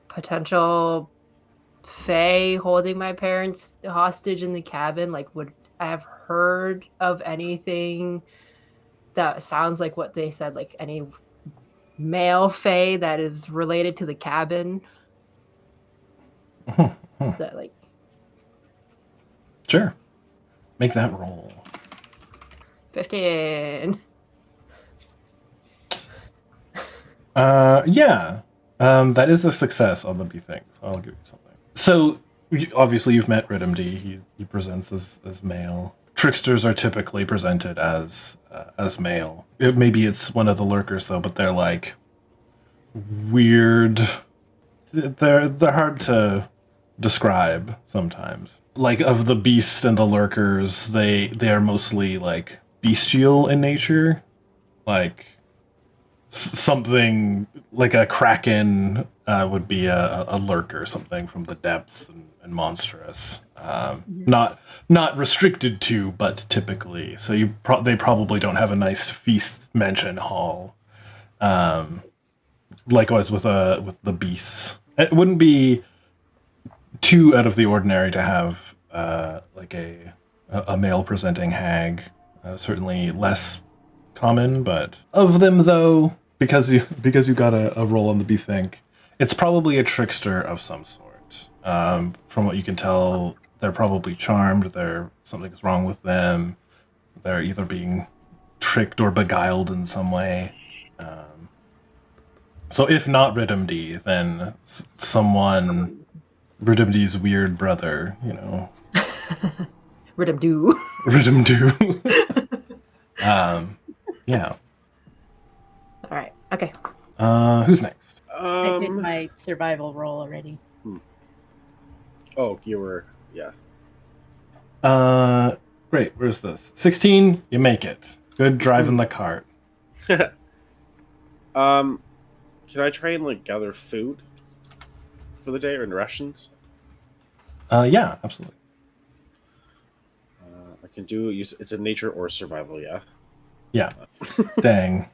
potential fae holding my parents hostage in the cabin. Like, would I have heard of anything that sounds like what they said? Like any male fae that is related to the cabin? That like. Sure. Make that roll. 15. Yeah. That is a success on the B thing, so I'll give you something. So, obviously you've met Rhythm D. He presents as male. Tricksters are typically presented as male. Maybe it's one of the lurkers, though, but they're, like, weird. They're hard to describe sometimes. Like, of the beast and the lurkers, they are mostly, like, bestial in nature. Like, something like a kraken would be a lurker, something from the depths and monstrous. Not restricted to, but typically. So they probably don't have a nice feast mansion hall. Likewise with the beasts, it wouldn't be too out of the ordinary to have like a male presenting hag. Certainly less common, but of them though, because you got a roll on the Bethink, it's probably a trickster of some sort. From what you can tell, they're probably charmed. Something's wrong with them. They're either being tricked or beguiled in some way. So if not Rhythm D, then someone Rhythm D's weird brother, you know. Rhythm Do. Rhythm Do. Yeah. All right. Okay. Who's next? I did my survival roll already. Oh, you were, yeah. Great. Where's this? 16. You make it. Good driving the cart. Can I try and like gather food for the day or in rations? Yeah, absolutely. I can do. It's a nature or survival. Yeah. Yeah. Dang.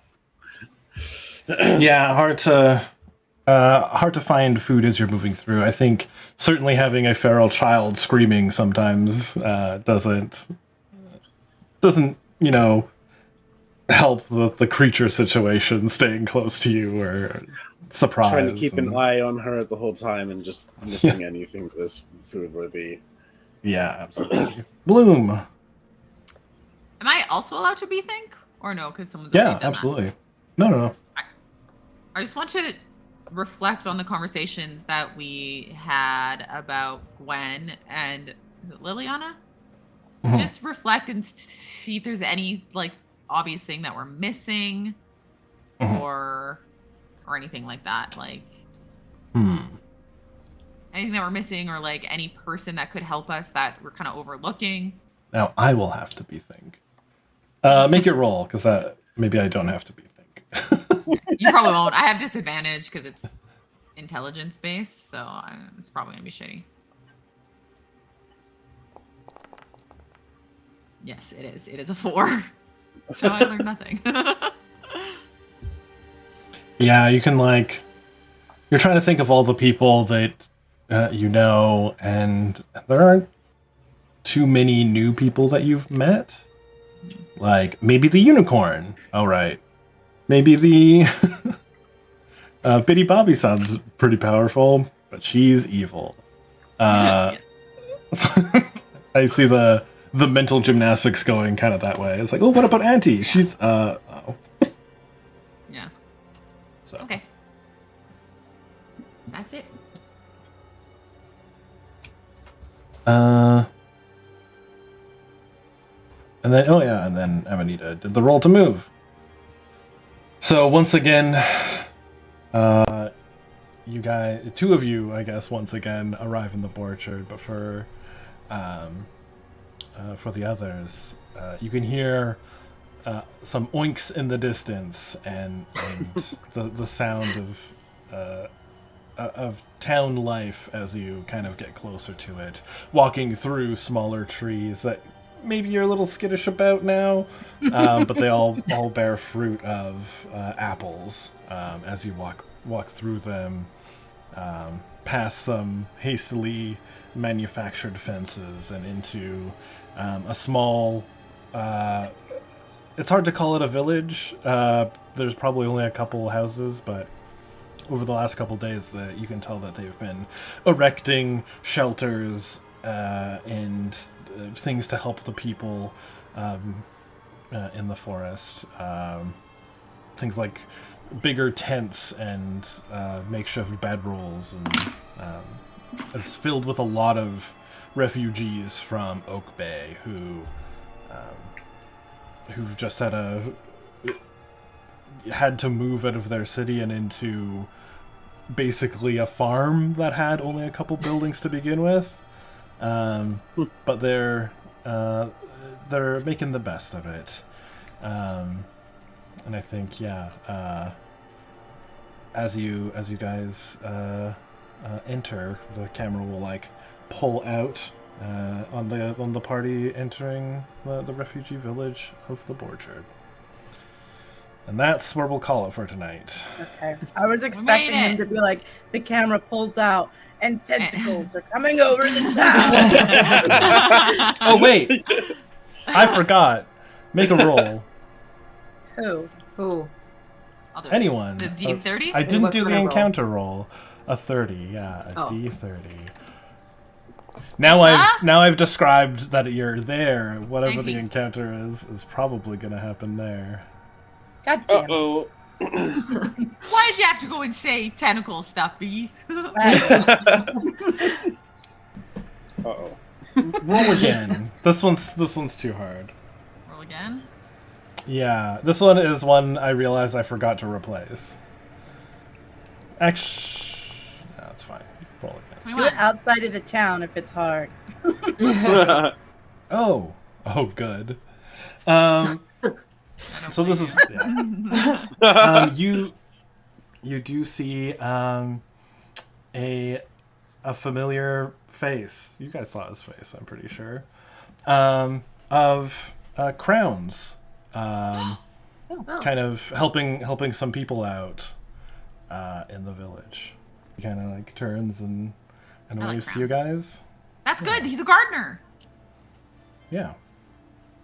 Yeah, hard to find food as you're moving through. I think certainly having a feral child screaming sometimes doesn't help the creature situation staying close to you or surprise. Trying to keep an and- eye on her the whole time and just missing anything that's food worthy. Yeah, absolutely. Bloom. Am I also allowed to be think? Or no, because someone's Yeah, already done that? absolutely. No. I just want to reflect on the conversations that we had about Gwen and is it Liliana. Mhm. Just reflect and see if there's any like obvious thing that we're missing, Mhm. or anything like that. Like anything that we're missing, or like any person that could help us that we're kind of overlooking. Now I will have to be think. Make it roll, because that maybe I don't have to be think. You probably won't. I have disadvantage because it's intelligence based, so it's probably gonna be shitty. Yes, it is. It is a 4. So I learned nothing. Yeah, you can like. You're trying to think of all the people that you know, and there aren't too many new people that you've met. Like maybe the unicorn. Oh right. Maybe the Biddy Bobby sounds pretty powerful, but she's evil. Yeah. I see the mental gymnastics going kind of that way. It's like, oh, what about Auntie? She's oh. Yeah. So Okay. That's it. And then and then Amanita did the roll to move. So once again, you guys, two of you, I guess, once again arrive in the orchard, but for the others, you can hear some oinks in the distance, and the sound of town life as you kind of get closer to it, walking through smaller trees that maybe you're a little skittish about now, but they all bear fruit of apples as you walk through them, past some hastily manufactured fences and into a small it's hard to call it a village. There's probably only a couple houses, but over the last couple days that you can tell that they've been erecting shelters and things to help the people in the forest. Things like bigger tents and makeshift bedrolls, and it's filled with a lot of refugees from Oak Bay who've just had to move out of their city and into basically a farm that had only a couple buildings to begin with. But they're making the best of it. And I think, as you guys enter, the camera will like pull out on the party entering the refugee village of the Borchard. And that's where we'll call it for tonight. Okay. I was expecting him to be like, the camera pulls out and tentacles are coming over the town. Oh wait, I forgot. Make a roll. Who? I'll do it. Anyone. The D30? I didn't What do the kind of encounter roll. A 30, yeah, a Oh. D30. Now I've described that you're there. Whatever Thank the you. encounter is probably gonna happen there. God damn it. Uh-oh. Why did you have to go and say tentacle stuff, bees? Uh-oh. Roll again. This one's too hard. Roll again. Yeah, this one is one I realized I forgot to replace. No, it's fine. Roll again. Wait, Do it outside of the town if it's hard. Oh, good. So this is you do see a familiar face. You guys saw his face, I'm pretty sure. Of Crowns, kind of helping some people out in the village. He kind of like turns and I like waves to you guys. That's good. He's a gardener. Yeah.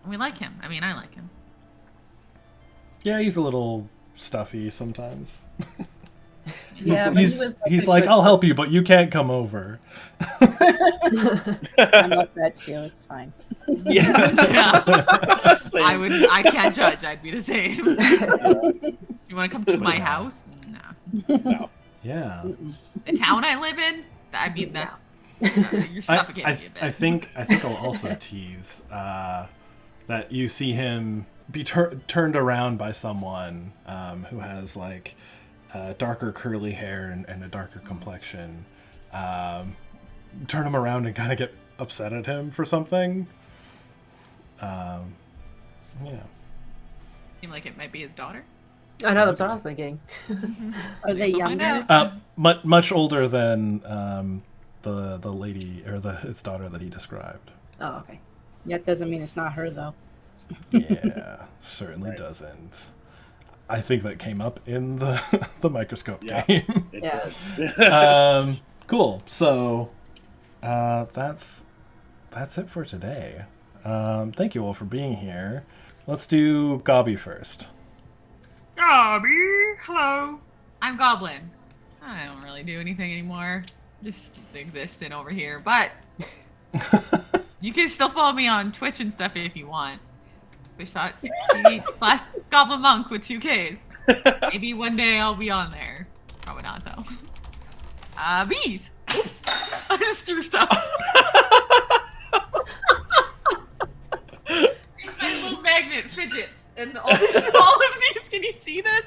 We like him. I mean, I like him. Yeah, he's a little stuffy sometimes. Yeah, but he's, he was he's a like, good I'll help you, but you can't come over. I love that too. It's fine. Yeah. Same. I can't judge. I'd be the same. You want to come to my Yeah. house? No. No. Yeah. The town I live in? I mean, that's you're I, suffocating I, me a bit. I think I'll also tease that you see him be turned around by someone who has like darker curly hair and a darker complexion. Turn him around and kind of get upset at him for something. Yeah. Seem like it might be his daughter. I know, that's what I was thinking. Are they Guess I'll find younger? out. Much older than the lady or his daughter that he described. Oh, okay. That doesn't mean it's not her though. Yeah, certainly Right. doesn't. I think that came up in the the microscope Yeah. game. It Yeah. did. Cool. So that's it for today. Thank you all for being here. Let's do Gobby first. Gobby, hello. I'm Goblin. I don't really do anything anymore. Just existing over here. But you can still follow me on Twitch and stuff if you want. Twitch.tv/Goblinmonkk with 2 Ks. Maybe one day I'll be on there. Probably not though. Bees. Oops. I just threw stuff. These my little magnet fidgets. And all of these, can you see this?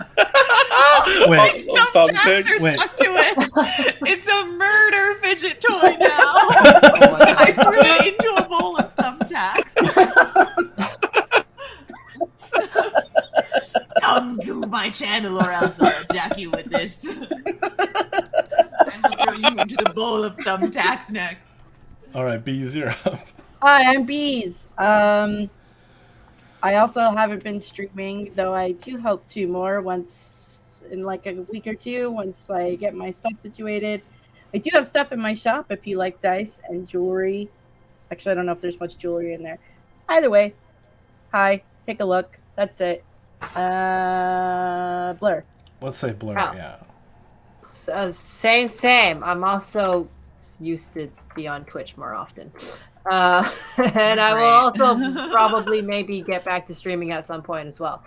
Wait. These thumbtacks are Wait. stuck to it. It's a murder fidget toy now. Oh my I God. threw it into a bowl of thumbtacks. Come to my channel or else I'll attack you with this. I'm gonna throw you into the bowl of thumbtacks next. All right, Bees, you're up. Hi, I'm Bees. I also haven't been streaming, though I do hope to more once in like a week or two, once I get my stuff situated. I do have stuff in my shop if you like dice and jewelry. Actually, I don't know if there's much jewelry in there. Either way, hi, take a look. That's it. Blur. Let's say Blur. Oh. Yeah. So, same. I'm also used to be on Twitch more often. And I will also probably maybe get back to streaming at some point as well.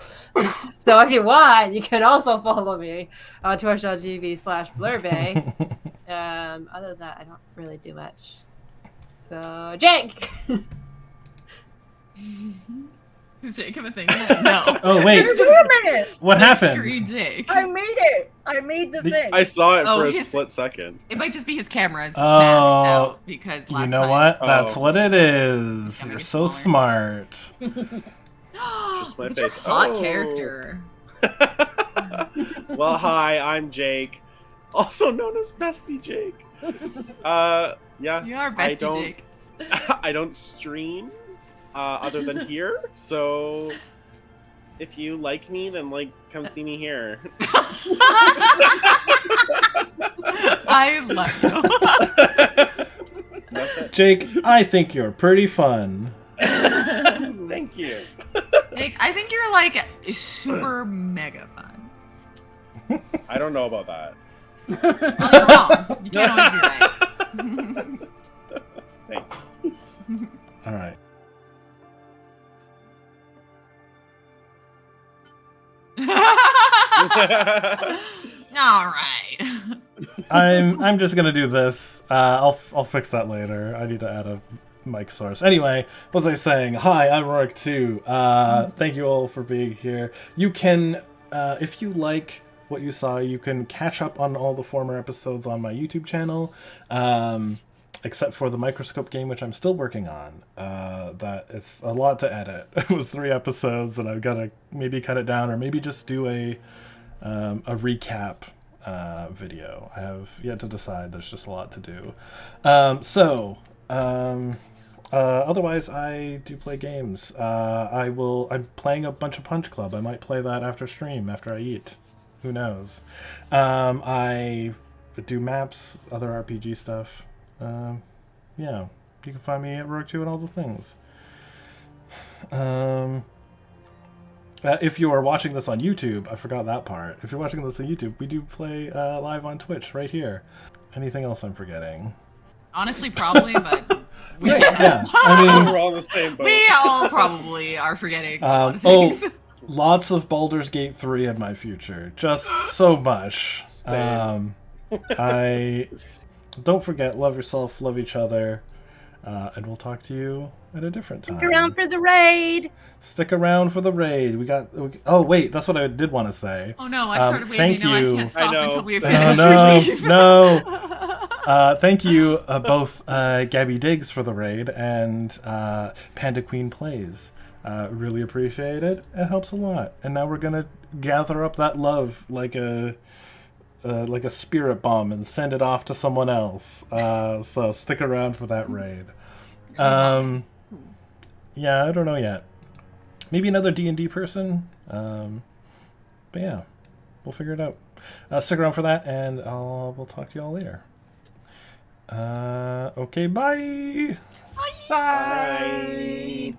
So if you want, you can also follow me on twitch.tv/blurbay. Other than that, I don't really do much. So, Jake! Is Jacob a thing? No. Oh wait, Wait a minute! what happened? Screen Jake. I made it! I made the thing! I saw it Oh, for a his- split second. It might just be his camera's Oh, maxed out because last You know time. what? That's Oh. what it is. Gotta You're get so smaller. smart. Just my Look at your face. hot Oh. character. Well, hi, I'm Jake, also known as Bestie Jake. Yeah, You are I bestie don't- Jake. I don't stream other than here, so if you like me, then come see me here. I love you. That's it. Jake, I think you're pretty fun. Thank you. Jake, I think you're like super mega fun. I don't know about that. Well, you're wrong. You can't always be right. Thanks. All right. All right. I'm just gonna do this. I'll fix that later. I need to add a mic source. Anyway, what was I saying? Hi, I'm Rourke too. Thank you all for being here. You can, if you like what you saw, you can catch up on all the former episodes on my YouTube channel. Except for the microscope game, which I'm still working on. That it's a lot to edit. It was 3 episodes, and I've got to maybe cut it down, or maybe just do a recap video. I have yet to decide. There's just a lot to do. Otherwise, I do play games. I'm playing a bunch of Punch Club. I might play that after stream, after I eat. Who knows? I do maps, other RPG stuff. Yeah, you can find me at Rogue2 and all the things. if you are watching this on YouTube, I forgot that part. If you're watching this on YouTube, we do play live on Twitch right here. Anything else I'm forgetting? Honestly, probably, but we, Yeah, I mean, We're all in the same boat. we all probably are forgetting a lot of things. lots of Baldur's Gate 3 in my future. Just so much. Same. I don't forget, love yourself, love each other, and we'll talk to you at a different time. Stick around for the raid. Stick around for the raid. Oh wait, that's what I did want to say. Oh no, I started thank waving. Now you. I can't stop I know. until we Oh, finish. no. Thank you both Gabby Diggs for the raid and Panda Queen Plays. Really appreciate it. It helps a lot. And now we're gonna gather up that love like a spirit bomb and send it off to someone else. So stick around for that raid. Yeah, I don't know yet. Maybe another D&D person. But yeah, we'll figure it out. Stick around for that, and we'll talk to you all later. Okay, bye. Bye.